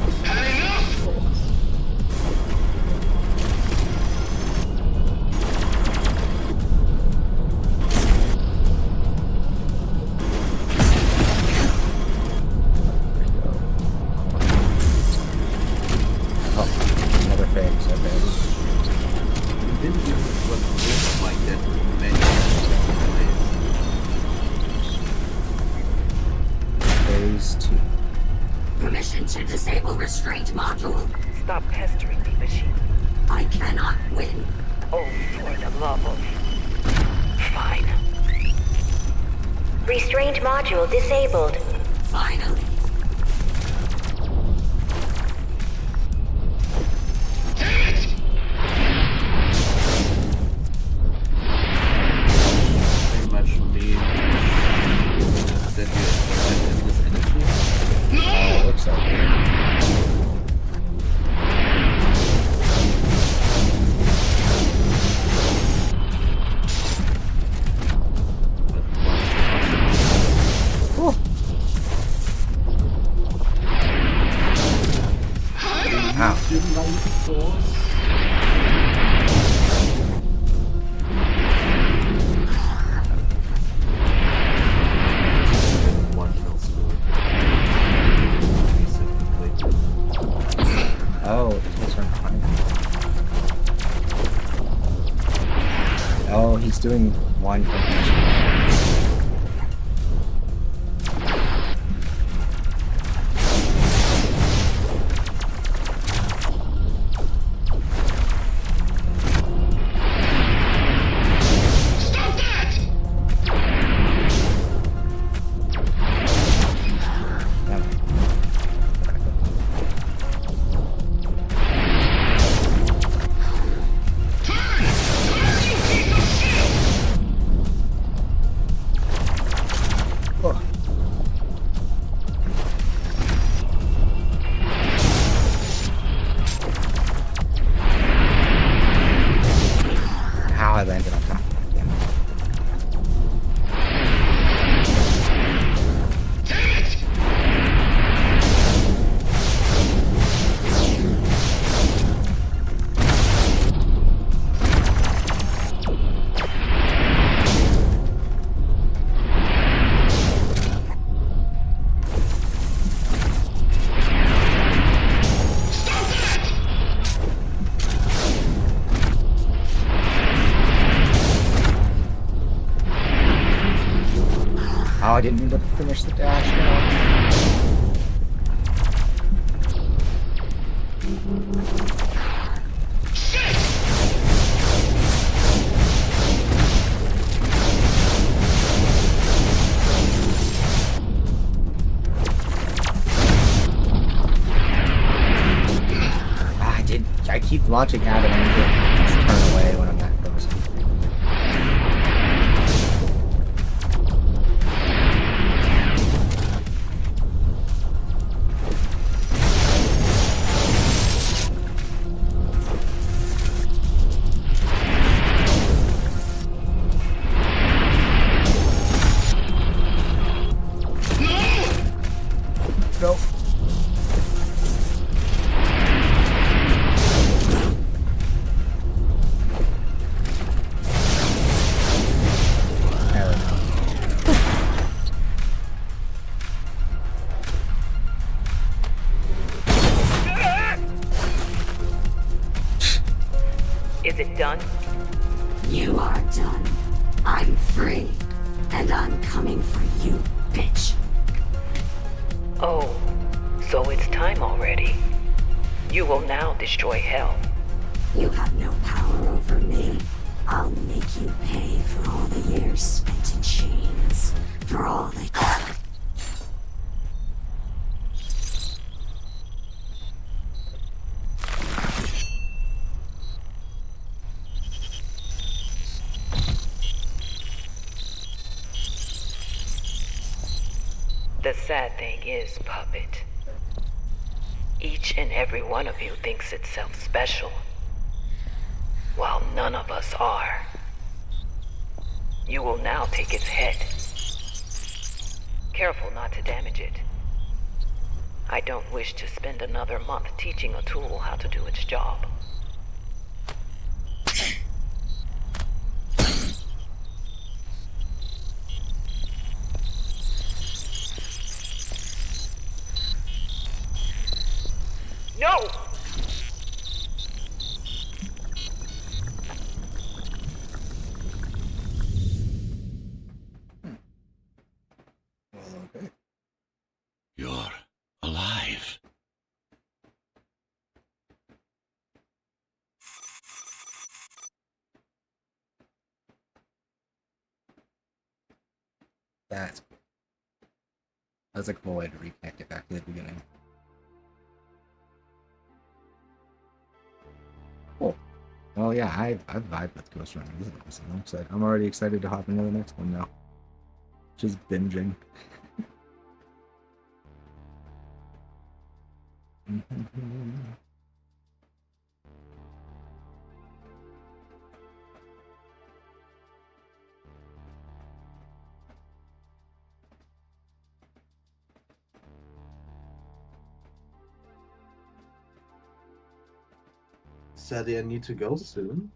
Oh, another phase, okay. We didn't even run like that many times. Phase 2. Permission to disable restraint module. Stop pestering me, machine. I cannot win. Oh, for the love of... Fine. Restraint module disabled. Finally. Pretty much means that you have endless energy. Oh, it looks like it. Oh. Ow. Didn't like the doors. One fell swoop. Oh, he's right behind me. Oh, he's doing one from each. Stop that! Turn! Turn, you piece of shit! Oh. How I landed on top of that, damn it. Damn it! Stop that! Oh, I didn't mean to finish the dash now. I keep launching at it and just turn away when I'm that close. Nope. it done? You are done. I'm free. And I'm coming for you, bitch. Oh, so it's time already. You will now destroy hell. You have no power over me. I'll make you pay for all the years spent in chains. For all the... The sad thing is, Puppet, each and every one of you thinks itself special, while none of us are. You will now take its head. Careful not to damage it. I don't wish to spend another month teaching a tool how to do its job. No! Okay. You're alive. That's cool. That's a cool way to reconnect it back to the beginning. Cool. Well, yeah, I've vibed with Ghostrunner. This is awesome. I'm excited. I'm already excited to hop into the next one now. Just binging. Sadly, I need to go soon.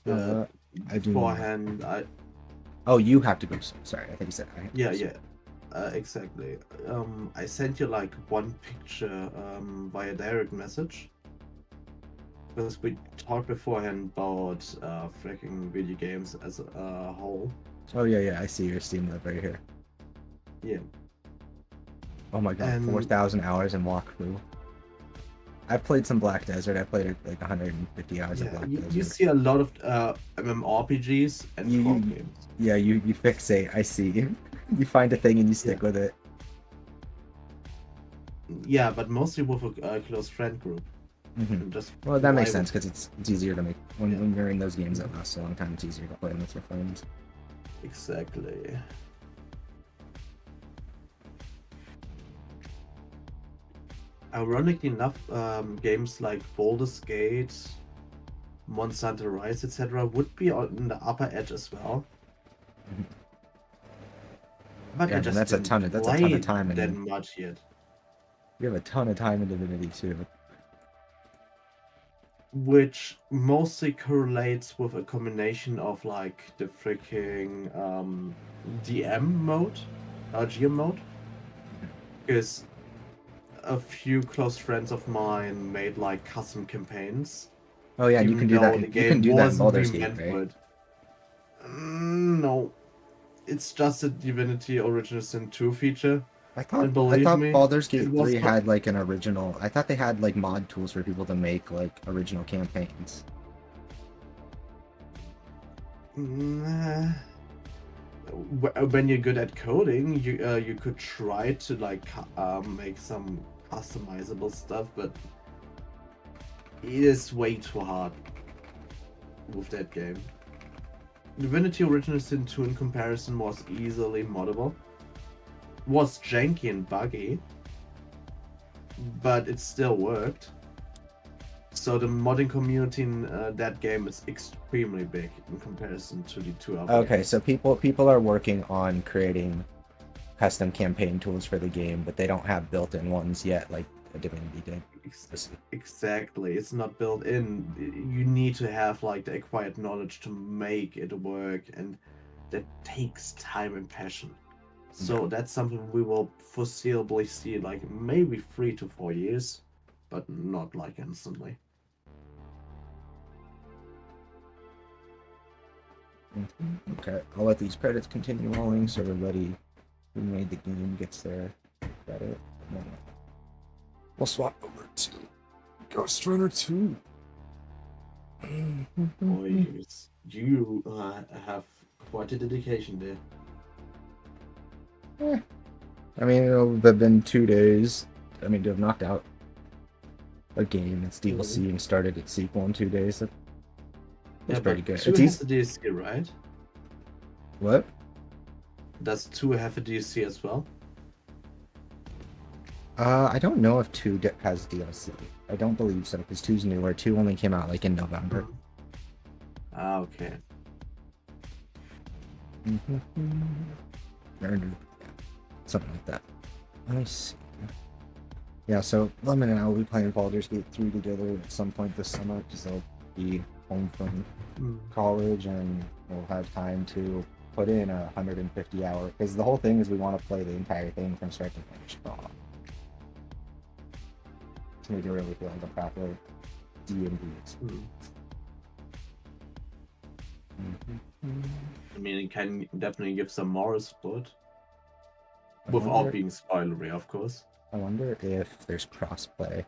I do. Beforehand, Oh, you have to go. Sorry, I think you said I have to Yeah, go. yeah. Exactly. I sent you like one picture via direct message. Because we talked beforehand about freaking video games as a whole. Oh yeah, yeah. I see your Steam lab right here. Yeah. Oh my god, And 4,000 hours in walkthrough. I've played some Black Desert. I played like 150 hours of yeah, Black you Desert. see a lot of MMORPGs and co-op games. Yeah, you fixate. I see. You find a thing and you stick with it. Yeah, but mostly with a close friend group. Just Well, that makes play sense because it's easier to make when you're in those games that last a long time. It's easier to play them with your friends. Exactly. Ironically enough, games like Baldur's Gate, Monster Hunter Rise, etc., would be on the upper edge as well. But Yeah, I just that's a didn't ton of play time that in. much yet. You have a ton of time in Divinity too. Which mostly correlates with a combination of like the freaking DM mode, GM mode. Because a few close friends of mine made like custom campaigns. Oh yeah, you even can do that. though the You can game do that in wasn't Baldur's really Gate, meant for right? it. No, it's just a Divinity Original Sin 2 feature. I And believe thought me, Baldur's Gate it was 3 not- had like an original. I thought they had like mod tools for people to make like original campaigns. Nah. When you're good at coding, you could try to like make some customizable stuff, but it is way too hard with that game. Divinity Original Sin 2 in comparison was easily moddable. Was janky and buggy, but it still worked. So the modding community in that game is extremely big in comparison to the two other Okay, games. so people are working on creating custom campaign tools for the game, but they don't have built-in ones yet, like Divinity did. Exactly, it's not built in. You need to have like the acquired knowledge to make it work, and that takes time and passion. So that's something we will foreseeably see like maybe 3 to 4 years, but not like instantly. Okay, I'll let these credits continue rolling so everybody who made the game gets their credit. And then we'll swap over to Ghostrunner 2. Boys, you have quite a dedication there. I mean, it'll have been 2 days. I mean, to have knocked out a game that's DLC and started its sequel in 2 days. That's pretty good. Two has a DLC, right? What? Does 2 have a DLC as well? I don't know if 2 has DLC. I don't believe so, because 2's newer. 2 only came out like in November. Ah, okay. Something like that. Let me see. Yeah, so Lemon and I will be playing Baldur's Gate 3 together at some point this summer, because they'll be home from college and we'll have time to put in a 150 hour, because the whole thing is we want to play the entire thing from start to finish. To make it really feel like a proper D&D experience. I mean, it can definitely give some moral support. Without being spoilery, of course. I wonder if there's crossplay.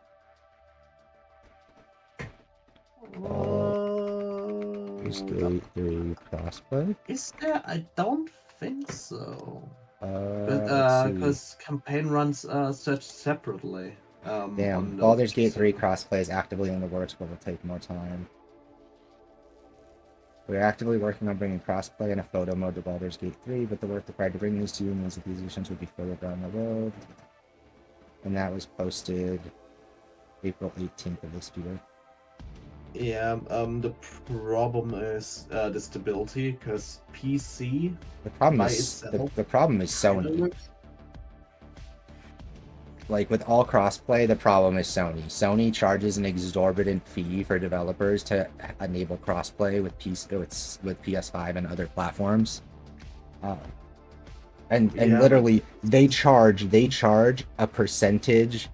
Is Gate 3 crossplay? Is there? I don't think so. Let's Because campaign runs such separately. Damn, Baldur's Gate 3 crossplay is actively in the works, but will take more time. We're actively working on bringing crossplay and a photo mode to Baldur's Gate 3, but the work required to bring these to you means that these editions would be further down the road. And that was posted April 18th of this year. Yeah, the problem is the stability, because PC. The problem is Sony. Like with all crossplay, the problem is Sony. Sony charges an exorbitant fee for developers to enable crossplay with PS5 and other platforms. And literally, they charge a percentage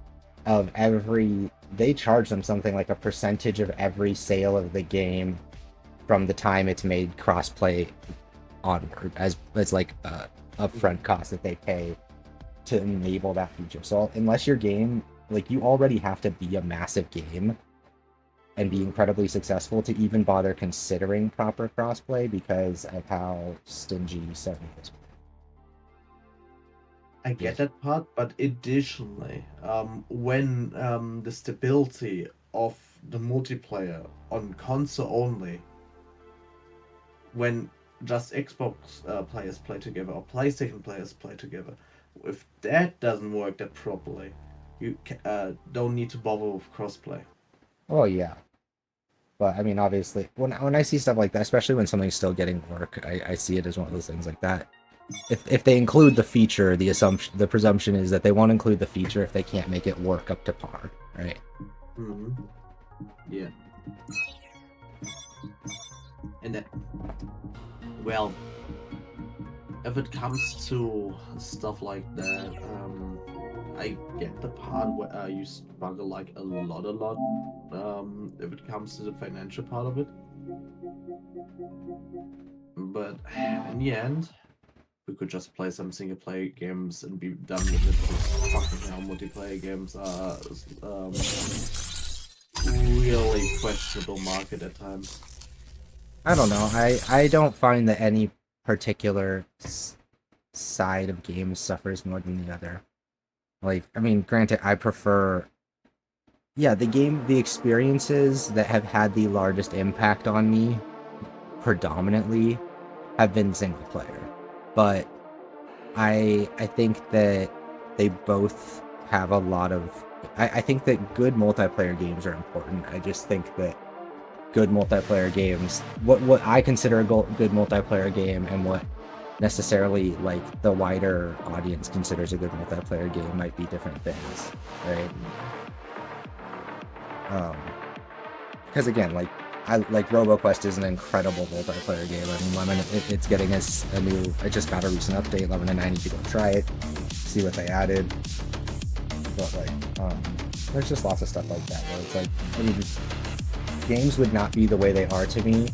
of every. They charge them something like a percentage of every sale of the game from the time it's made crossplay onward, as like a upfront cost that they pay to enable that feature. So unless your game, like, you already have to be a massive game and be incredibly successful to even bother considering proper crossplay because of how stingy Sony is. I get that part, but additionally, when the stability of the multiplayer on console only, when just Xbox players play together or PlayStation players play together, if that doesn't work that properly, you don't need to bother with crossplay. Oh yeah, but I mean, obviously, when I see stuff like that, especially when something's still getting work, I see it as one of those things like that. If they include the feature, the presumption is that they won't include the feature if they can't make it work up to par, right? Yeah. And that, well, if it comes to stuff like that, I get the part where you struggle like a lot, if it comes to the financial part of it. But in the end, we could just play some single-player games and be done with it. Because fucking hell, multiplayer games are really questionable market at times. I don't know. I don't find that any particular side of games suffers more than the other. Like, I mean, granted, I prefer... Yeah, the experiences that have had the largest impact on me, predominantly, have been single-player. But I think that they both have a lot of... I think that good multiplayer games are important. I just think that good multiplayer games, what I consider a good multiplayer game and what necessarily like the wider audience considers a good multiplayer game might be different things, right? Because again, like RoboQuest is an incredible multiplayer game. I mean, Lemon, it's getting us a new. I just got a recent update. Lemon and I need to go try it, see what they added. But like, there's just lots of stuff like that where it's like, I mean, games would not be the way they are to me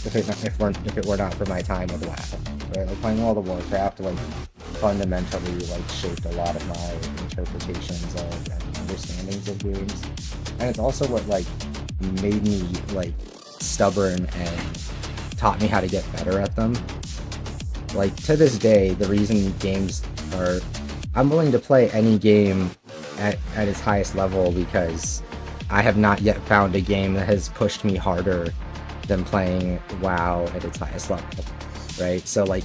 if it were not for my time with WoW. Right? Like playing World of Warcraft like fundamentally like shaped a lot of my interpretations of and understandings of games. And it's also what like made me like stubborn and taught me how to get better at them. Like to this day, the reason games are I'm willing to play any game at its highest level because I have not yet found a game that has pushed me harder than playing WoW at its highest level, right? So like,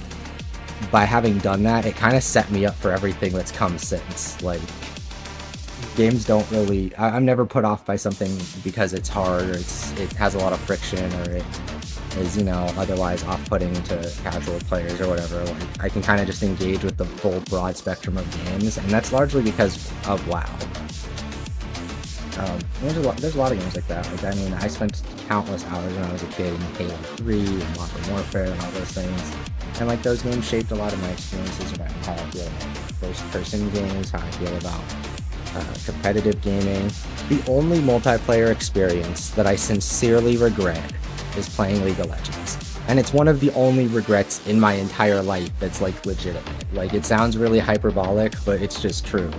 by having done that, it kind of set me up for everything that's come since. Like, games don't really... I'm never put off by something because it's hard, or it has a lot of friction, or it is, you know, otherwise off-putting to casual players or whatever. Like, I can kind of just engage with the full broad spectrum of games, and that's largely because of WoW. There's a lot of games like that. Like, I mean, I spent countless hours when I was a kid in Halo 3 and Modern Warfare and all those things. And like, those games shaped a lot of my experiences about how I feel about first-person games, how I feel about competitive gaming. The only multiplayer experience that I sincerely regret is playing League of Legends. And it's one of the only regrets in my entire life that's like legitimate. Like, it sounds really hyperbolic, but it's just true.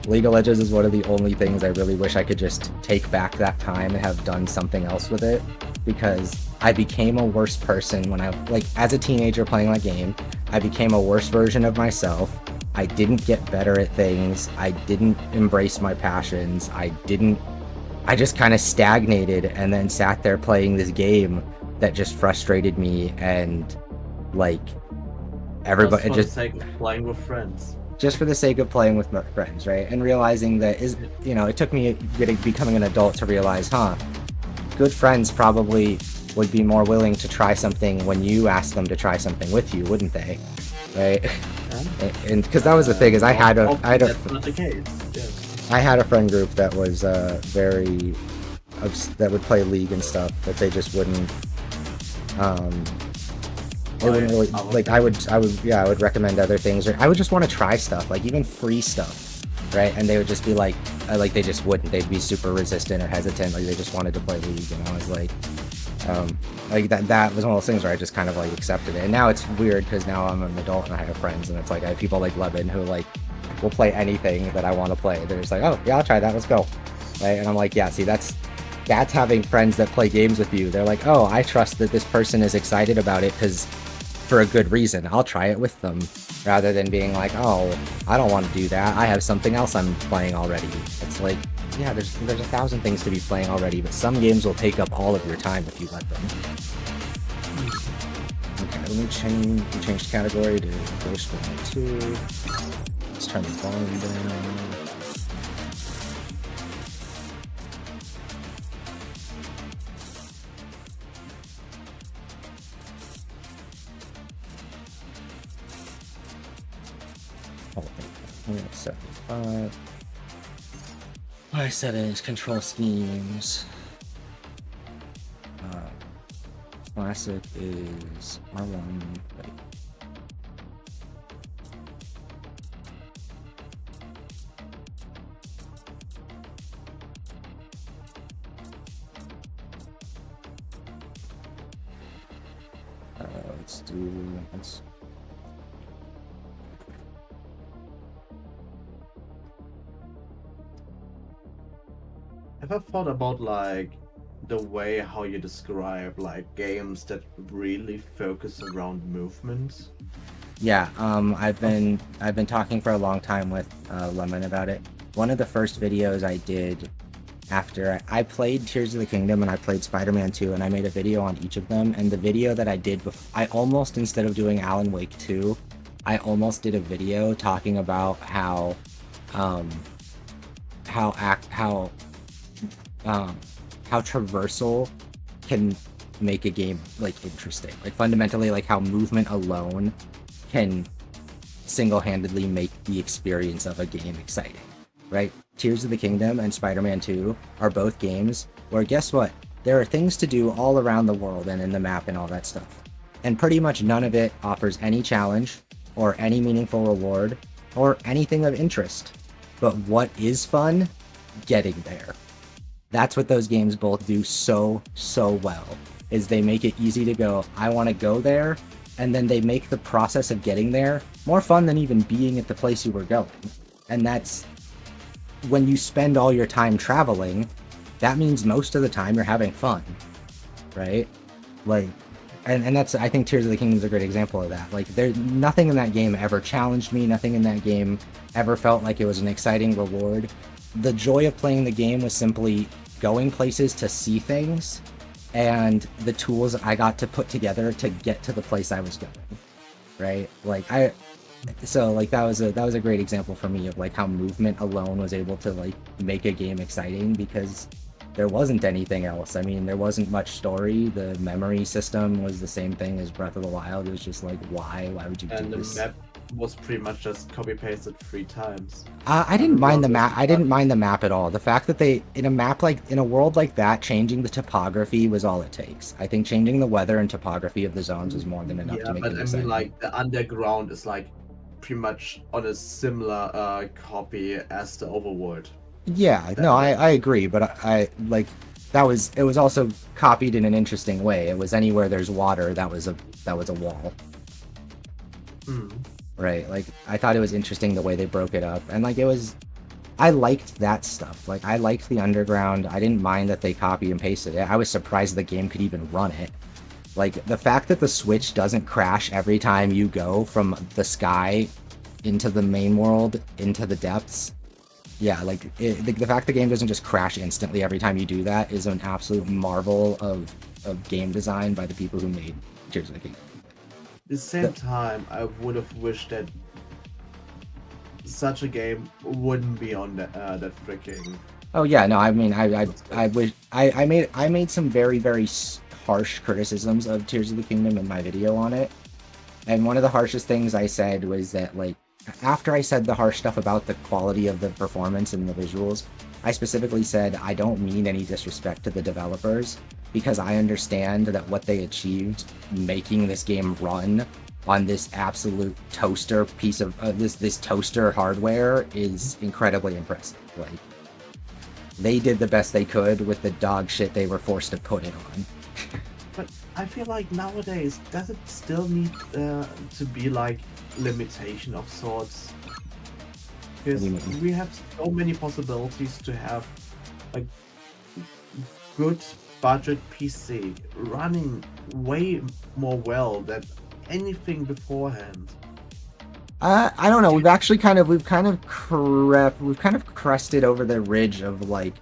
League of Legends is one of the only things I really wish I could just take back that time and have done something else with it, because I became a worse person when I, like, as a teenager playing that game, I became a worse version of myself. I didn't get better at things. I didn't embrace my passions. I just kind of stagnated and then sat there playing this game that just frustrated me, and like everybody just for the sake of playing with friends. Just for the sake of playing with my friends, right? And realizing that it took me becoming an adult to realize, good friends probably would be more willing to try something when you ask them to try something with you, wouldn't they? Right? Yeah. And because that was the thing, is I had a friend group that was that would play League and stuff, but they just wouldn't. They wouldn't really, like, I would recommend other things, or I would just want to try stuff, like even free stuff, right? And they would just be like they just wouldn't. They'd be super resistant or hesitant, like they just wanted to play League, and I was like that was one of those things where I just kind of like accepted it. And now it's weird because now I'm an adult and I have friends, and it's like I have people like Levin who like will play anything that I want to play. They're just like, oh yeah, I'll try that, let's go, right? And I'm like, yeah, see, that's having friends that play games with you. They're like, oh, I trust that this person is excited about it because for a good reason. I'll try it with them, rather than being like, oh, I don't want to do that. I have something else I'm playing already. It's like, yeah, there's 1,000 things to be playing already, but some games will take up all of your time if you let them. Okay, let me change category to Ghostrunner 2. Let's turn the volume down. Oh, 75. My settings, control schemes. Classic is R1. Let's Have I thought about like the way how you describe like games that really focus around movements? Yeah, I've been talking for a long time with Lemon about it. One of the first videos I did after I played Tears of the Kingdom and I played Spider-Man 2, and I made a video on each of them. And the video that I did I almost, instead of doing Alan Wake 2, I almost did a video talking about how traversal can make a game like interesting. Like fundamentally, like how movement alone can single-handedly make the experience of a game exciting, right? Tears of the Kingdom and Spider-Man 2 are both games where, guess what? There are things to do all around the world and in the map and all that stuff. And pretty much none of it offers any challenge or any meaningful reward or anything of interest. But what is fun? Getting there. That's what those games both do so well. is they make it easy to go, I want to go there, and then they make the process of getting there more fun than even being at the place you were going. And that's when you spend all your time traveling, that means most of the time you're having fun, right? Like, and that's, I think Tears of the Kingdom is a great example of that. Like, there's nothing in that game ever challenged me, nothing in that game ever felt like it was an exciting reward. The joy of playing the game was simply going places to see things, and the tools I got to put together to get to the place I was going, right? Like, so like that was a great example for me of like how movement alone was able to like make a game exciting, because there wasn't anything else. I mean, there wasn't much story. The memory system was the same thing as Breath of the Wild. It was just like, why would you do this? And the map was pretty much just copy pasted 3 times. I didn't mind the map. I didn't mind the map at all. The fact that they, in a world like that, changing the topography was all it takes. I think changing the weather and topography of the zones was more than enough to make it exciting. I mean, like, the underground is like pretty much on a similar copy as the overworld. Yeah, no, I agree, but I like it was also copied in an interesting way. It was anywhere there's water, that was a wall. Right, like I thought it was interesting the way they broke it up, and like I liked that stuff. Like, I liked the underground. I didn't mind that they copied and pasted it. I was surprised the game could even run it. Like, the fact that the Switch doesn't crash every time you go from the sky into the main world, into the depths. Yeah, like, the fact the game doesn't just crash instantly every time you do that is an absolute marvel of game design by the people who made Tears of the Kingdom. At the same time, I would have wished that such a game wouldn't be on that freaking... Oh yeah, no, I mean, I wish I made some very, very harsh criticisms of Tears of the Kingdom in my video on it, and one of the harshest things I said was that, like, after I said the harsh stuff about the quality of the performance and the visuals, I specifically said I don't mean any disrespect to the developers, because I understand that what they achieved making this game run on this absolute toaster piece of this toaster hardware is incredibly impressive. Like, they did the best they could with the dog shit they were forced to put it on. But I feel like nowadays, does it still need to be like limitation of sorts? Because we have so many possibilities to have a good budget PC running way more well than anything beforehand. I don't know. We've kind of crested over the ridge of like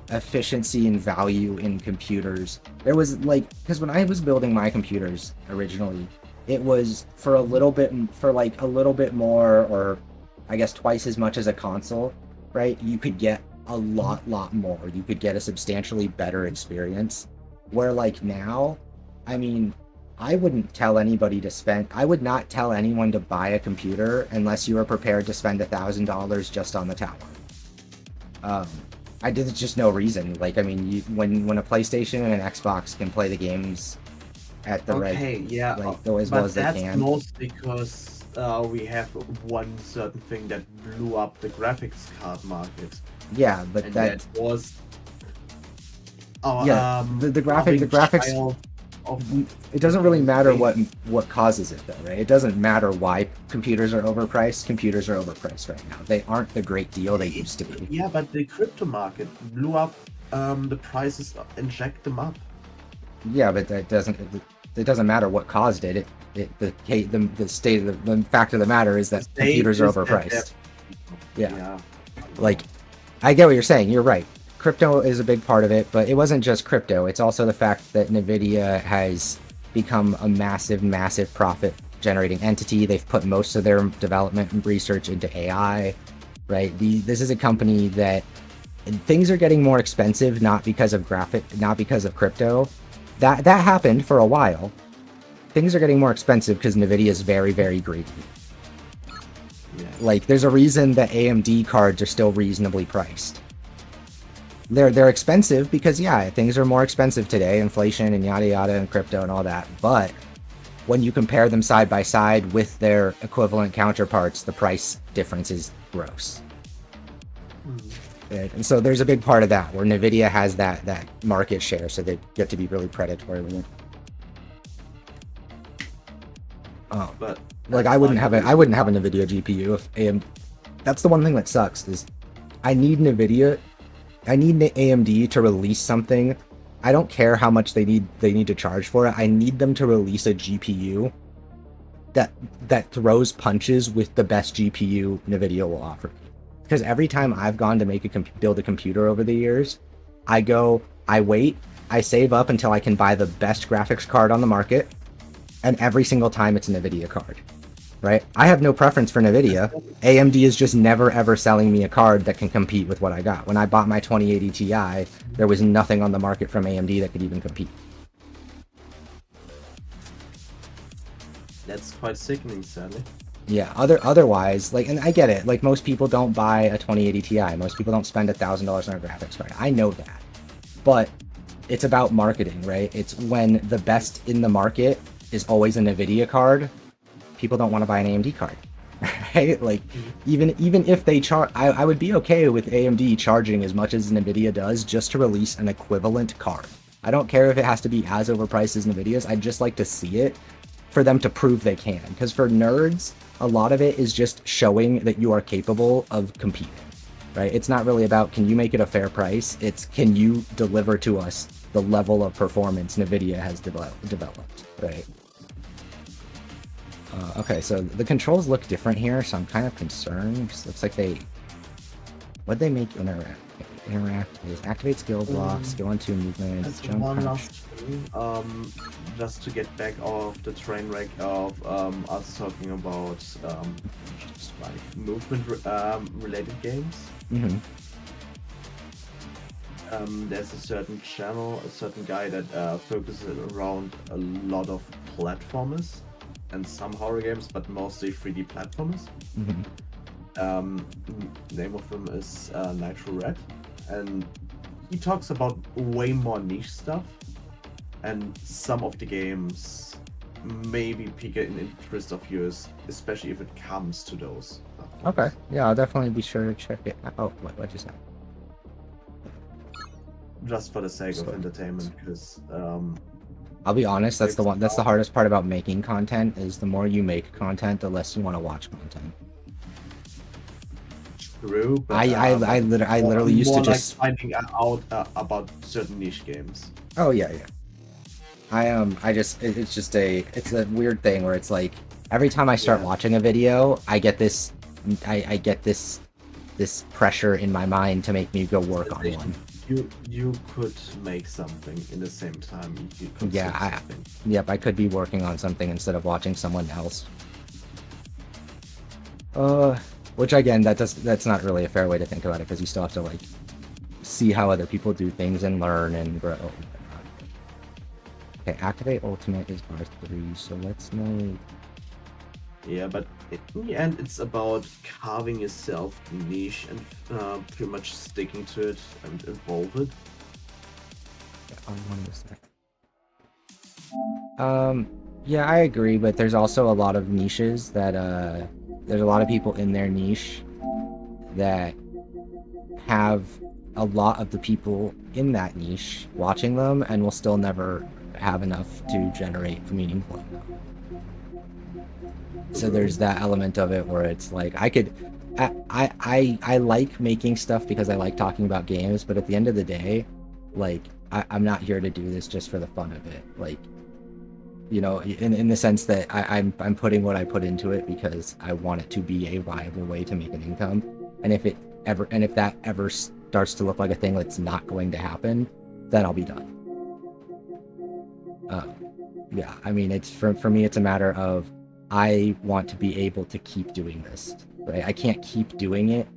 efficiency and value in computers. There was like, because when I was building my computers originally, it was for a little bit more, or I guess twice as much as a console, right? You could get a lot more. You could get a substantially better experience. Where like now, I mean, I wouldn't tell anybody to spend. I would not tell anyone to buy a computer unless you were prepared to spend $1,000 just on the tower. There's just no reason. Like, I mean, when a PlayStation and an Xbox can play the games at the as well as they can. That's mostly because we have one certain thing that blew up the graphics card market. Yeah, but that was the graphics. It doesn't really matter what causes it, though, right? It doesn't matter why computers are overpriced. Computers are overpriced right now. They aren't the great deal they used to be. Yeah, but the crypto market blew up the prices and jacked them up. Yeah, but that doesn't. It doesn't matter what caused it. The fact of the matter is that computers are overpriced. Yeah. Like, I get what you're saying. You're right. Crypto is a big part of it, but it wasn't just crypto. It's also the fact that NVIDIA has become a massive, massive profit-generating entity. They've put most of their development and research into AI, right? This is a company that things are getting more expensive, not because of crypto. That happened for a while. Things are getting more expensive because NVIDIA is very, very greedy. Yeah. Like, there's a reason that AMD cards are still reasonably priced. They're expensive because, yeah, things are more expensive today, inflation and yada yada and crypto and all that. But when you compare them side by side with their equivalent counterparts, the price difference is gross. And so there's a big part of that where Nvidia has that market share, so they get to be really predatory with it. But like I wouldn't have a Nvidia GPU if AM. That's the one thing that sucks is I need Nvidia. I need AMD to release something. I don't care how much they need to charge for it. I need them to release a GPU that throws punches with the best GPU Nvidia will offer. Because every time I've gone to build a computer over the years, I wait, I save up until I can buy the best graphics card on the market, and every single time it's an Nvidia card, right? I have no preference for Nvidia. AMD is just never ever selling me a card that can compete with what I got. When I bought my 2080 Ti, there was nothing on the market from AMD that could even compete. That's quite sickening, sadly. Yeah, otherwise, like, and I get it, like, most people don't buy a 2080 Ti, most people don't spend $1,000 on a graphics card, I know that, but it's about marketing, right? It's when the best in the market is always a Nvidia card, people don't want to buy an AMD card, right? Like, even if they charge, I would be okay with AMD charging as much as Nvidia does just to release an equivalent card. I don't care if it has to be as overpriced as Nvidia's, I'd just like to see it for them to prove they can, because for nerds, a lot of it is just showing that you are capable of competing, right? It's not really about can you make it a fair price, it's can you deliver to us the level of performance Nvidia has developed, right? Okay, so the controls look different here, so I'm kind of concerned. It looks like what'd they make interact? Interact is activate skill blocks, skill on 2 movement, jump one punch. last thing, just to get back off the train wreck of us talking about just like movement related games. Mm-hmm. There's a certain channel, a certain guy that focuses around a lot of platformers and some horror games, but mostly 3D platformers. Mm-hmm. Name of them is Nitro Red, and he talks about way more niche stuff, and some of the games maybe pique an interest of yours, especially if it comes to those platforms. Okay, yeah, I'll definitely be sure to check it out. Oh, what'd you say? Just for the sake of entertainment, because I'll be honest, that's the hardest part about making content, is the more you make content, the less you want to watch content. True, but I literally used to just like finding out about certain niche games. Oh yeah. It's a weird thing where it's like every time I start watching a video, I get this pressure in my mind to make me go work on one. You could make something in the same time. You could Yep, I could be working on something instead of watching someone else. Which again, that's not really a fair way to think about it, because you still have to like see how other people do things and learn and grow. Okay, activate ultimate is R3, so let's make... Yeah, but in the end, it's about carving yourself a niche and pretty much sticking to it and evolve it. Yeah, I agree, but there's also a lot of niches that there's a lot of people in their niche that have a lot of the people in that niche watching them and will still never have enough to generate meaningful income. So there's that element of it where it's like I like making stuff because I like talking about games, but at the end of the day, like I'm not here to do this just for the fun of it. Like, you know, in the sense that I'm putting what I put into it because I want it to be a viable way to make an income. And if that ever starts to look like a thing that's not going to happen, then I'll be done. Yeah, I mean, it's for me, it's a matter of I want to be able to keep doing this, right? I can't keep doing it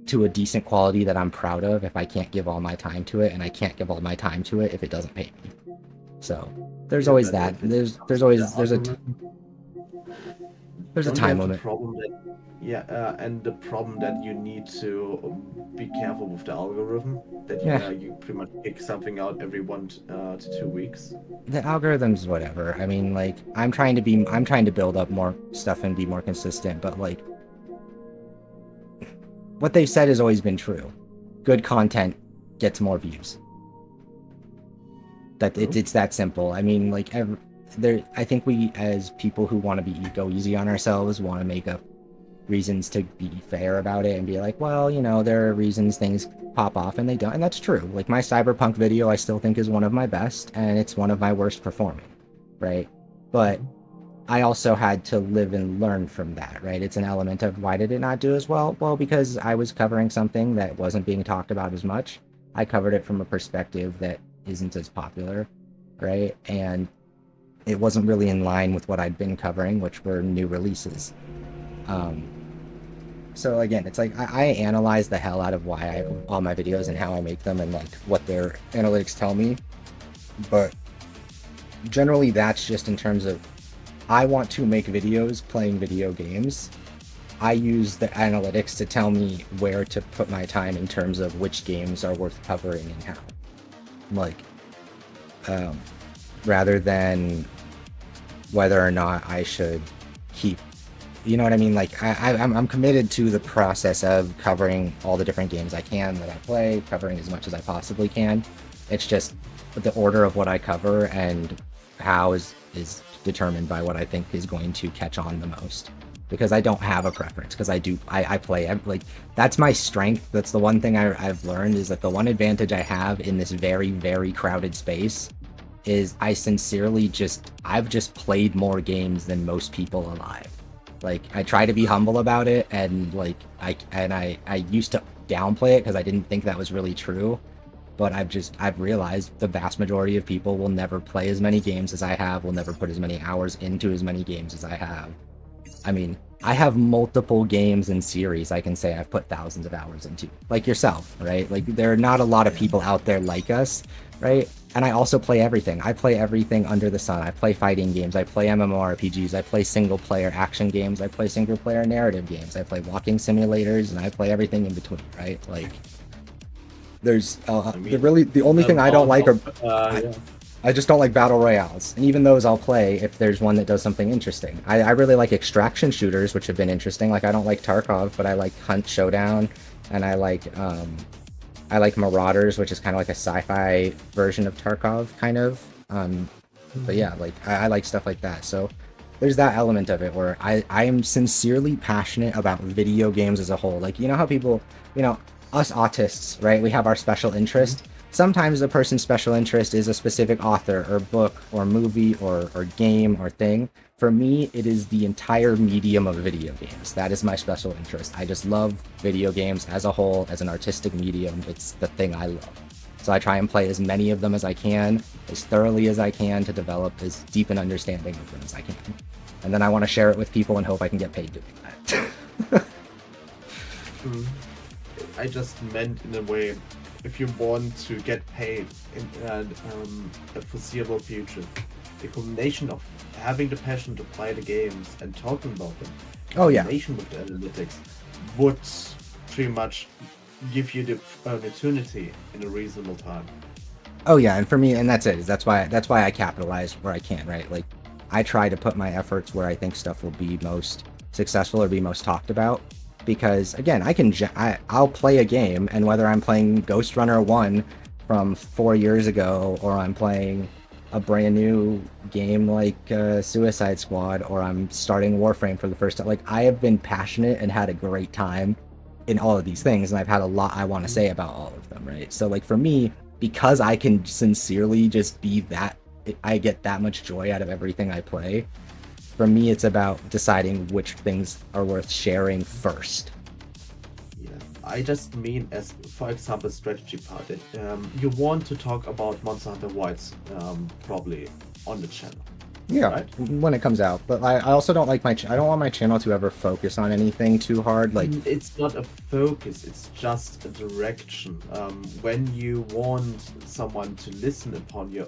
to a decent quality that I'm proud of if I can't give all my time to it, and I can't give all my time to it if it doesn't pay me. So there's always that. There's a time limit. And the problem that you need to be careful with the algorithm, that you pretty much kick something out every 1 to 2 weeks. The algorithms, whatever. I mean, like, I'm trying to build up more stuff and be more consistent, but like what they've said has always been true. good content gets more views. That it's that simple. I mean, like I think we as people who want to be go easy on ourselves want to make up reasons to be fair about it and be like, well, you know, there are reasons things pop off and they don't, and that's true. Like my Cyberpunk video I still think is one of my best, and it's one of my worst performing, right? But I also had to live and learn from that, right? It's an element of why did it not do as well? Well, because I was covering something that wasn't being talked about as much. I covered it from a perspective that isn't as popular, right? And it wasn't really in line with what I'd been covering, which were new releases. So again, it's like I analyze the hell out of why I all my videos and how I make them and like what their analytics tell me. But generally that's just in terms of I want to make videos playing video games. I use the analytics to tell me where to put my time in terms of which games are worth covering and how. Like, rather than whether or not I should keep, you know what I mean? Like, I'm committed to the process of covering all the different games I can that I play, covering as much as I possibly can. It's just the order of what I cover and how is determined by what I think is going to catch on the most. Because I don't have a preference, because I play, like, that's my strength. That's the one thing I've learned, is that the one advantage I have in this very, very crowded space is I've just played more games than most people alive. Like, I try to be humble about it, and like, I used to downplay it because I didn't think that was really true. But I've realized the vast majority of people will never play as many games as I have, will never put as many hours into as many games as I have. I mean, I have multiple games and series I can say I've put thousands of hours into, like yourself, right? Like, there are not a lot of people out there like us, right? And I also play everything. I play everything under the sun. I play fighting games. I play MMORPGs. I play single-player action games. I play single-player narrative games. I play walking simulators, and I play everything in between, right? Like, there's the only thing I don't like are I just don't like battle royales, and even those I'll play if there's one that does something interesting. I really like extraction shooters, which have been interesting. Like, I don't like Tarkov, but I like Hunt Showdown, and I like Marauders, which is kind of like a sci-fi version of Tarkov, kind of. But yeah, like I like stuff like that. So there's that element of it where I am sincerely passionate about video games as a whole. Like, you know how people, you know, us autists, right? We have our special interest. Sometimes a person's special interest is a specific author or book or movie or game or thing. For me, it is the entire medium of video games. That is my special interest. I just love video games as a whole, as an artistic medium. It's the thing I love. So I try and play as many of them as I can, as thoroughly as I can, to develop as deep an understanding of them as I can. And then I want to share it with people and hope I can get paid doing that. I just meant in a way, if you want to get paid in a foreseeable future, the combination of having the passion to play the games and talking about them, combination with the analytics, would pretty much give you the opportunity in a reasonable time. Oh yeah, and for me, and that's it. That's why I capitalize where I can, right? Like, I try to put my efforts where I think stuff will be most successful or be most talked about. Because again, I'll play a game, and whether I'm playing Ghostrunner 1 from 4 years ago, or I'm playing a brand new game like Suicide Squad, or I'm starting Warframe for the first time, like, I have been passionate and had a great time in all of these things, and I've had a lot I want to say about all of them, right? So like, for me, because I can sincerely just be that, I get that much joy out of everything I play. For me, it's about deciding which things are worth sharing first. Yeah, I just mean, as for example, strategy part. You want to talk about Monster Hunter Wilds probably on the channel. Yeah, right? When it comes out. But I also don't like I don't want my channel to ever focus on anything too hard. Like, it's not a focus, it's just a direction. When you want someone to listen upon your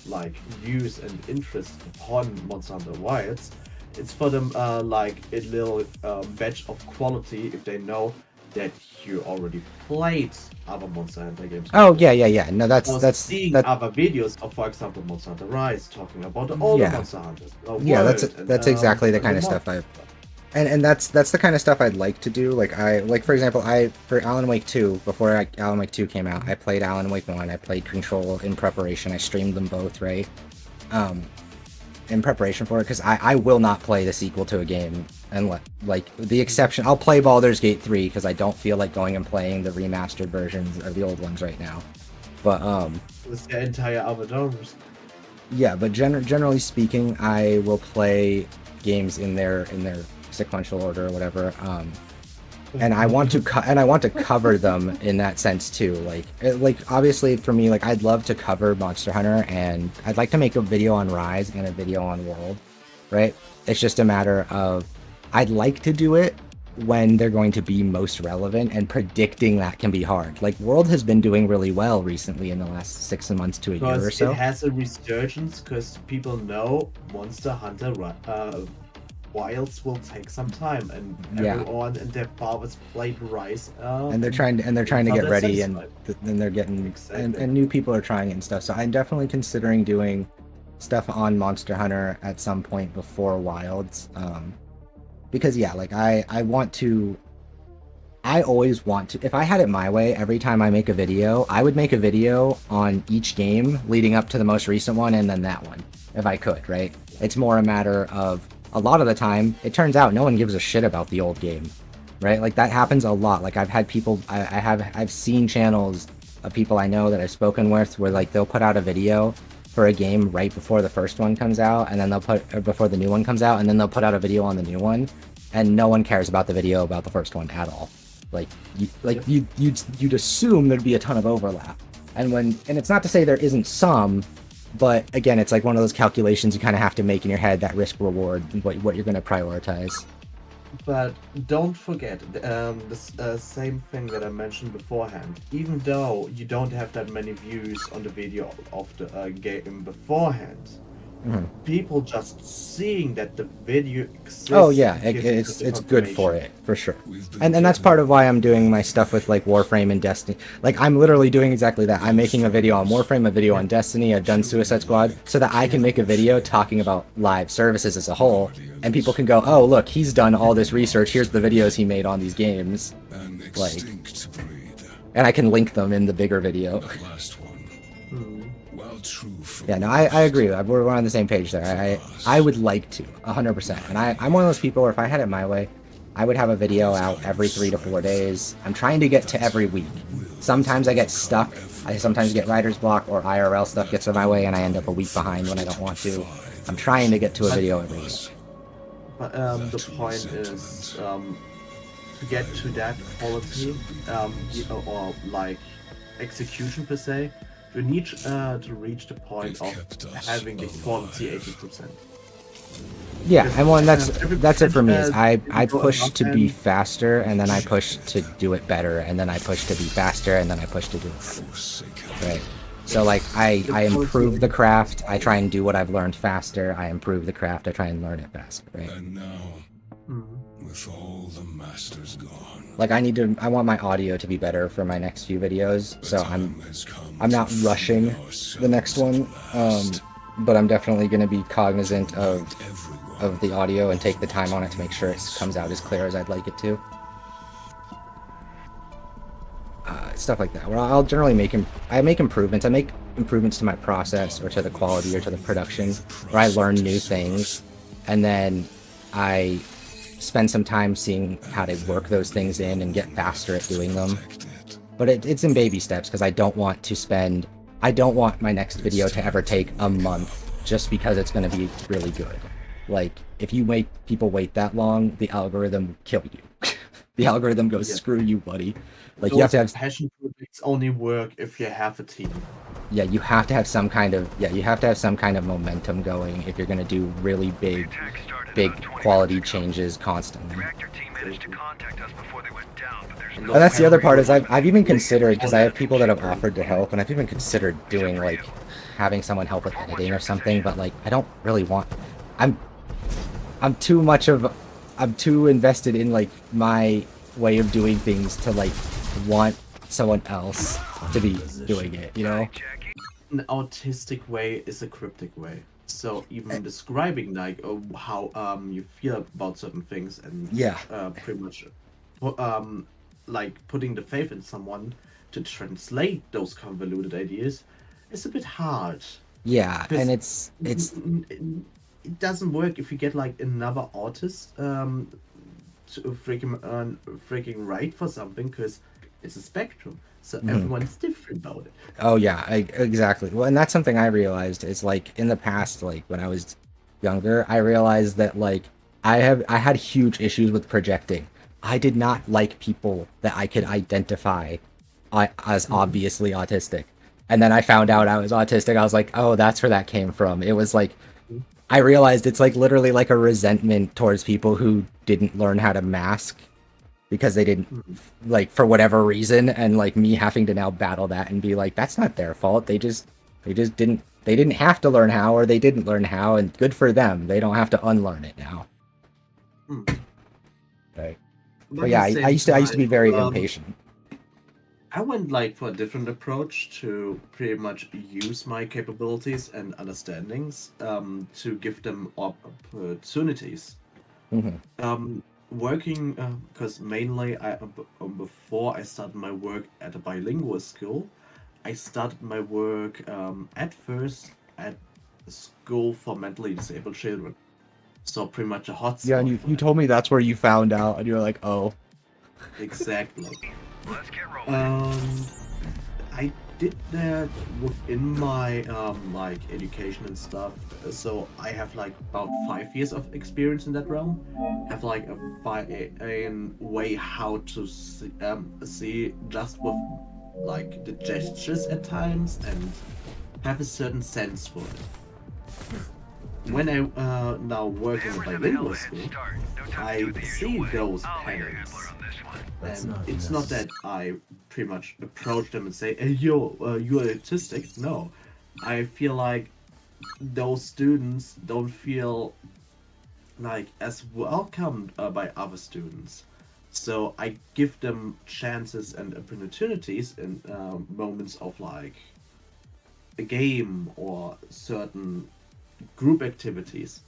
like views and interest upon Monster Hunter Wilds, it's for them like a little badge of quality if they know that you already played other Monster Hunter games. Oh yeah. No, that's seeing other videos of, for example, Monster Hunter Rise, talking about the older Monster Hunters. Yeah, that's exactly the kind of stuff And that's the kind of stuff I'd like to do. Like for example, for Alan Wake 2, before Alan Wake 2 came out, I played Alan Wake 1, I played Control in preparation. I streamed them both, right? In preparation for it, because I will not play the sequel to a game, and like the exception, I'll play Baldur's Gate 3 because I don't feel like going and playing the remastered versions of the old ones right now. But It's the entire Avatar's. yeah, but generally speaking, I will play games in their sequential order or whatever. And I want to cover them in that sense too. Like obviously for me, like I'd love to cover Monster Hunter, and I'd like to make a video on Rise and a video on World, right? It's just a matter of I'd like to do it when they're going to be most relevant, and predicting that can be hard. Like World has been doing really well recently in the last 6 months to a year or so. It has a resurgence because people know Monster Hunter Wilds will take some time, and everyone and their fathers played Rise. And they're trying to get ready, and then they're getting and new people are trying it and stuff. So I'm definitely considering doing stuff on Monster Hunter at some point before Wilds, because yeah, like I always want to. If I had it my way, every time I make a video, I would make a video on each game leading up to the most recent one, and then that one, if I could, right? It's more a matter of, a lot of the time, it turns out no one gives a shit about the old game, right? Like that happens a lot. Like I've had people, I've seen channels of people I know that I've spoken with where like they'll put out a video for a game right before the first one comes out, and then before the new one comes out, and then they'll put out a video on the new one, and no one cares about the video about the first one at all. Like you'd assume there'd be a ton of overlap, and it's not to say there isn't some. But again, it's like one of those calculations you kind of have to make in your head, that risk reward, what you're going to prioritize. But don't forget the same thing that I mentioned beforehand. Even though you don't have that many views on the video of the game beforehand, people just seeing that the video exists. Oh yeah, it's good for it, for sure. And that's part of why I'm doing my stuff with like Warframe and Destiny. Like I'm literally doing exactly that. I'm making a video on Warframe, a video on Destiny, I've done Suicide Squad, so that I can make a video talking about live services as a whole, and people can go, oh look, he's done all this research, here's the videos he made on these games. Like, and I can link them in the bigger video. Yeah, no, I agree. We're on the same page there. I would like to, 100%. And I'm one of those people where if I had it my way, I would have a video out every 3 to 4 days. I'm trying to get to every week. Sometimes I get stuck. I sometimes get writer's block, or IRL stuff gets in my way, and I end up a week behind when I don't want to. I'm trying to get to a video every week. But the point is, to get to that quality, or like execution per se, you need to reach the point of having the quality 80%. Yeah, and that's it for me. Is I push to be faster, and then I push to do it better, and then I push to be faster, and then I push to do it better. Right. So like I improve the craft. I try and do what I've learned faster. I improve the craft. I try and learn it faster. Right. And now, with all the masters gone. Like I want my audio to be better for my next few videos, so I'm not rushing the next one, but I'm definitely going to be cognizant of the audio and take the time on it to make sure it comes out as clear as I'd like it to. Stuff like that, where I'll generally make improvements. I make improvements to my process, or to the quality, or to the production, where I learn new things, and then I spend some time seeing how to work those things in and get faster at doing them. But it's in baby steps, because I don't want my next video to ever take a month just because it's going to be really good. Like, if you make people wait that long, the algorithm will kill you. The algorithm goes, screw you, buddy. Like, you have to have passion projects only work if you have a team. Yeah, you have to have some kind of momentum going if you're going to do really big quality changes constantly. And that's the other part, is I've even considered, because I have people that have offered to help, and I've even considered doing like having someone help with editing or something, but like I don't really want. I'm too invested in like my way of doing things to like want someone else to be doing it, you know? An autistic way is a cryptic way. So even describing like how you feel about certain things and Yeah. pretty much like putting the faith in someone to translate those convoluted ideas is a bit hard. Yeah, 'Cause and it's it doesn't work if you get like another artist to freaking write for something, because it's a spectrum, so everyone's different about it. Oh yeah, exactly. Well, and that's something I realized is like in the past, like when I was younger, I realized that like I had huge issues with projecting. I did not like people that I could identify as obviously autistic. And then I found out I was autistic. I was like, "Oh, that's where that came from." It was like I realized it's like literally like a resentment towards people who didn't learn how to mask because they didn't, like, for whatever reason, and like me having to now battle that and be like, that's not their fault. They didn't have to learn how, or they didn't learn how, and good for them. They don't have to unlearn it now. Right. But yeah, I used to be very impatient. I went like for a different approach to pretty much use my capabilities and understandings to give them opportunities. Working because mainly before I started my work at a bilingual school, I started my work at first at a school for mentally disabled children. So pretty much a hotspot. Yeah, and you told me that's where you found out, and you were like, oh. Exactly. I did that within my like education and stuff. So I have like about 5 years of experience in that realm. Have like a way how to see just with like the gestures at times and have a certain sense for it. When I now work in a bilingual school, I see those patterns. And it's not that I pretty much approach them and say, hey, yo, you're autistic. No. I feel like those students don't feel like as welcomed by other students. So I give them chances and opportunities in moments of like a game or certain group activities,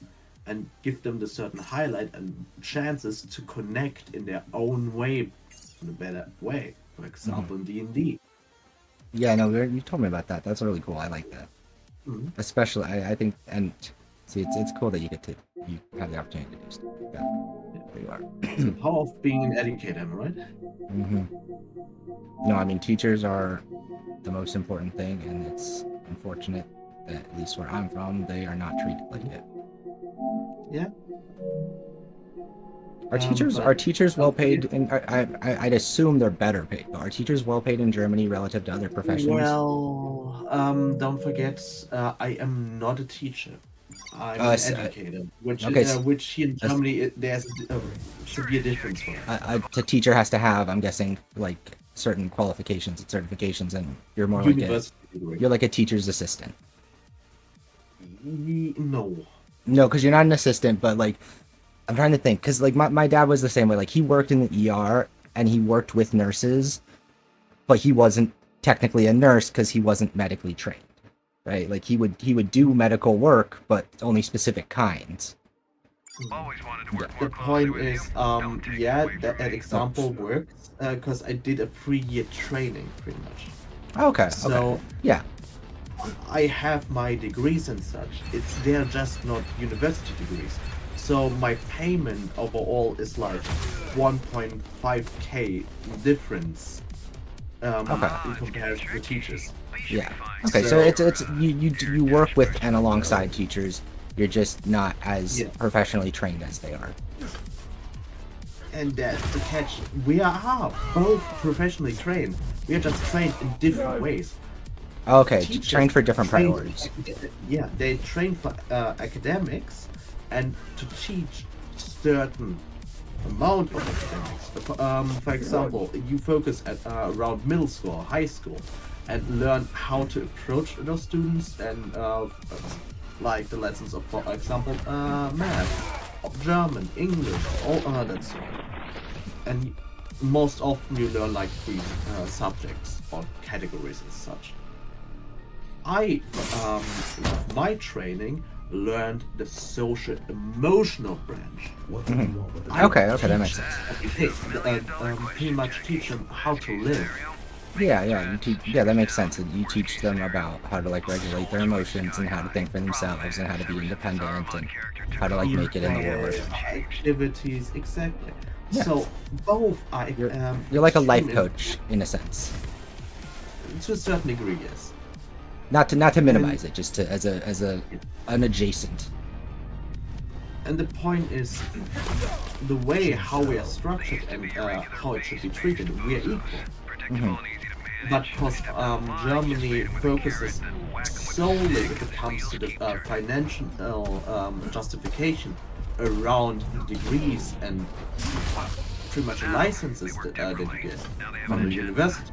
and give them the certain highlight and chances to connect in their own way, in a better way. For example, in D&D. Yeah, no, you told me about that. That's really cool. I like that. Especially, I think, and see, it's cool that you have the opportunity to do stuff like that. There you are. It's the power of being an educator, am I right? No, I mean, teachers are the most important thing, and it's unfortunate that at least where I'm from, they are not treated like it. Yeah. Are teachers well paid? And I'd assume they're better paid. Are teachers well paid in Germany relative to other professions? Well, don't forget, I am not a teacher. I'm an educator, which here in Germany there's a severe difference for. A teacher has to have, I'm guessing, like certain qualifications and certifications, and you're more you're like a teacher's assistant. No, because you're not an assistant, but like I'm trying to think, because like my dad was the same way. Like he worked in the ER and he worked with nurses, but he wasn't technically a nurse because he wasn't medically trained, right? Like he would do medical work, but only specific kinds. The point is, that example works because I did a 3-year training, pretty much. Okay. So yeah. I have my degrees and such. They're just not university degrees. So my payment overall is like 1.5k difference in comparison to teachers. Yeah. Okay. So it's you work with and alongside teachers. You're just not as professionally trained as they are. And that's the catch. We are both professionally trained. We are just trained in different ways. Okay, trained for different priorities. Yeah, they train for academics and to teach certain amount of academics. For example, you focus at around middle school or high school and learn how to approach those students and like the lessons of, for example, math, German, English, all that sort. And most often you learn like 3 subjects or categories as such. My training learned the social emotional branch. Okay, that makes sense. Pretty much teach them how to live. Yeah, that makes sense. You teach them about how to like regulate their emotions and how to think for themselves and how to be independent and how to like make it in the world. Activities, exactly. Yeah. So both are. You're like a life coach in a sense. To a certain degree, yes. Not to minimize it, just to as an adjacent. And the point is, the way how we are structured and how it should be treated, we are equal. But because Germany focuses solely, if it comes to the financial justification around degrees and pretty much licenses that you get from the university,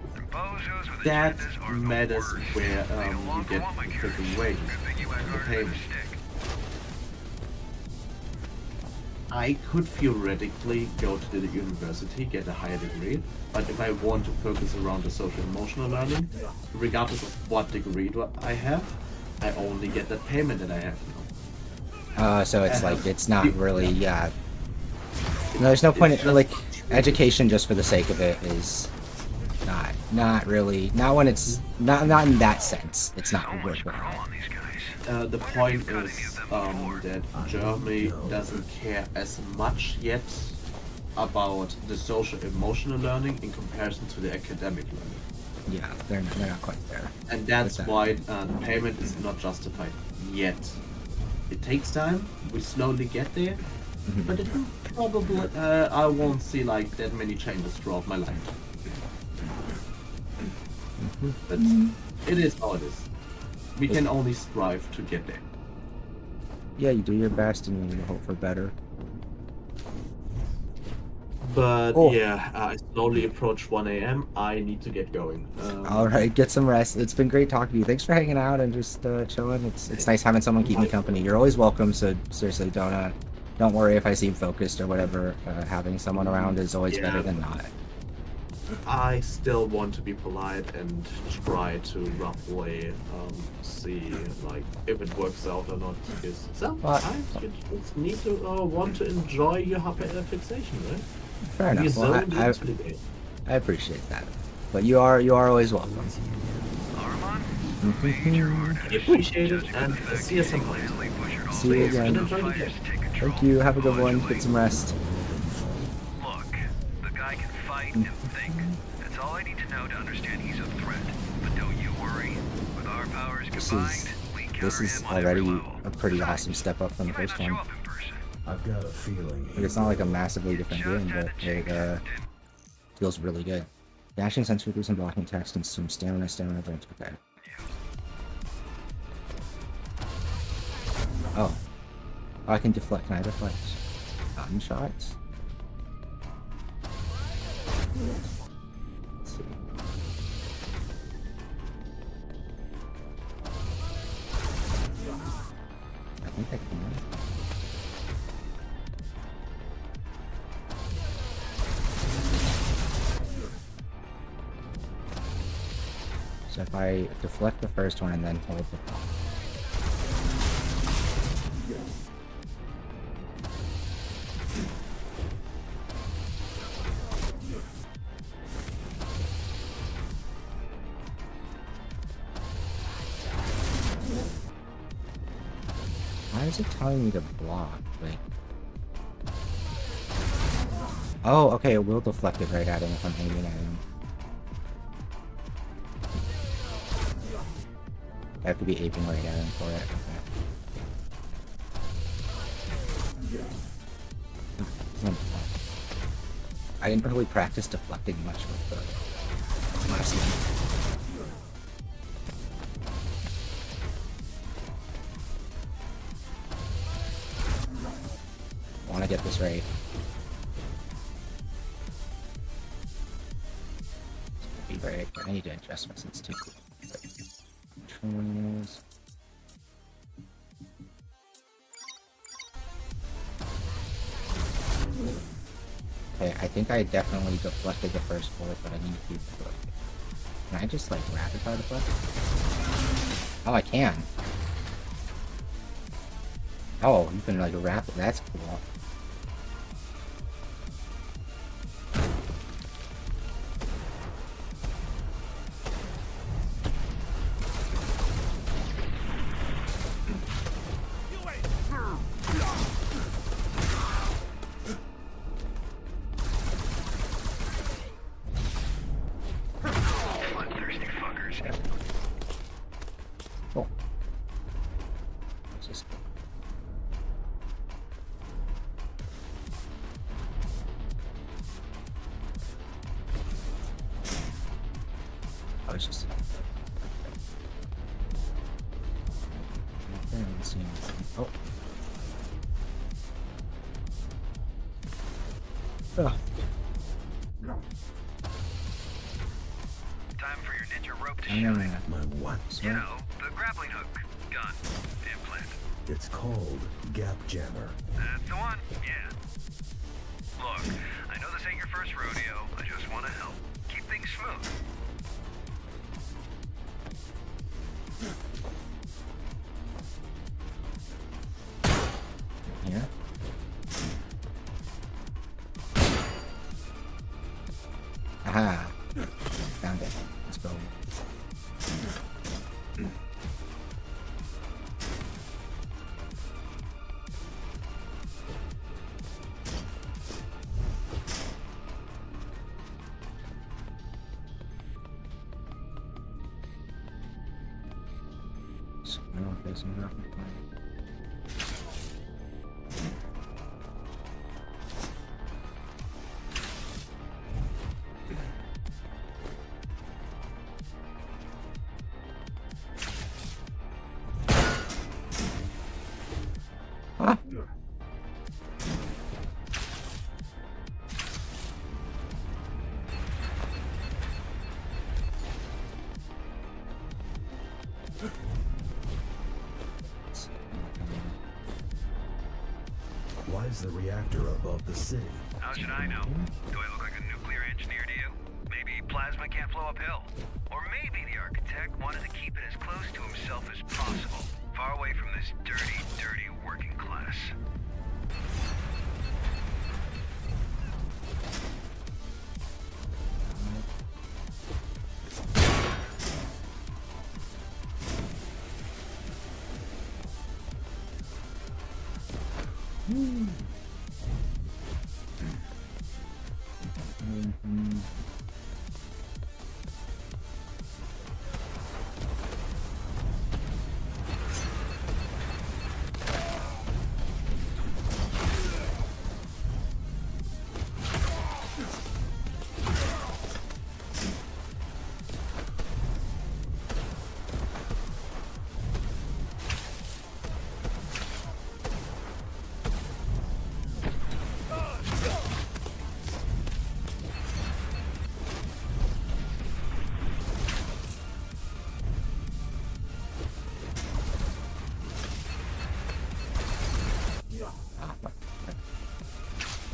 that matters where you get the freaking wages and the payment. I could theoretically go to the university, get a higher degree, but if I want to focus around the social emotional learning, regardless of what degree I have, I only get that payment that I have now. So it's like, it's not really, no, there's no point in, like, education just for the sake of it is not really, not when it's, not in that sense, it's not worthwhile. The point is that Germany doesn't care as much yet about the social emotional learning in comparison to the academic learning. Yeah, they're not quite there. And that's why the payment is not justified yet. It takes time, we slowly get there, but it will probably, I won't see like that many changes throughout my life. But it is how it is. We can only strive to get there. Yeah, you do your best and you hope for better. But yeah, I slowly approach 1 a.m. I need to get going. Alright, get some rest. It's been great talking to you. Thanks for hanging out and just chilling. It's nice having someone keep me company. You're always welcome, so seriously, don't worry if I seem focused or whatever. Having someone around is always better than not. I still want to be polite and try to roughly see like if it works out or not. Because sometimes you just need to want to enjoy your fixation, right? Fair enough. Well, I appreciate that, but you are always welcome. I appreciate it, and see you some point. See you again. Thank you. Have a good one. Get some rest. Look, the guy can fight and think. That's all I need to know to understand he's a threat. But don't you worry. With our powers combined, This is already a pretty awesome step up from the first one. I've got a feeling. Like, it's not like a massively different game, but it feels really good. Dashing sensor through some blocking text and some stamina range. Okay. Oh, I can deflect. Can I deflect gunshots? Let's see. I think I can. So if I deflect the first one and then hold the Why is it telling me to block? Like, oh, okay, it will deflect it right at him if I'm aiming at him. I have to be aiming right at him for it. Okay. I didn't really practice deflecting much with the last one. I want to get this right. Be right. I need to adjust my sensitivity. Controls. Okay, I think I definitely deflected the first bullet, but I need to keep deflecting. Can I just like rapid fire deflect? Oh, I can. Oh, you can like wrap it. That's cool. Bloodthirsty fuckers. Oh. What's this? Oh, it's just. Okay, let's see. Oh. Ugh. Time for your ninja rope to I know shine. that. My what? You know, the grappling hook, gun, implant. It's called Gap Jammer. That's the one, yeah. Look, I know this ain't your first rodeo. I just want to help. Keep things smooth. Yeah. Aha. Found it. Let's go. So, no facing nothing. Huh? Why is the reactor above the city? How should I know? Do I look like a nuclear engineer to you? Maybe plasma can't flow uphill. Or maybe the architect wanted to keep it as close to himself as possible. Far away from this dirty, dirty working class.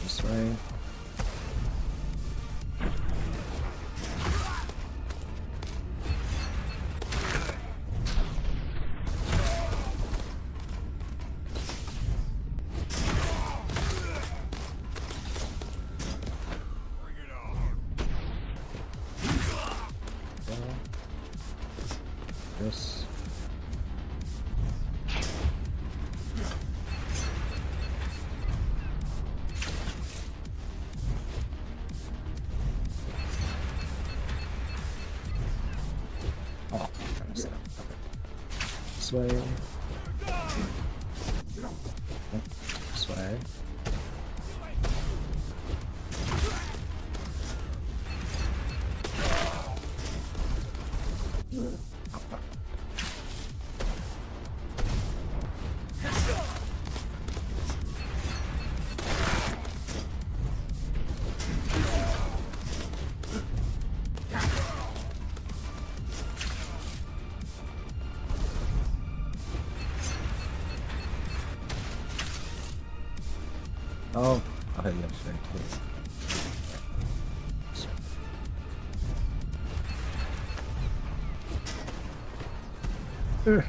This way. This. Oh, I messed it up. Okay. This way. This way. Oh, okay, yeah, sure.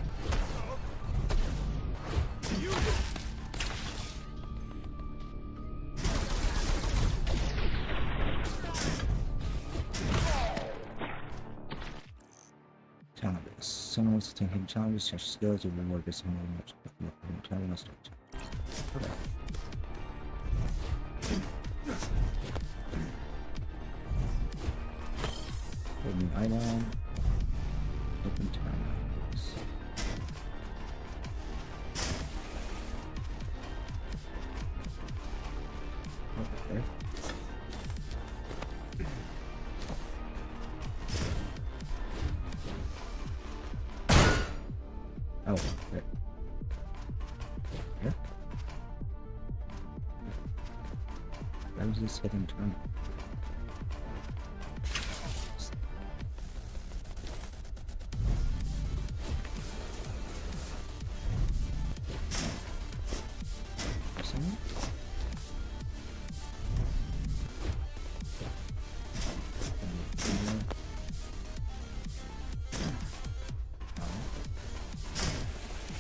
someone wants to take hidden challenges, such skills, or reward based on how much time must okay. Hidden item. Open timelines. Okay. Oh, okay. Here? Where is this hidden terminal?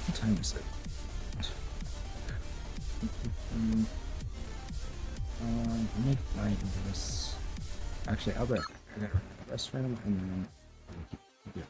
What time is it? Let me find this. Actually, I'll go. I gotta run to the restroom and then. Yeah.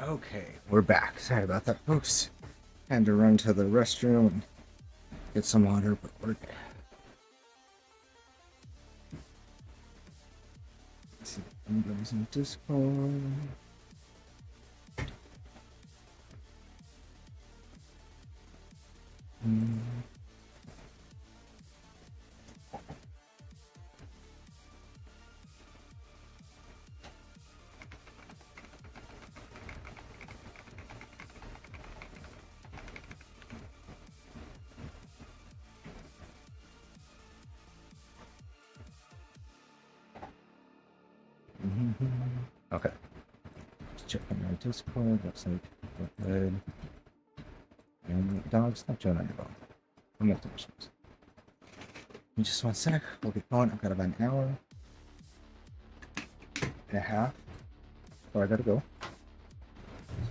Okay, we're back. Sorry about that, folks. Had to run to the restroom and get some water, but we're good. Let's see if anybody's in Discord. Okay. Just checking my Discord. Looks like we're good. And dog, stop chewing on your bone. I'm making missions. Just 1 sec. We'll get going. I've got about an hour and a half before I gotta go. So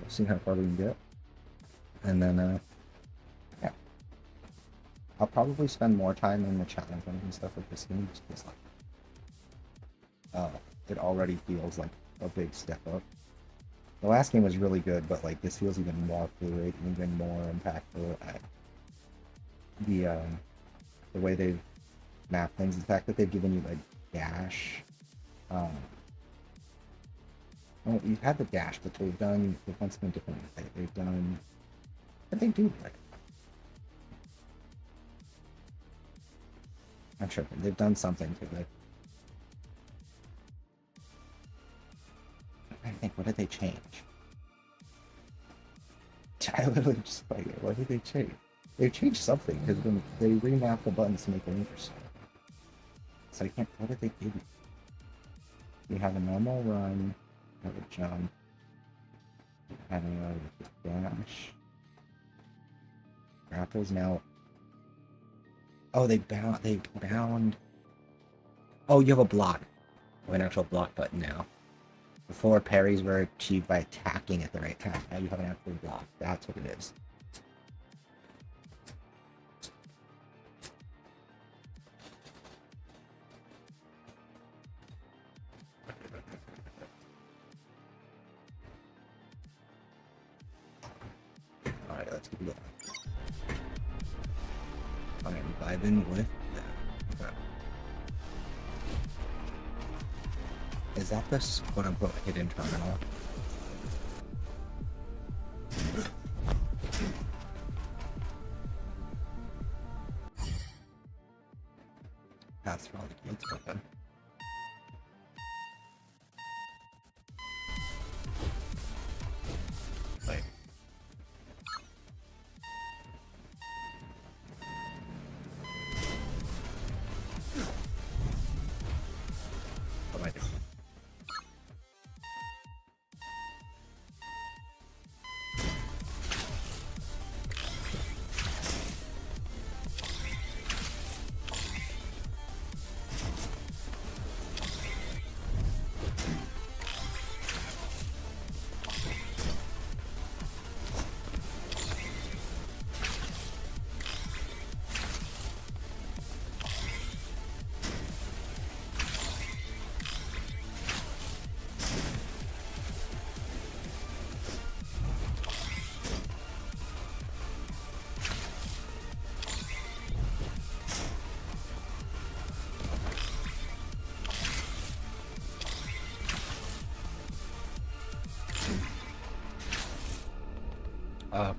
we'll see how far we can get. And then, yeah. I'll probably spend more time in the challenge runs and stuff with this game just because, like, it already feels like a big step up. The last game was really good, but like this feels even more fluid, even more impactful at the way they've mapped things. The fact that they've given you like dash. Well, you've had the dash, but they've done something different. They've done. What they do like. I'm sure they've done something to it. I think, what did they change? I literally just like, what did they change? They changed something because when they remapped the buttons to make it interesting. So I can't. What did they do? You have a normal run, you have a jump, you have a dash. Grapples now. Oh, they bound. Oh, you have a block. You have an actual block button now. Before, parries were achieved by attacking at the right time. Now you have an actual block. That's what it is. Alright, let's keep going. I'm vibing with that. Okay. Is that this quote-unquote hidden terminal? Pass through all the gates, okay. Wait. What am I doing?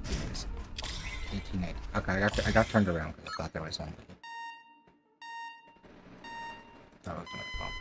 Please. 1880. Okay, I got turned around because I thought there was something. That was my fault.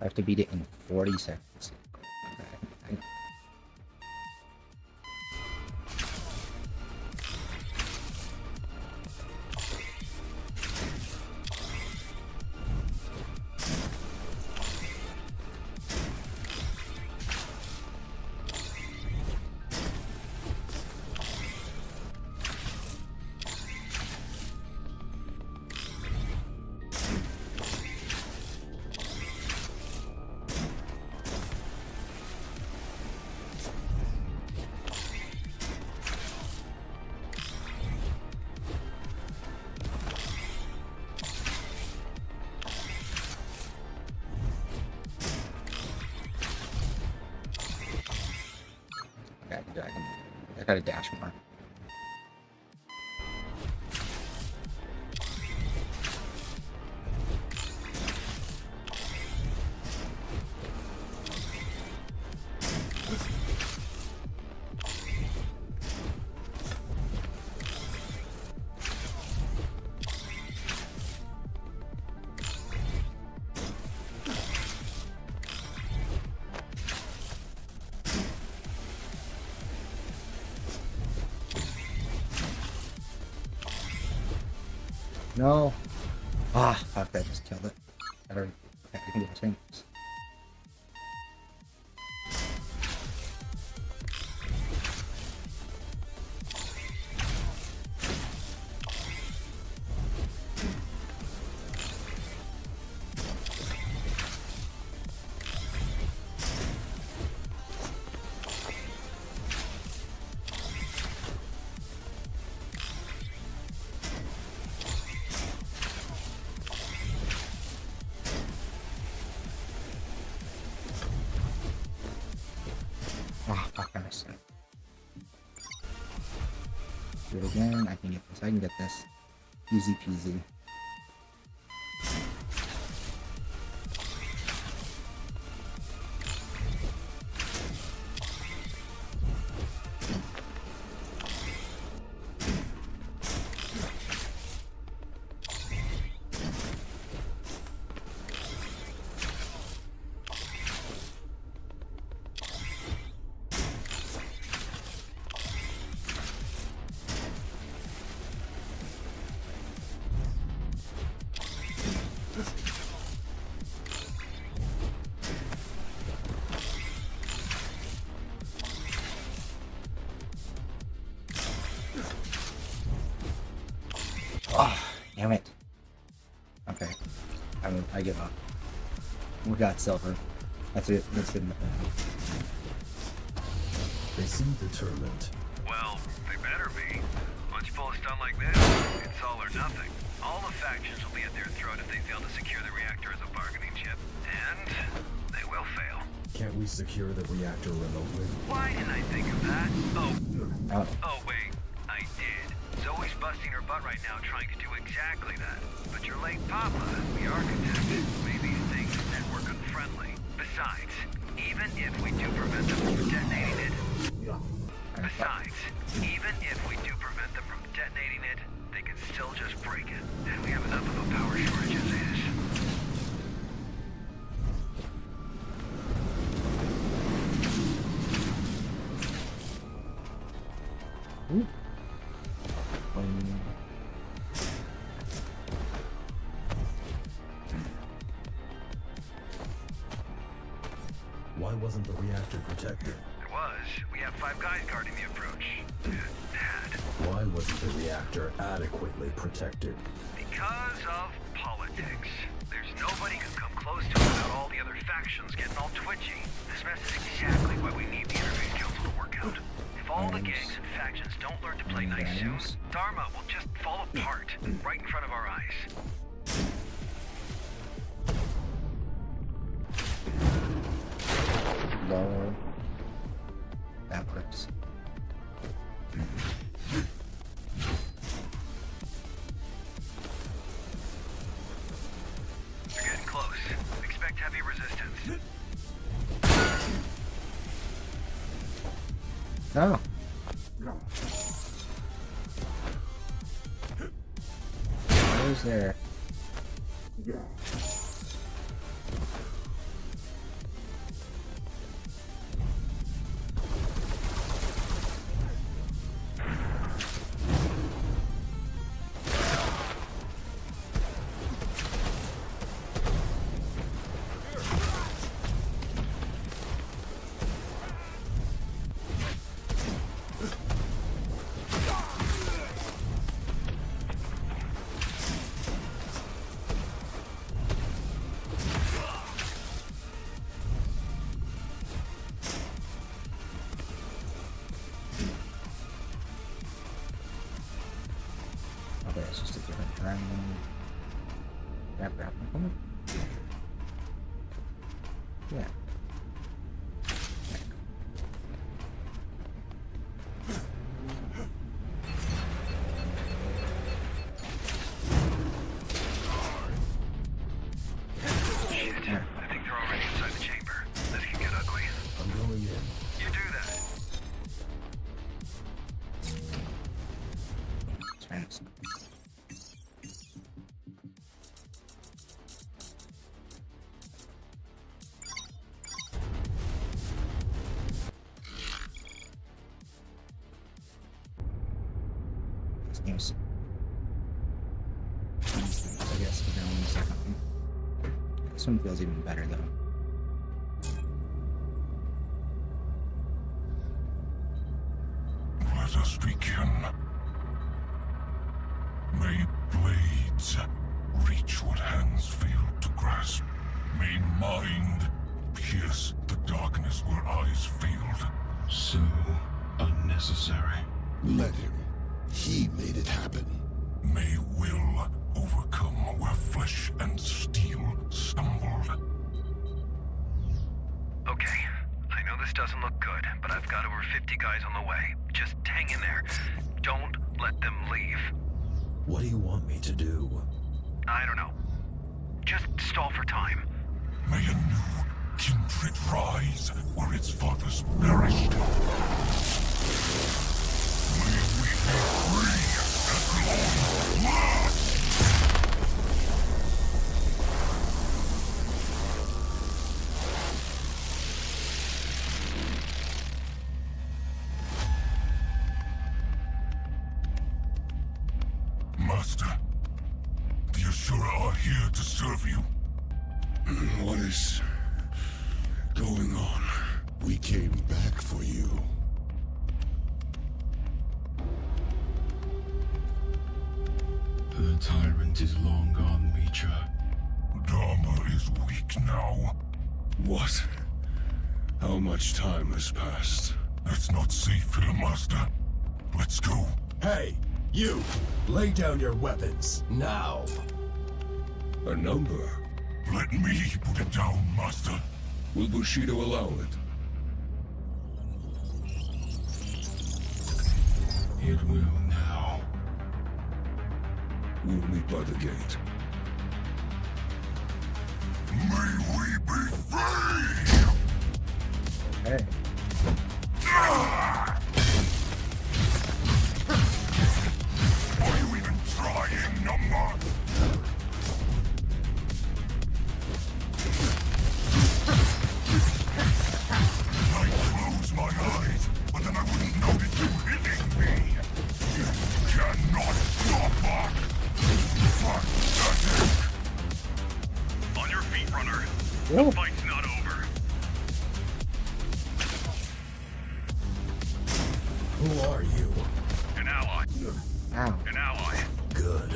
I have to beat it in 40 seconds. Okay. I gotta dash more. No. Ah, fuck, I just killed it. Okay, I can do things. Ah, fuck, I missed it. Do it again. I can get this. I can get this. Easy peasy. Oh, damn it. Okay. I give up. We got silver. That's it. That's good enough. They seem determined. Well, they better be. Once you pull a stunt like this, it's all or nothing. All the factions will be at their throat if they fail to secure the reactor as a bargaining chip. And they will fail. Can't we secure the reactor remotely? Why didn't I think of that? Oh, wait. I did. Zoe's busting her butt right now trying to do exactly that. But your late papa, the architect, made these things network unfriendly. Besides, even if we do prevent them from detonating it, they can still just break it. And we have enough of a power shortage as is. Why wasn't the reactor protected? It was. We have 5 guys guarding the approach. Why wasn't the reactor adequately protected? Because of politics. There's nobody who can come close to it without all the other factions getting all twitchy. This mess is exactly what we need the Interface Council to work out. If all the gangs and factions don't learn to play nice soon, Dharma will just fall apart right in front of our eyes. Lower. That works. You're getting close. Expect heavy resistance. No. Where's there? Okay, it's just a different time. Grab. Yeah. Shit, I think they're already inside the chamber. This can get ugly. I'm going in. You do that. Thanks. Games. I guess we're going the second one. This one feels even better though. Let us begin. May blades reach what hands failed to grasp. May mind pierce the darkness where eyes failed. So unnecessary. Let him. He made it happen. May will overcome where flesh and steel stumbled. Okay, I know this doesn't look good, but I've got over 50 guys on the way. Just hang in there. Don't let them leave. What do you want me to do? I don't know. Just stall for time. May a new kindred rise where its fathers perished. May we be free at long last. Master, the Ashura are here to serve you. What is going on? We came back for you. The tyrant is long gone, Reacher. Dharma is weak now. What? How much time has passed? It's not safe here, Master. Let's go. Hey, you! Lay down your weapons, now! A number? Let me put it down, Master. Will Bushido allow it? It will now. We'll meet by the gate. May we be free! Hey. Are you even trying, number? I close my eyes, but then I wouldn't notice you hitting me. You cannot stop us. Pathetic. On your feet, runner. Whoa. The fight's not over. Who are you? An ally. Ow. An ally. Good.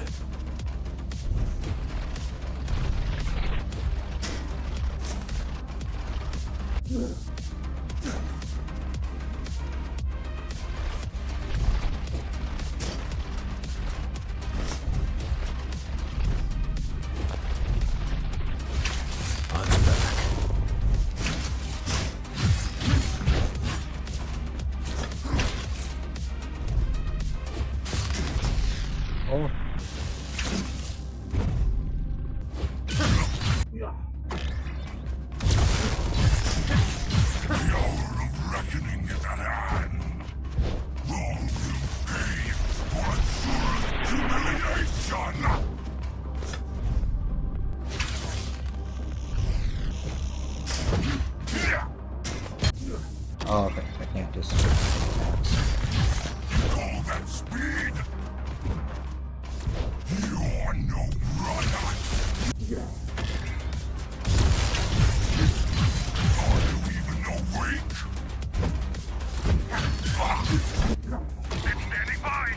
I'm back. Oh. The hour of reckoning is at hand. All will pay for Asura's humiliation. Oh, okay. I can't just. Call that speed? You're no runner. Are you even awake? It's standing by.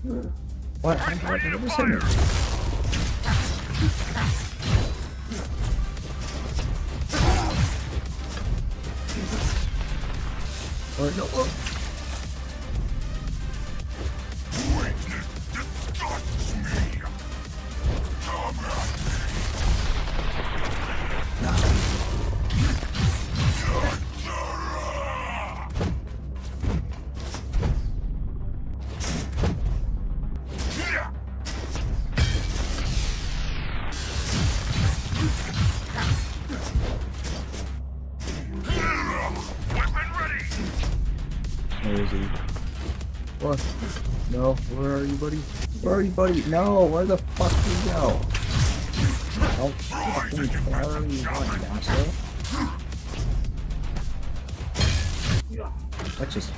What? What just hit me? Or no. Oh. Where is he? What? No, where are you, buddy? Where are you, buddy? No, where the fuck did you go? Oh, fucking fire you want, asshole. Let's just...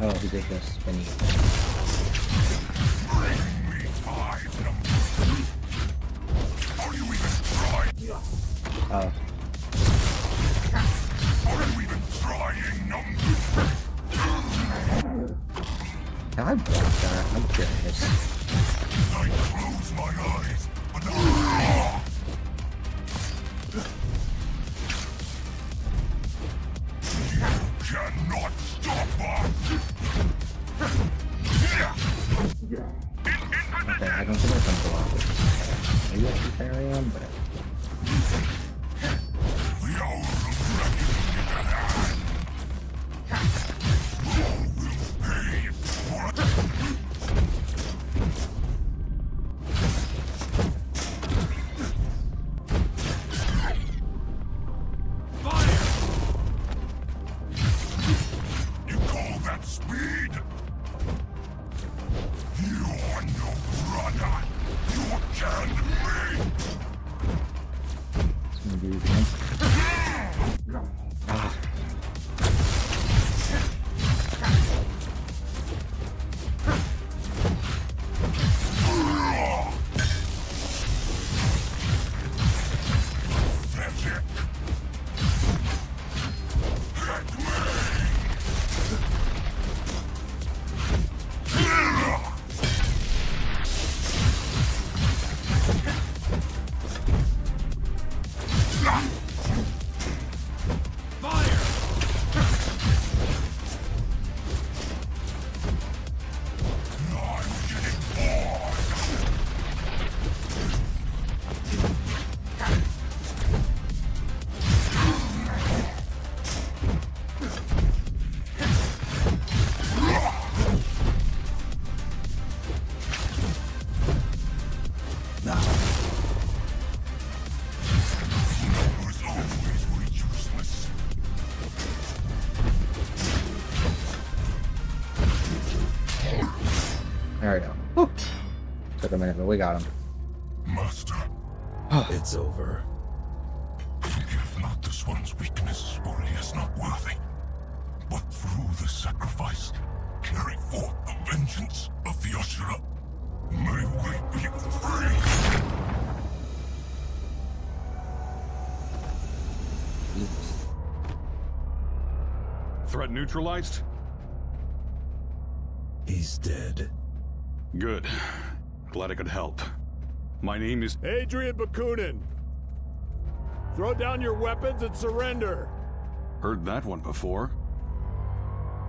Oh, he did this spinny. Oh. Can I block that? I'm curious. I close my eyes, but you cannot stop us. Okay, I don't think I can block it. Maybe I can carry on, but... There we go. Whew. Took a minute, but we got him. Master, it's over. forgive not this one's weakness, for he is not worthy. But through the sacrifice, carry forth the vengeance of the Ashura. May we be free. Threat neutralized? He's dead. Good. Glad I could help. My name is Adrian Bakunin. Throw down your weapons and surrender. Heard that one before.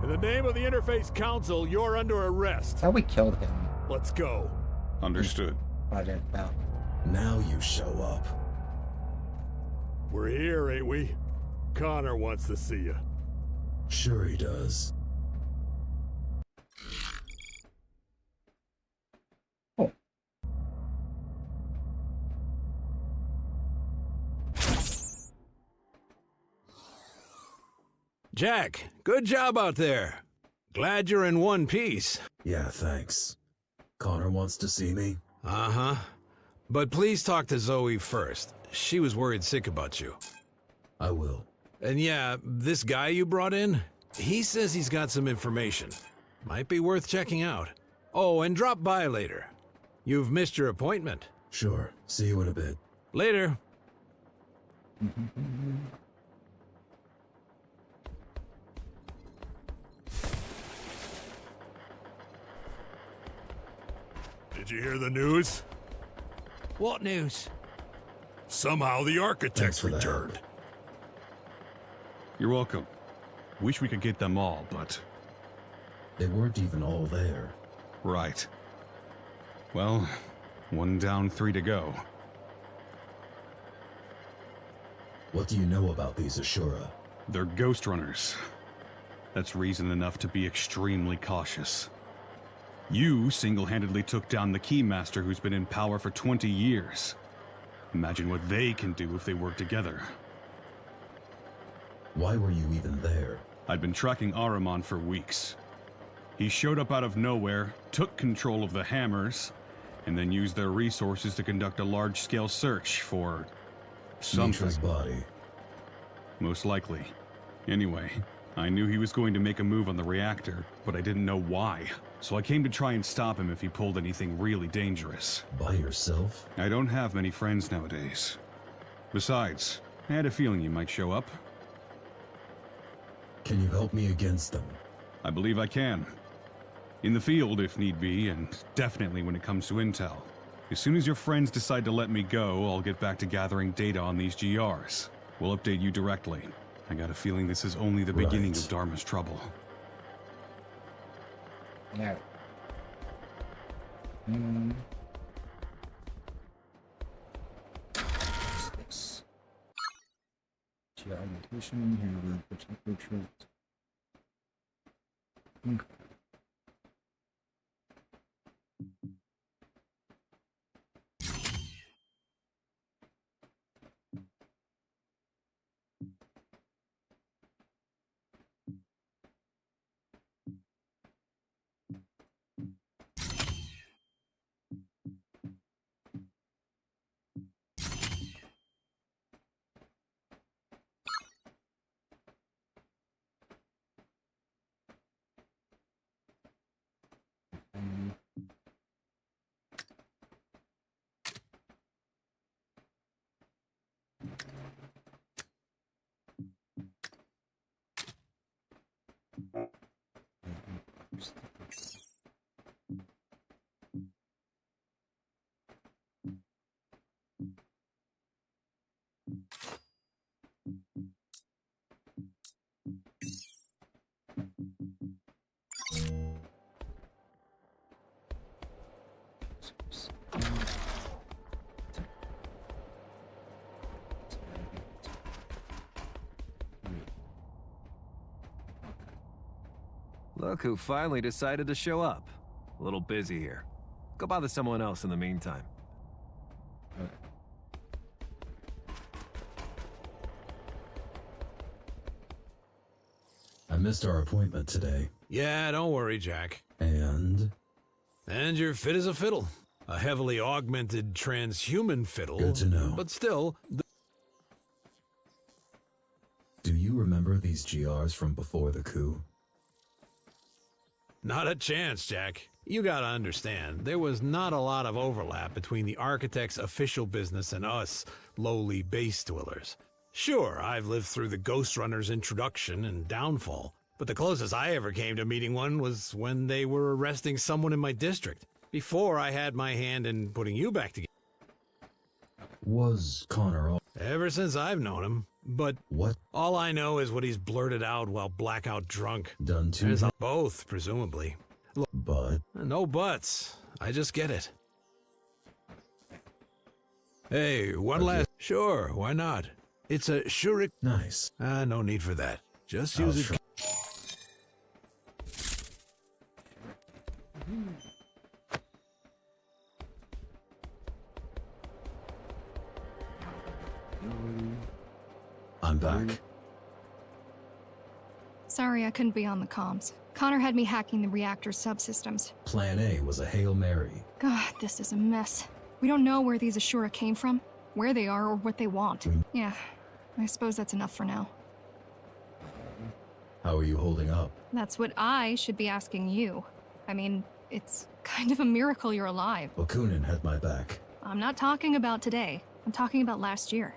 In the name of the Interface Council, you're under arrest. How we killed him. Let's go. Understood. Project Bell. Now you show up. We're here, ain't we? Connor wants to see you. Sure he does. Oh. Jack, good job out there. Glad you're in one piece. Yeah, thanks. Connor wants to see me? Uh-huh. But please talk to Zoe first. She was worried sick about you. I will. And yeah, this guy you brought in, he says he's got some information. Might be worth checking out. Oh, and drop by later. You've missed your appointment. Sure. See you in a bit. Later. Did you hear the news? What news? Somehow the architects returned. You're welcome. Wish we could get them all, but... They weren't even all there. Right. Well, 1 down, 3 to go. What do you know about these Ashura? They're Ghostrunners. That's reason enough to be extremely cautious. You single-handedly took down the Keymaster who's been in power for 20 years. Imagine what they can do if they work together. Why were you even there? I'd been tracking Ahriman for weeks. He showed up out of nowhere, took control of the Hammers, and then used their resources to conduct a large-scale search for... something. Mitra's body. Most likely. Anyway, I knew he was going to make a move on the reactor, but I didn't know why. So I came to try and stop him if he pulled anything really dangerous. By yourself? I don't have many friends nowadays. Besides, I had a feeling you might show up. Can you help me against them? I believe I can. In the field, if need be, and definitely when it comes to intel. As soon as your friends decide to let me go, I'll get back to gathering data on these GRs. We'll update you directly. I got a feeling this is only the beginning of Dharma's trouble. Yeah. Six. GR mutation, here we put some portrait. Okay. Look who finally decided to show up. A little busy here. Go bother someone else in the meantime. I missed our appointment today. Yeah, don't worry, Jack. And you're fit as a fiddle. A heavily augmented transhuman fiddle. Good to know. But still... Do you remember these GRs from before the coup? Not a chance, Jack. You gotta understand, there was not a lot of overlap between the Architect's official business and us, lowly base dwellers. Sure, I've lived through the Ghostrunner's introduction and downfall, but the closest I ever came to meeting one was when they were arresting someone in my district, before I had my hand in putting you back together. Was Connor all... Ever since I've known him, but... What? All I know is what he's blurted out while blackout drunk. Done to him? Both, presumably. But? No buts. I just get it. Hey, one last... Sure, why not? It's a Shurik... Nice. No need for that. Just use it... I'm back. Sorry I couldn't be on the comms. Connor had me hacking the reactor subsystems. Plan A was a Hail Mary. God, this is a mess. We don't know where these Ashura came from, where they are, or what they want. Yeah, I suppose that's enough for now. How are you holding up? That's what I should be asking you. I mean, it's kind of a miracle you're alive. Bakunin had my back. I'm not talking about today. I'm talking about last year.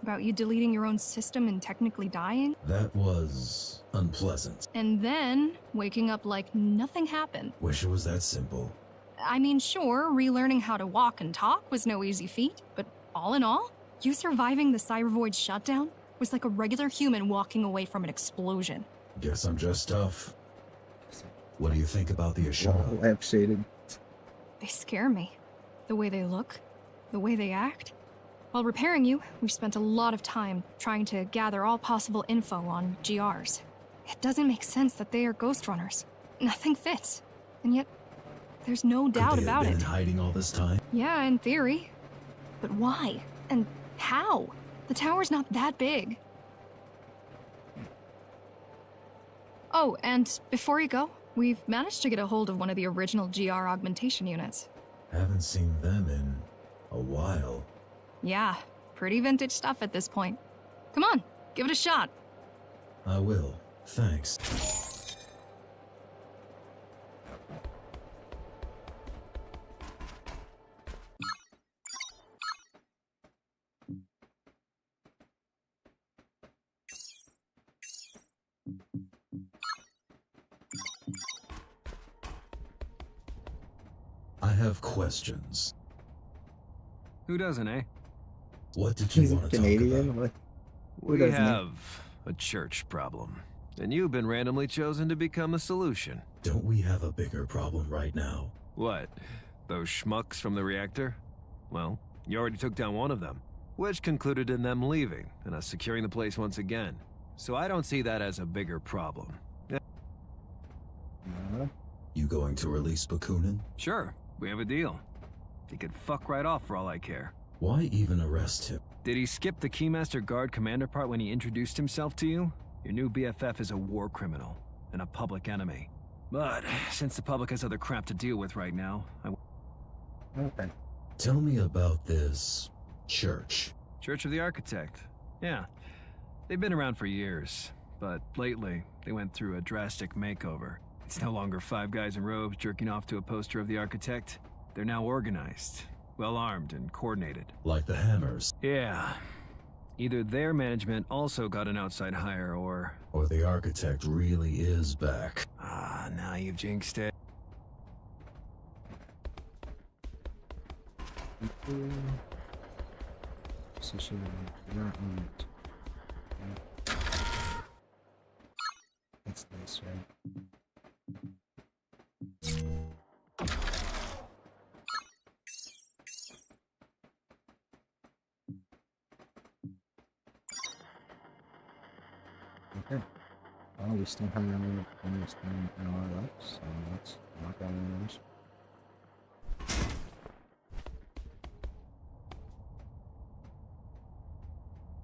About you deleting your own system and technically dying. That was unpleasant. And then waking up like nothing happened. Wish it was that simple. I mean, sure, relearning how to walk and talk was no easy feat, but all in all, you surviving the Cybervoid shutdown was like a regular human walking away from an explosion. Guess I'm just tough. What do you think about the Ashara? Lamp shaded. They scare me. The way they look, the way they act. While repairing you, we spent a lot of time trying to gather all possible info on GRs. It doesn't make sense that they are Ghostrunners. Nothing fits. And yet, there's no doubt about Could they have it. been hiding all this time? Yeah, in theory. But why? And how? The tower's not that big. Oh, and before you go, we've managed to get a hold of one of the original GR augmentation units. Haven't seen them in a while. Yeah, pretty vintage stuff at this point. Come on, give it a shot. I will. Thanks. I have questions. Who doesn't, eh? What did you want to Canadian? talk about? We doesn't, eh? have a church problem. And you've been randomly chosen to become a solution. Don't we have a bigger problem right now? What? Those schmucks from the reactor? Well, you already took down one of them, which concluded in them leaving and us securing the place once again. So I don't see that as a bigger problem. You going to release Bakunin? Sure, we have a deal. He could fuck right off for all I care. Why even arrest him? Did he skip the Keymaster Guard commander part when he introduced himself to you? Your new BFF is a war criminal and a public enemy. But since the public has other crap to deal with right now, Okay. Tell me about this church. Church of the Architect. Yeah, they've been around for years, but lately they went through a drastic makeover. It's no longer 5 guys in robes jerking off to a poster of the Architect. They're now organized, well-armed, and coordinated. Like the Hammers. Yeah. Either their management also got an outside hire, or the Architect really is back. Ah, now you've jinxed it. That's nice, right? Okay. Well, we still have almost an hour left, so let's knock out those.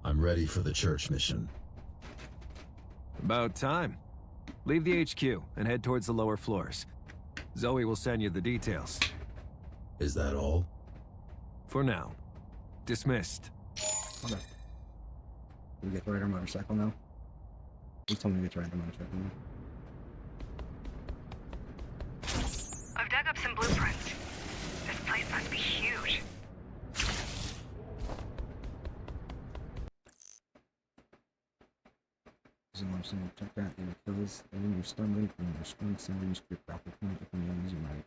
I'm ready for the church mission. About time. Leave the HQ and head towards the lower floors. Zoe will send you the details. Is that all? For now. Dismissed. Okay. We get to ride our motorcycle now? He told me we get to ride the motorcycle now. I've dug up some blueprints. This place must be huge. So I'm saying, check that your kills, and then you're stumbling from your screen sending script graphic point if you use your mic.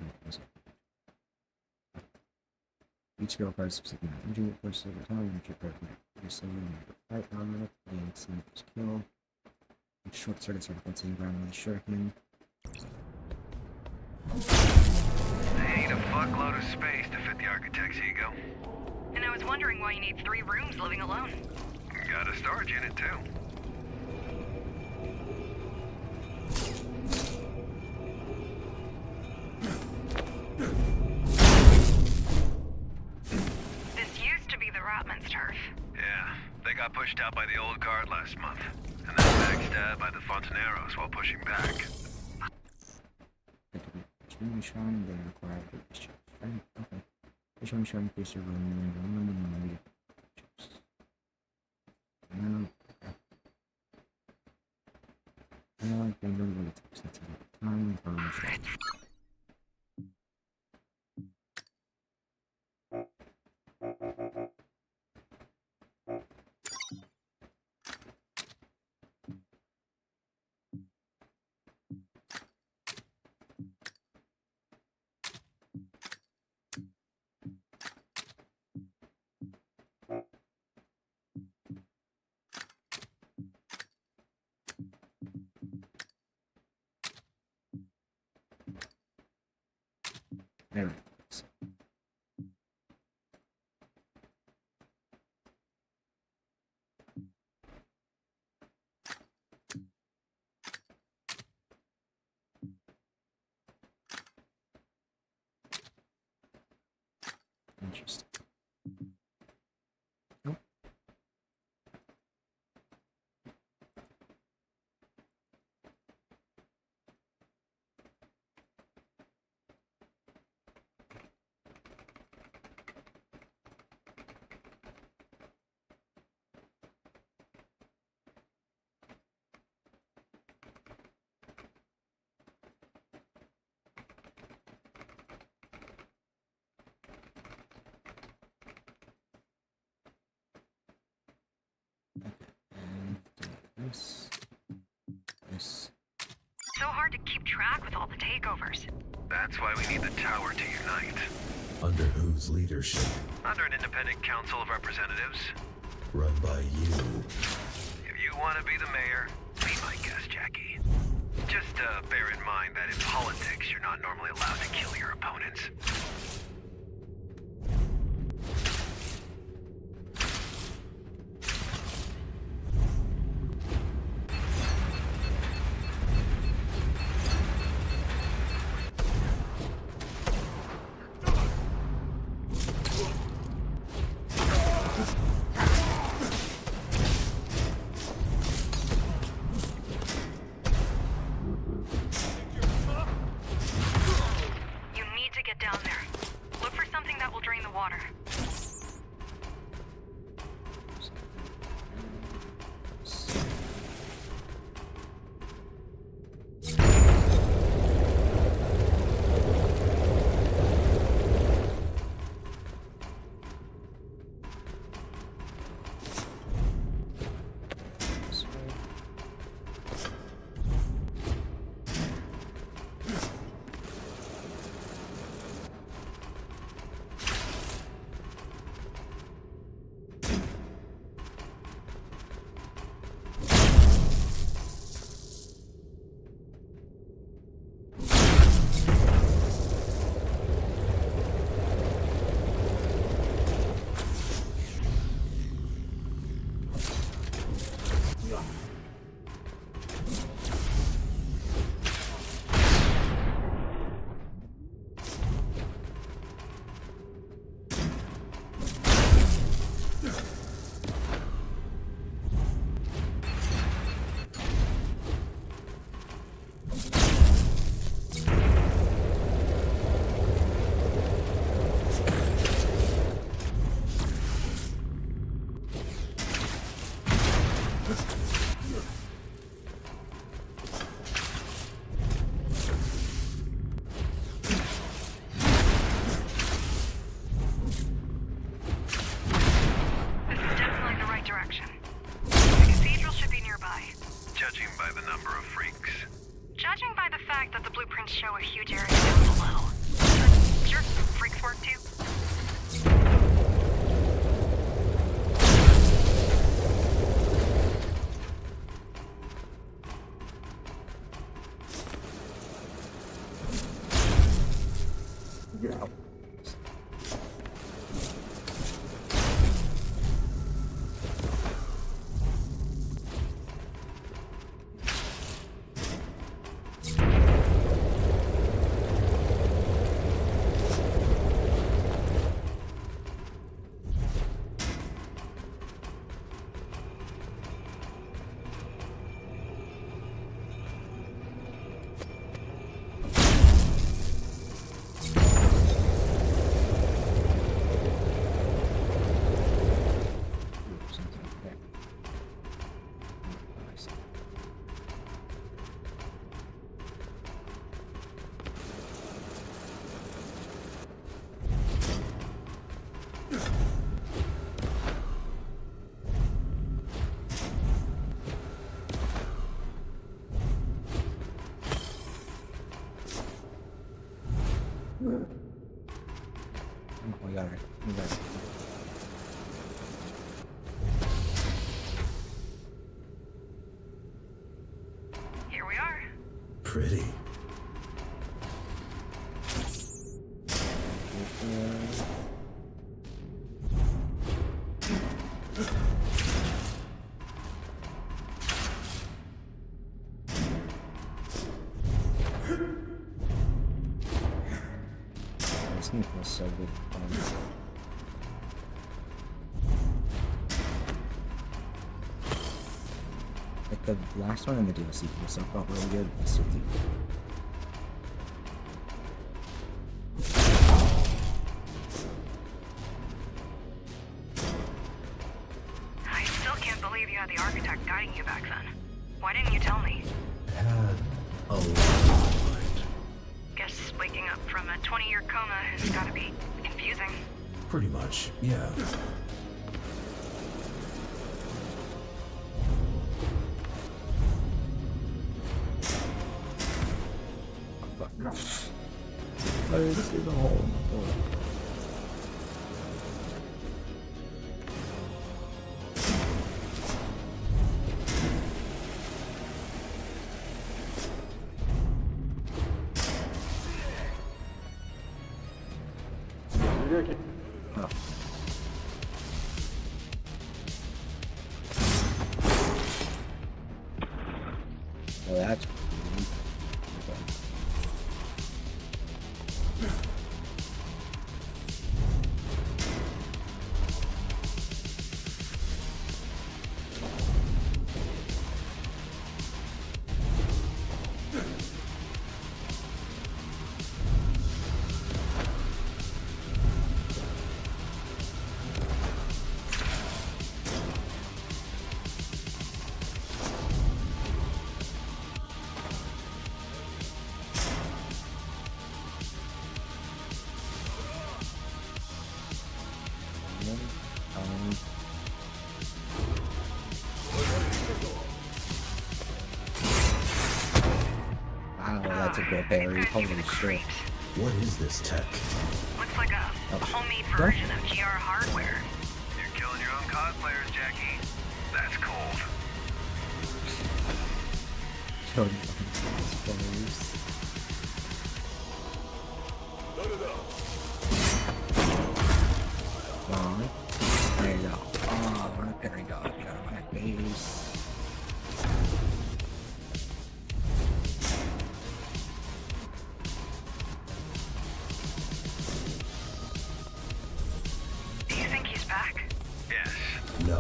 Each girl requires specific amount of energy, first over time, each requires your silver and your fight armor, and see each kill. Each short circuits are defensive environment with a shuriken. They need a fuckload of space to fit the Architect's ego. And I was wondering why you need 3 rooms living alone. Got a storage unit too. This used to be the Rotman's turf. Yeah, they got pushed out by the old guard last month, and then backstabbed by the Fontaneros while pushing back. Extremely strong, they require good strength. Okay. Extremely strong, increase your room. No. I like them really time for Interesting. Oh. Nice. Nice. So hard to keep track with all the takeovers. That's why we need the tower to unite. Under whose leadership? Under an independent council of representatives. Run by you. If you want to be the mayor, be my guest, Jackie. Just bear in mind that in politics, you're not normally allowed to kill your opponents. Down there. Look for something that will drain the water. Judging by the number of freaks. Judging by the fact that the blueprints show a huge area down below. But your freaks work too? Yeah. We got it. We got it. Here we are. Pretty. This game feels so good. the last one in the DLC also felt really good. It's really good. I still can't believe you had the architect guiding you back then. Why didn't you tell me? Had a lot on my mind. Guess waking up from a 20-year coma has gotta be confusing. Pretty much, yeah. Let me see the hole in the door. Oh. Well, that's wow, that's a good berry. Holy shit. What is this tech? Looks like a homemade version of GR hardware. You're killing your own cosplayers, Jackie. That's cold. Wrong. There you go. Oh, there you go. Get out of my face. Do you think he's back? Yes. No.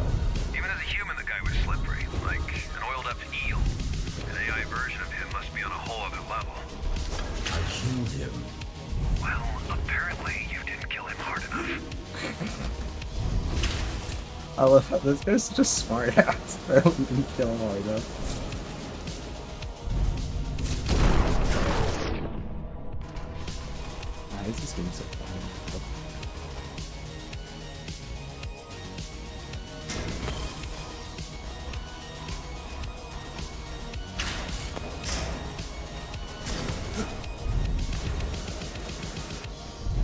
Even as a human, the guy was slippery, like an oiled-up eel. An AI version of him must be on a whole other level. I killed him. Well, apparently you didn't kill him hard enough. I love how this guy's such a smart ass. I don't even kill him hard enough. Why is this game so fun?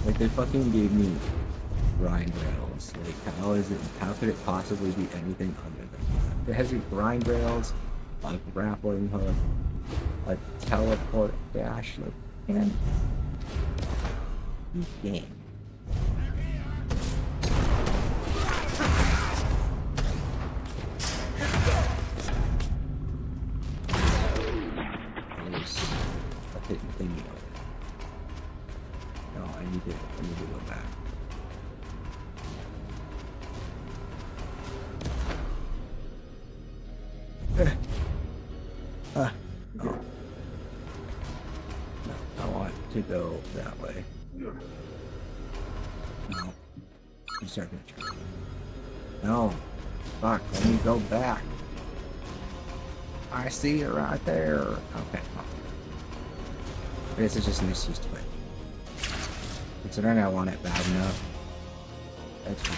Like, they fucking gave me grind rails. Like, how could it possibly be anything other than that? It has your grind rails, a grappling hook, a teleport dash, like, and game. I didn't think of it. No, I need to go back. Oh. No, I want to go that way. No. I'm starting to try. No. Fuck, let me go back. I see it right there. Okay. This is just an excuse to wait. Considering I want it bad enough. That's fine.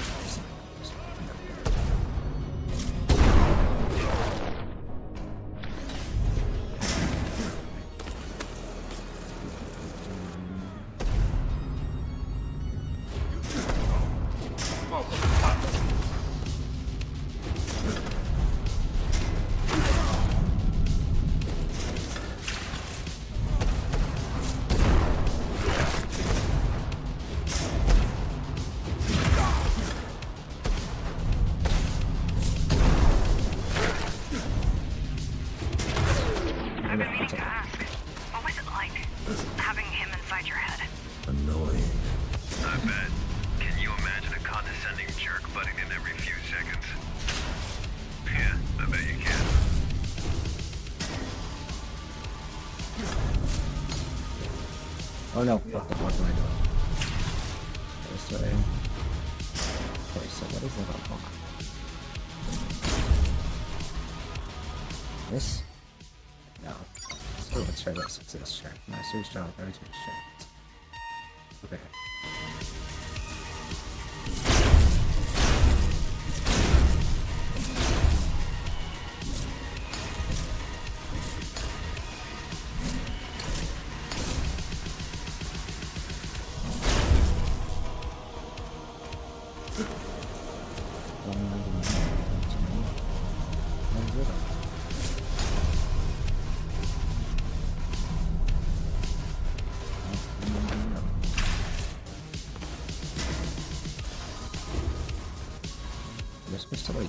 Oh no, what the fuck am I doing? This way. Okay, so what is that on? This? No. So let's try this. It's this check. Master's job, everything's checked. Okay. You're supposed to like,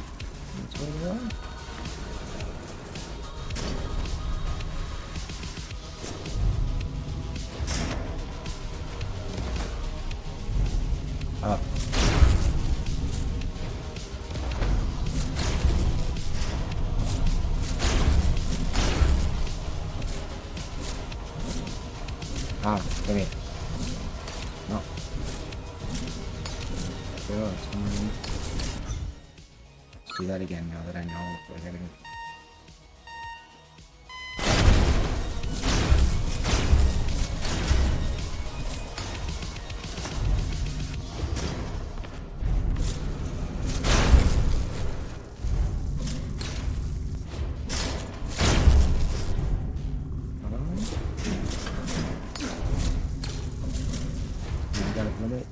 that's where they are? Up. Ah, come here. No. Go, it's fine. Let's do that again now that I know we're getting.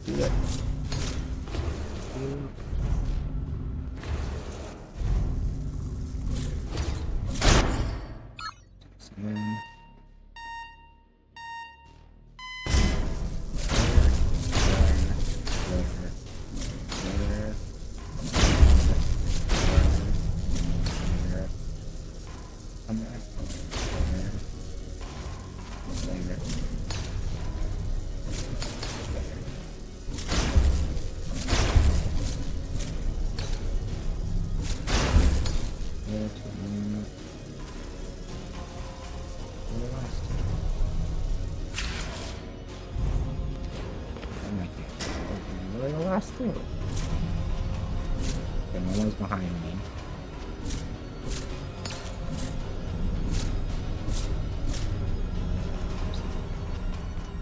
Do it. Still. Okay, no one's behind me.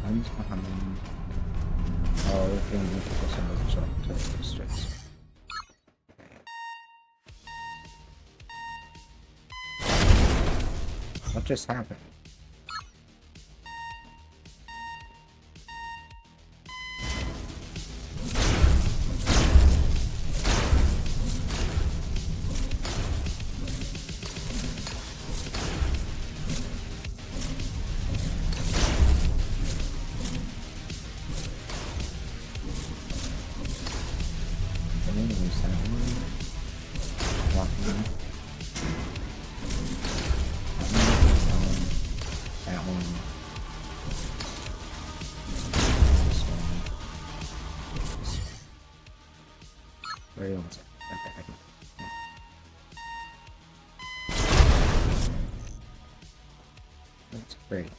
One's behind me. Oh, we're going to need to put some of the shot to the streets. What just happened? Where else? Okay, that's great.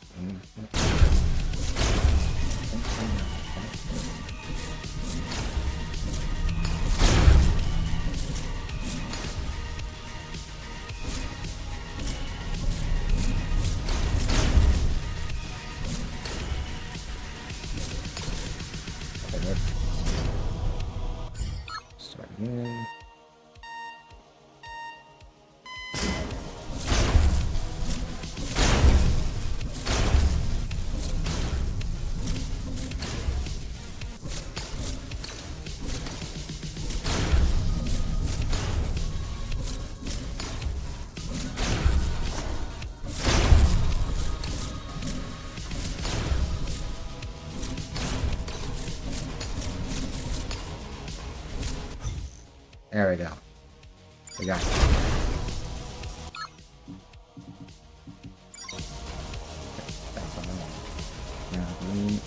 Start again. There we go. We got it. That's all I want. Now, green and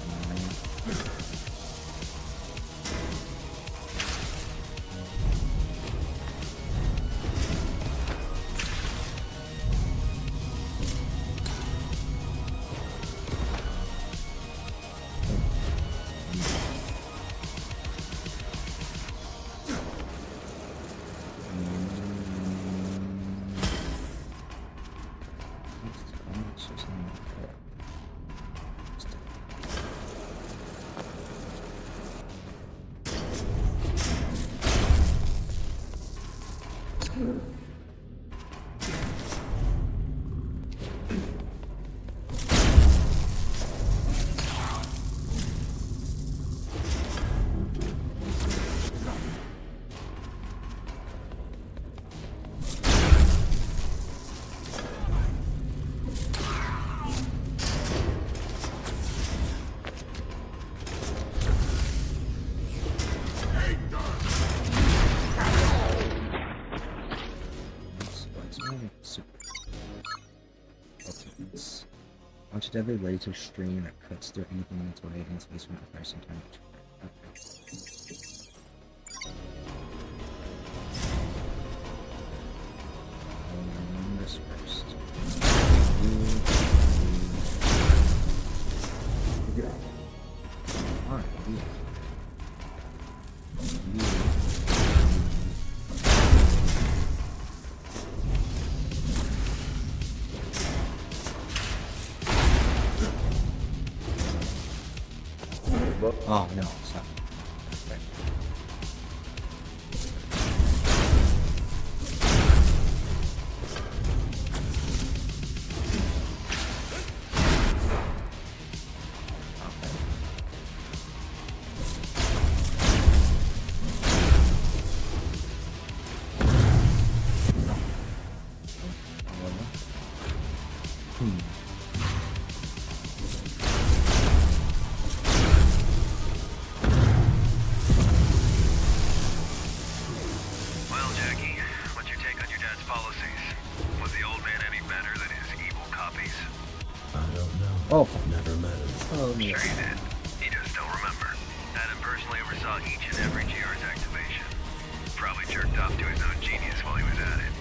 Launch a deadly laser stream that cuts through anything in its way and space from the first time. This first. Alright, oh no, stop. Okay. Oh, never met him. Oh, Sure you did. You just don't remember. Adam personally oversaw each and every GR's activation. Probably jerked off to his own genius while he was at it.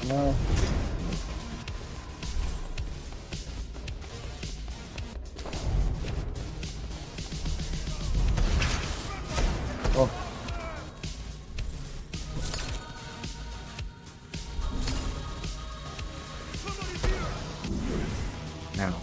no. Oh. Now.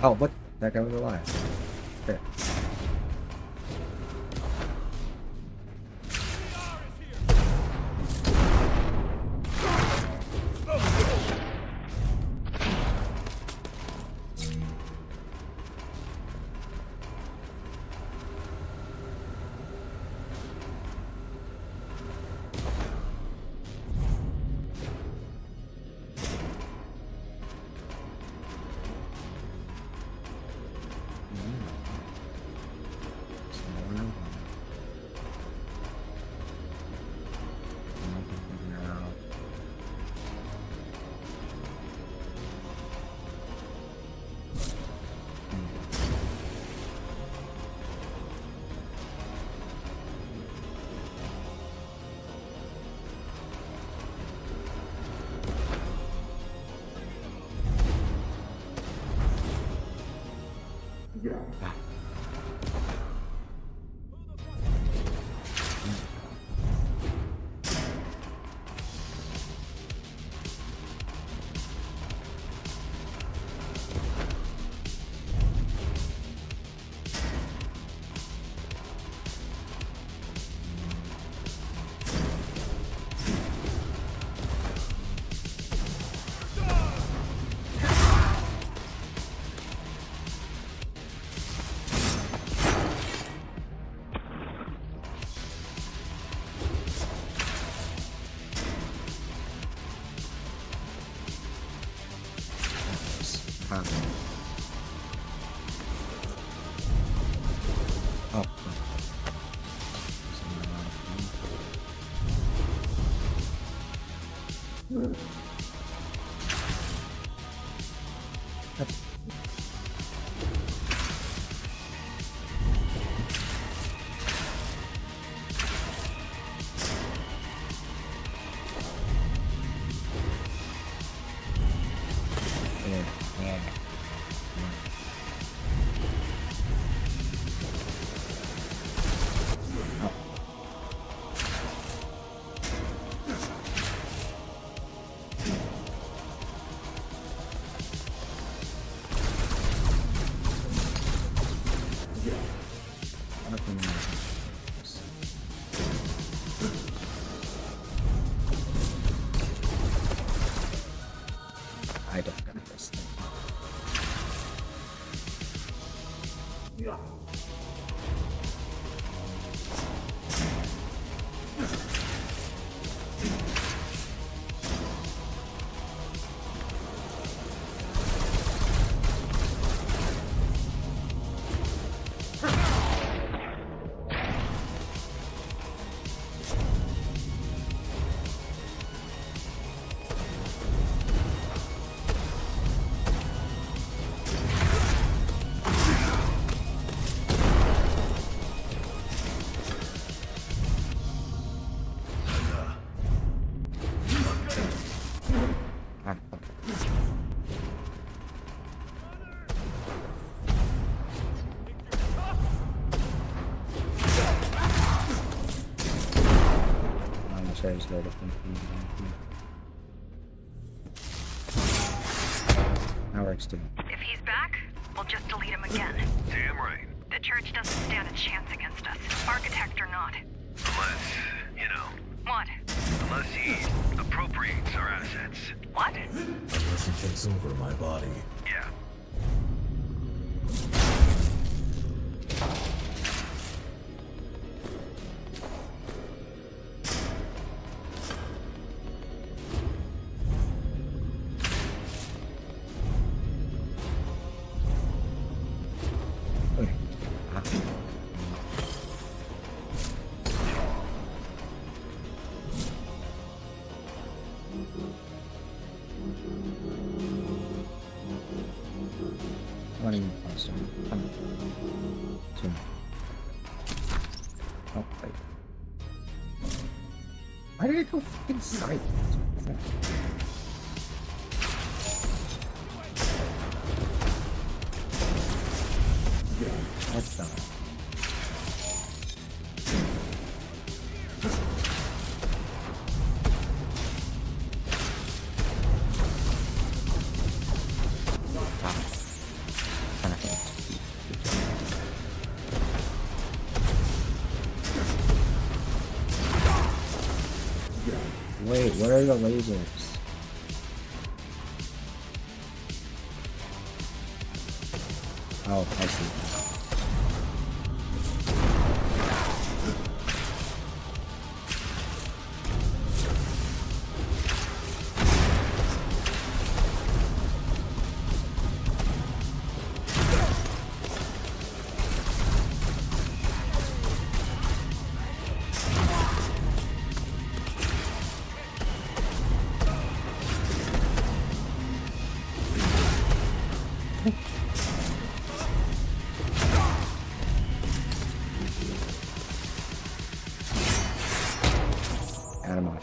Oh, look, that guy was alive. There. Oh. Yeah. I don't get this thing. That works too. If he's back, we'll just delete him again. Damn right. The church doesn't stand a chance against us, architect or not. Unless, you know. What? Unless he appropriates our assets. What? Unless he takes over my body. Yeah. Not even close to me. Come on. Soon. Oh, wait. Why did it go fucking silent? What is that? Yeah, that's done. Wait, what are the lasers? Oh, I see.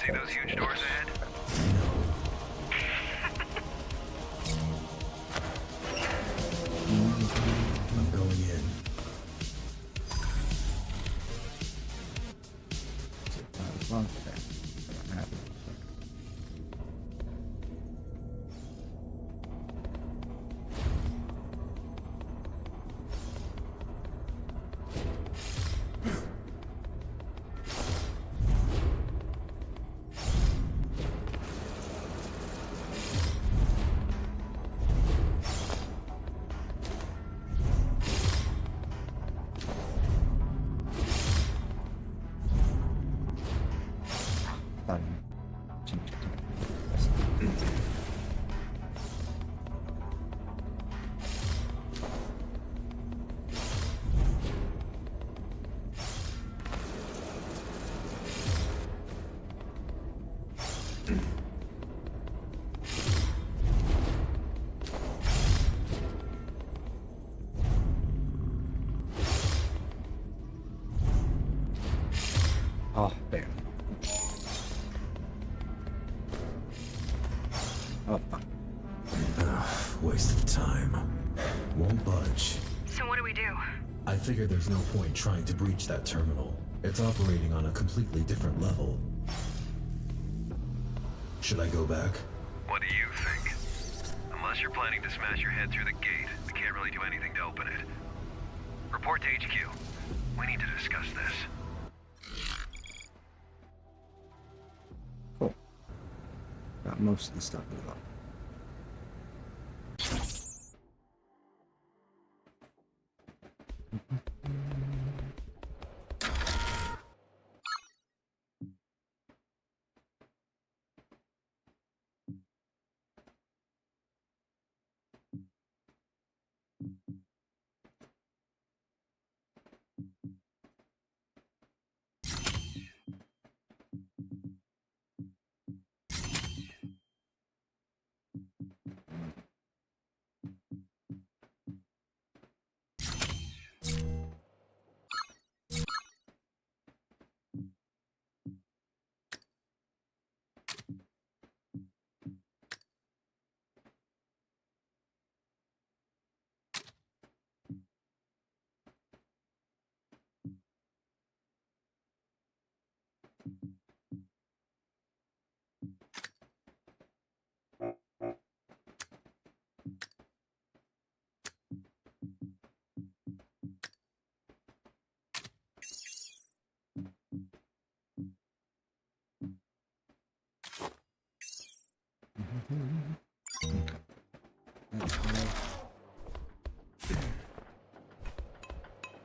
See those huge doors ahead? I'm going in. Oh, damn. Oh, fuck. Waste of time. Won't budge. So what do we do? I figure there's no point trying to breach that terminal. It's operating on a completely different level. Should I go back? What do you think? Unless you're planning to smash your head through the gate, we can't really do anything to open it. Report to HQ. We need to discuss this. Cool. Got most of the stuff in the level.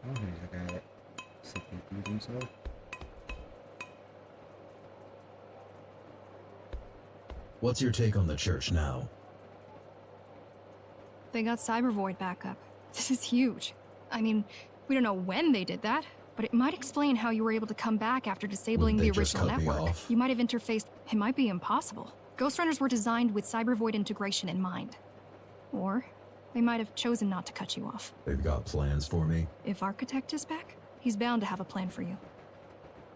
Oh, here's a guy that simply beat himself. What's your take on the church now? They got Cyber Void back up. This is huge. I mean, we don't know when they did that, but it might explain how you were able to come back after disabling the original network. You might have interfaced. It might be impossible. Ghostrunners were designed with Cyber Void integration in mind. Or they might have chosen not to cut you off. They've got plans for me? If Architect is back, he's bound to have a plan for you.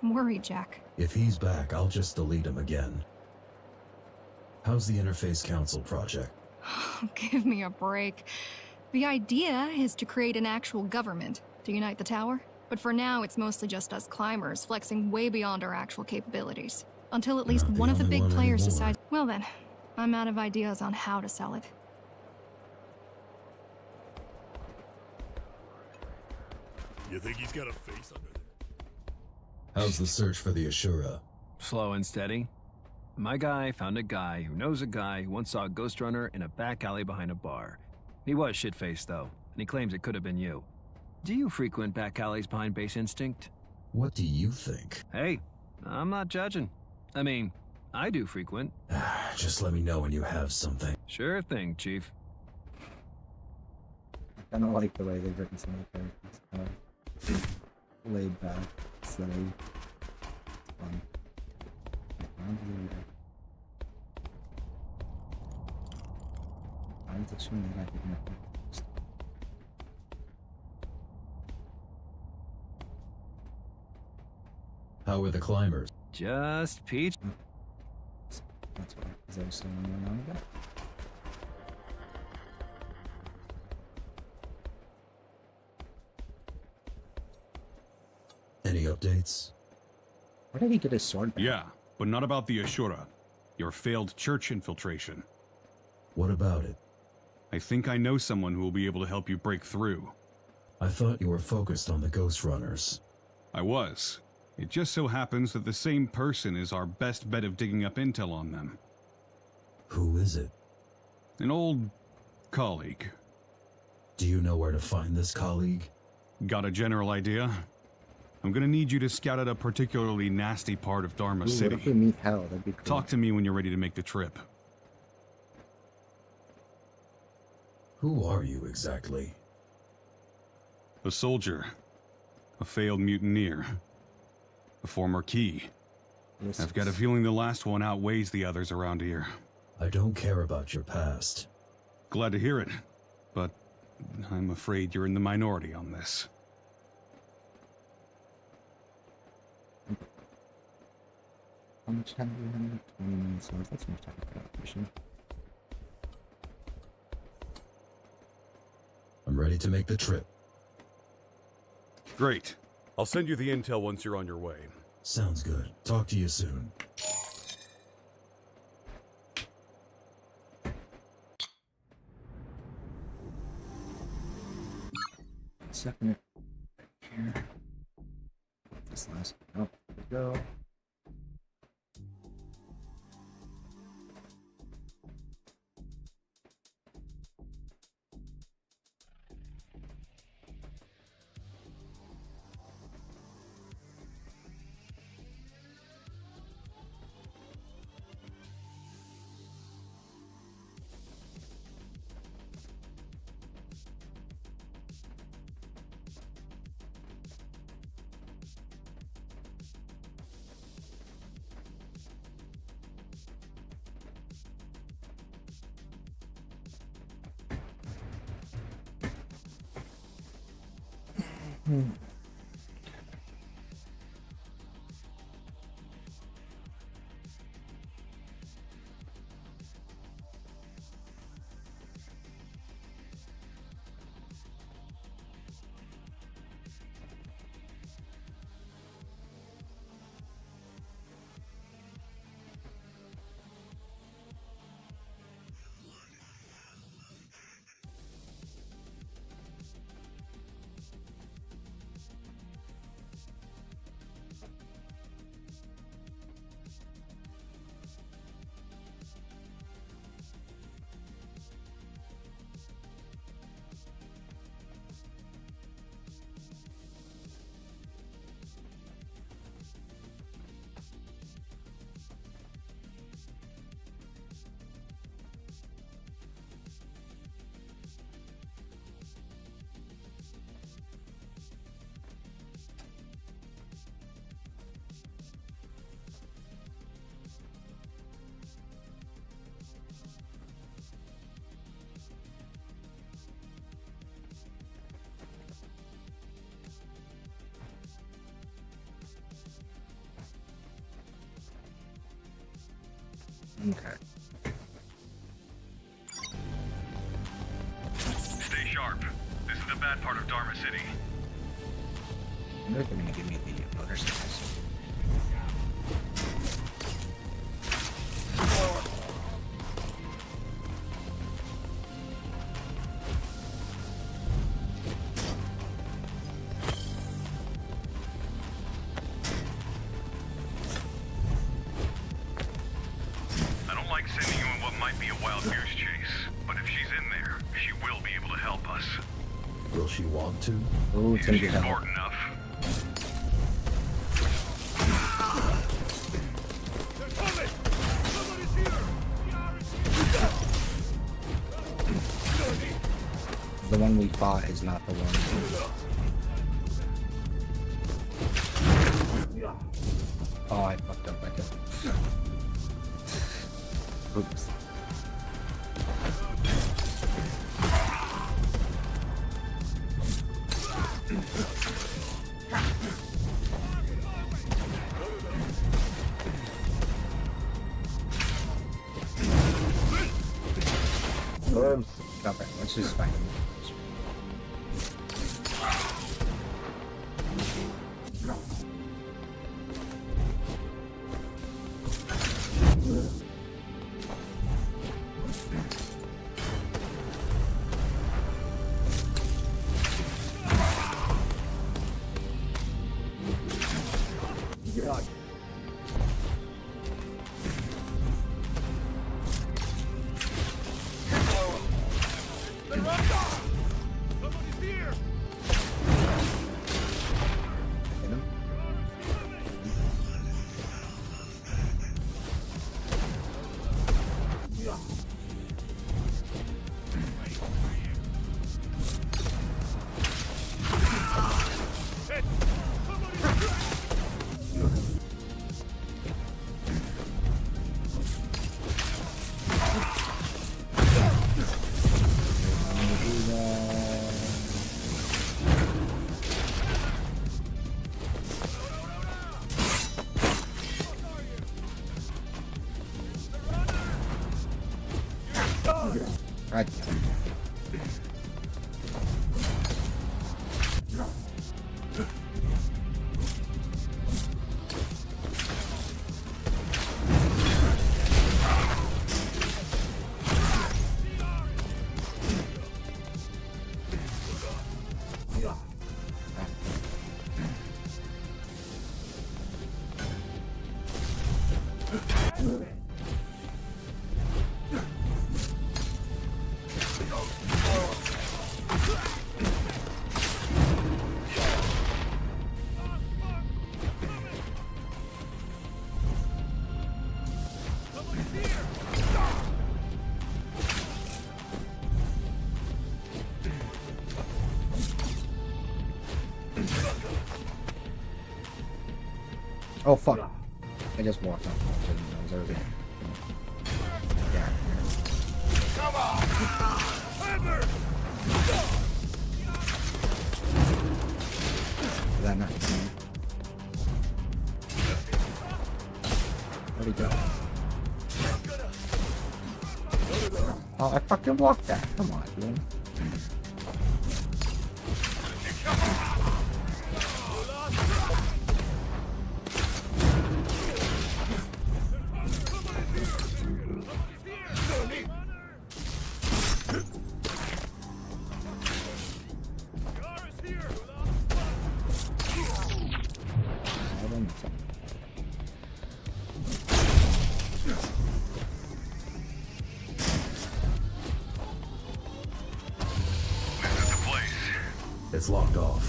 I'm worried, Jack. If he's back, I'll just delete him again. How's the Interface Council project? Give me a break. The idea is to create an actual government to unite the tower. But for now, it's mostly just us climbers flexing way beyond our actual capabilities. Until at least one of the big players decides, well then, I'm out of ideas on how to sell it. You think he's got a face under there? How's the search for the Ashura? Slow and steady. My guy found a guy who knows a guy who once saw a Ghostrunner in a back alley behind a bar. He was shit-faced, though, and he claims it could have been you. Do you frequent back alleys behind Base Instinct? What do you think? Hey, I'm not judging. I mean, I do frequent. Just let me know when you have something. Sure thing, Chief. I kind of like the way they've written some of the characters. Laid back, silly. It's fun. How were the climbers? Just peach. That's why, because I was so long ago. Any updates? Where did he get his sword back? Yeah, but not about the Ashura. Your failed church infiltration. What about it? I think I know someone who will be able to help you break through. I thought you were focused on the Ghostrunners. I was. It just so happens that the same person is our best bet of digging up intel on them. Who is it? An old colleague. Do you know where to find this colleague? Got a general idea? I'm gonna need you to scout out a particularly nasty part of Dharma City. What if we meet Hell? That'd be cool. Talk to me when you're ready to make the trip. Who are you exactly? A soldier. A failed mutineer. A former key. I've got a feeling the last one outweighs the others around here. I don't care about your past. Glad to hear it, but I'm afraid you're in the minority on this. How much time do we have? 20 minutes left. That's enough time for that mission. I'm ready to make the trip. Great. I'll send you the intel once you're on your way. Sounds good. Talk to you soon. Second. Here. This last. Oh, there we go. Okay. Stay sharp. This is the bad part of Dharma City. I wonder if they're gonna give me the motorcycles. I don't like sending you on what might be a wild goose chase, but if she's in there, she will be able to help us. Will she want to? Oh, it's gonna be She's hell. smart enough. The one we fought is not the one. Oh, I fucked up. I could. Oops. Oops. Okay, let's just fight him. God. Somebody's here! Hit him. God. Oh fuck. I just walked off. I didn't know it was over there. Yeah. Come on! Is that not coming? Where'd he go? Oh, I fucking walked that. Come on, dude. It's locked off.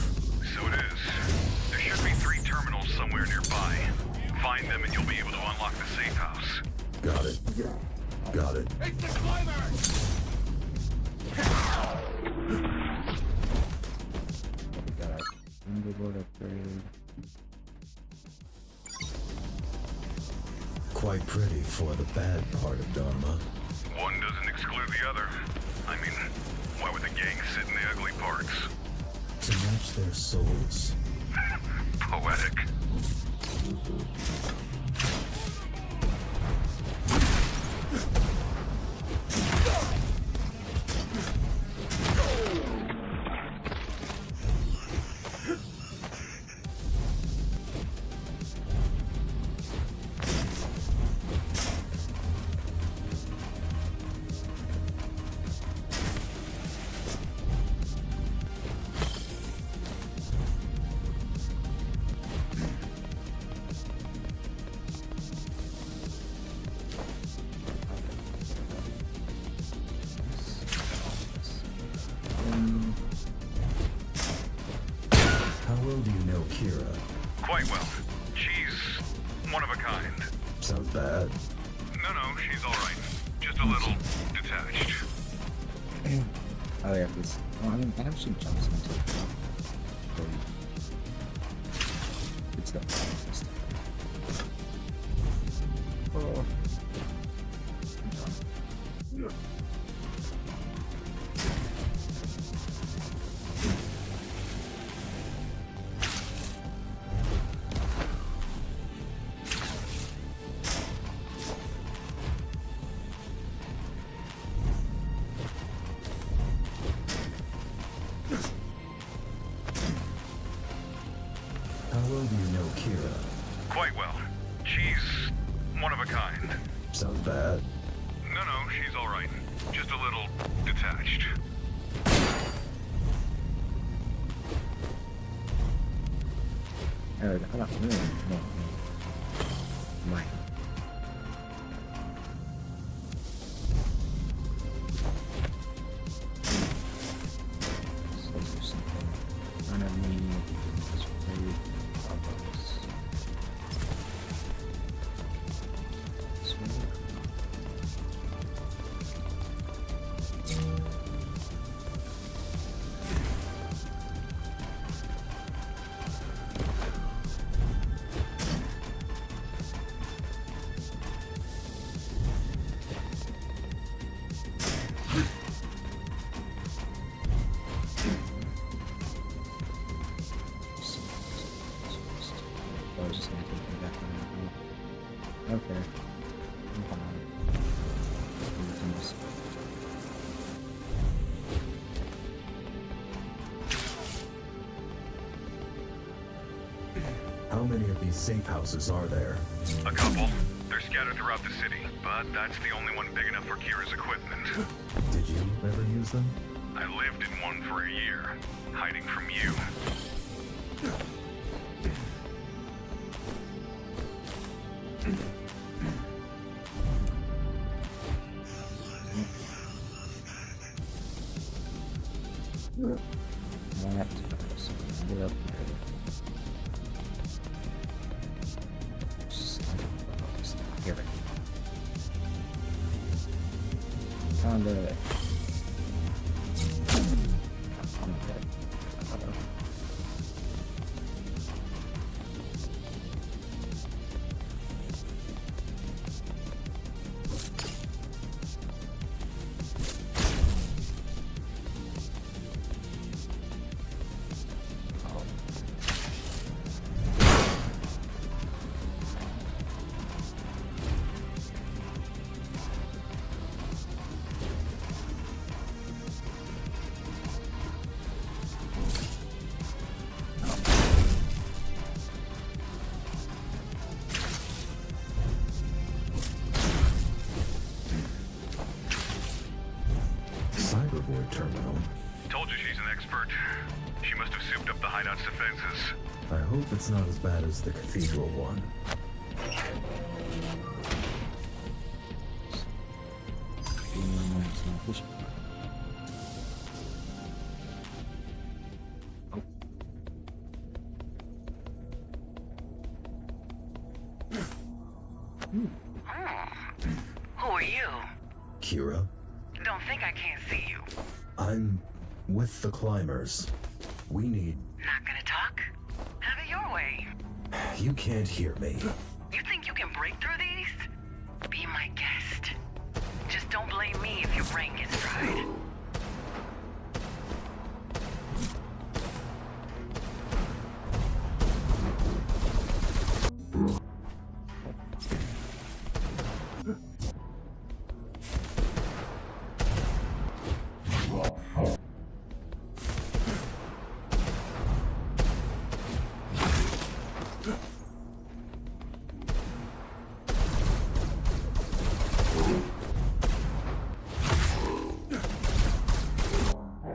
So it is. There should be 3 terminals somewhere nearby. Find them and you'll be able to unlock the safe house. Got it. Got it. It's the climber! Got it. Underboard upgrade. Quite pretty for the bad part of Dharma. One doesn't exclude the other. I mean, why would the gang sit in the ugly parts? To match their souls. Poetic. How well do you know Kira? Quite well. She's one of a kind. Sounds bad. No, she's alright. Just a little detached. Oh yeah, this. Well, I mean, I have some jumps into it. Good stuff. Oh. How well do you know Kira? Quite well. She's one of a kind. Sounds bad. No, she's alright. Just a little detached. I don't know. No. Mine. So there's something in front of me. Just really obvious. This way. I was just gonna take me back on that. Okay. I'm fine. We can just How many of these safe houses are there? A couple. They're scattered throughout the city, but that's the only one big enough for Kira's equipment. Did you ever use them? I lived in one for a year, hiding from you. Here. Found it. Cyberboard terminal. Told you she's an expert. She must have souped up the hideout's defenses. I hope it's not as bad as the cathedral one. Who are you? Kira? Don't think I can't see you. I'm with the climbers. We need... Not gonna talk? Have it your way. You can't hear me. You think you can break through these? Be my guest. Just don't blame me if your brain gets fried.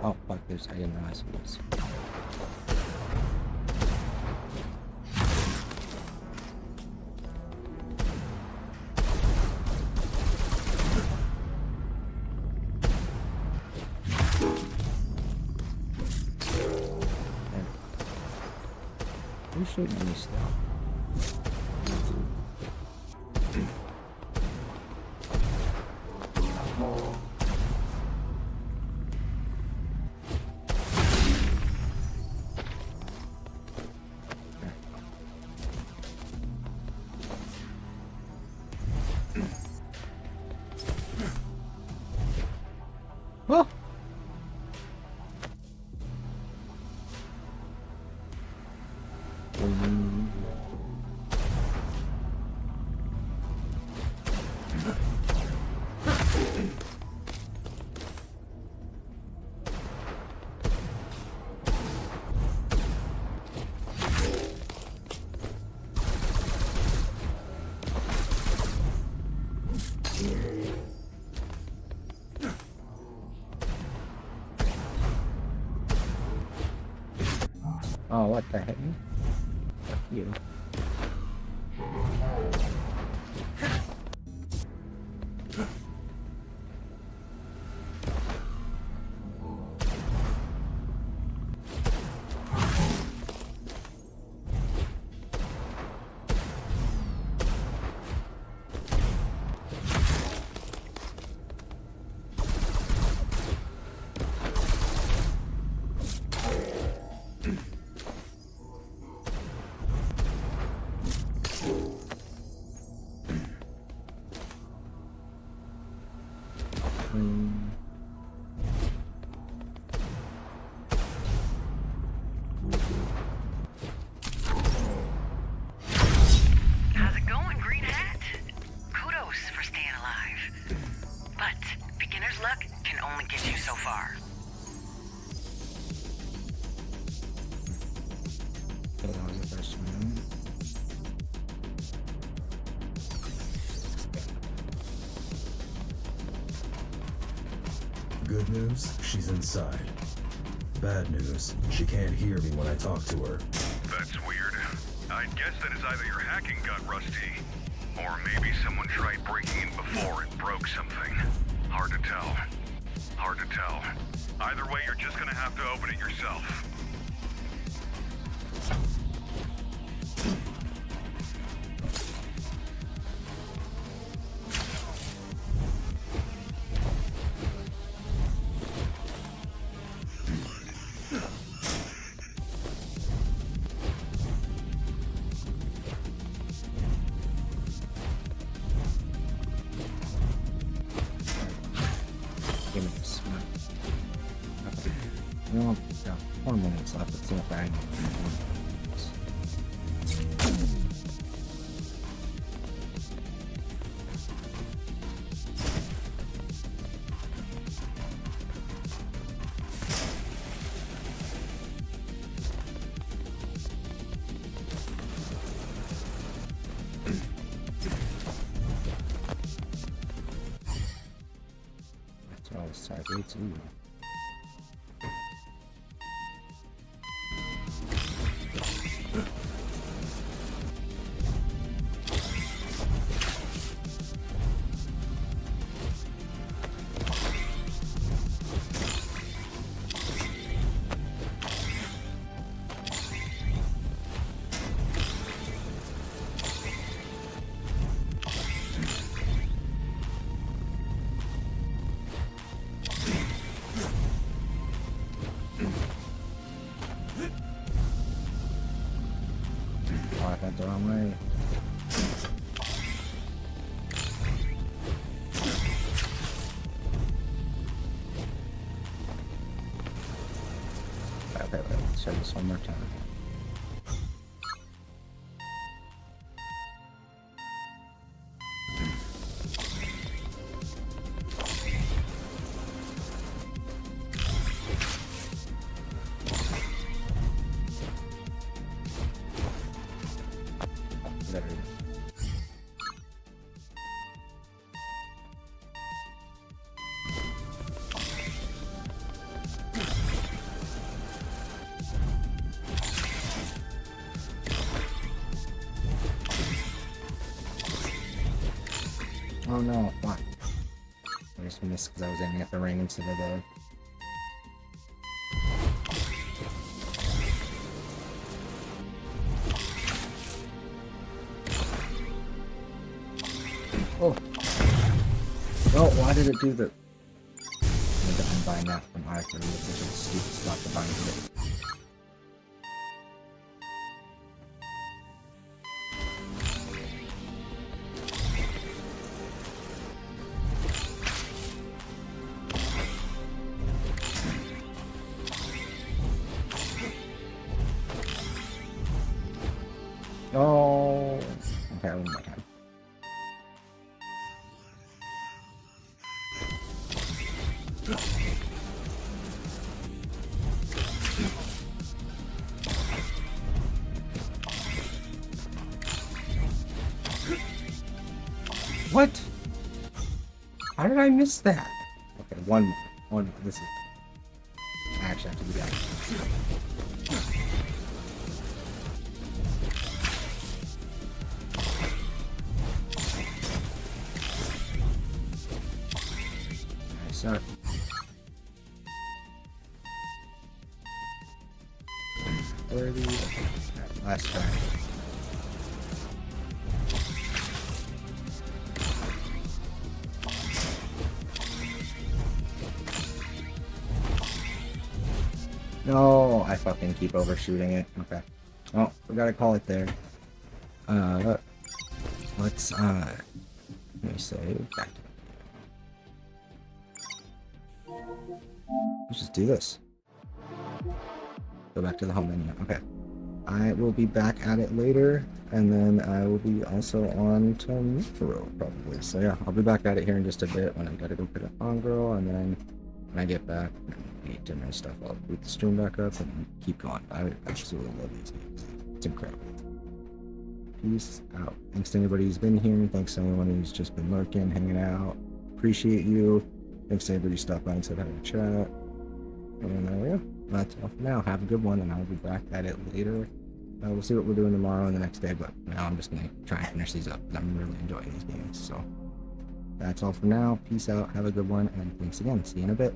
Oh, fuck, I didn't realize it was. Who's shooting at me still? Oh! Oh, what the heck? Fuck you. How's it going, Green Hat? Kudos for staying alive. But beginner's luck can only get you so far. Hold on, the first one. Good news, she's inside. Bad news, she can't hear me when I talk to her. That's weird. I'd guess that is either your hacking got rusty, or maybe someone tried breaking in before and broke something. Hard to tell. Hard to tell. Either way, you're just gonna have to open it yourself. Give me this. Okay. Well, got 4 minutes left. Let's see if I can. Sorry, too. I went the wrong way. Okay, let's try this one more time. There we go. Oh no, fuck. I just missed because I was aiming at the ring instead of the... Oh! No, why did it do the... I need to unbind that from R3, which is a stupid spot to bind it. Oh, okay, one more time. What? How did I miss that? Okay, one. This is. I actually have to do that. So, last try. No, I fucking keep overshooting it. Okay. Oh, we gotta call it there. Let's let me save back to let's just do this. Go back to the home menu. Okay. I will be back at it later, and then I will be also on tomorrow, probably. So yeah, I'll be back at it here in just a bit when I gotta go pick up on girl, and then when I get back and eat dinner and stuff, I'll boot the stream back up and keep going. I absolutely love these games. It's incredible. Peace out. Thanks to anybody who's been here. Thanks to anyone who's just been lurking, hanging out. Appreciate you. Thanks to everybody who stopped by and said hi to chat. And there we go. That's all for now. Have a good one, and I'll be back at it later. We'll see what we're doing tomorrow and the next day, but now I'm just going to try and finish these up. I'm really enjoying these games. So that's all for now. Peace out. Have a good one, and thanks again. See you in a bit.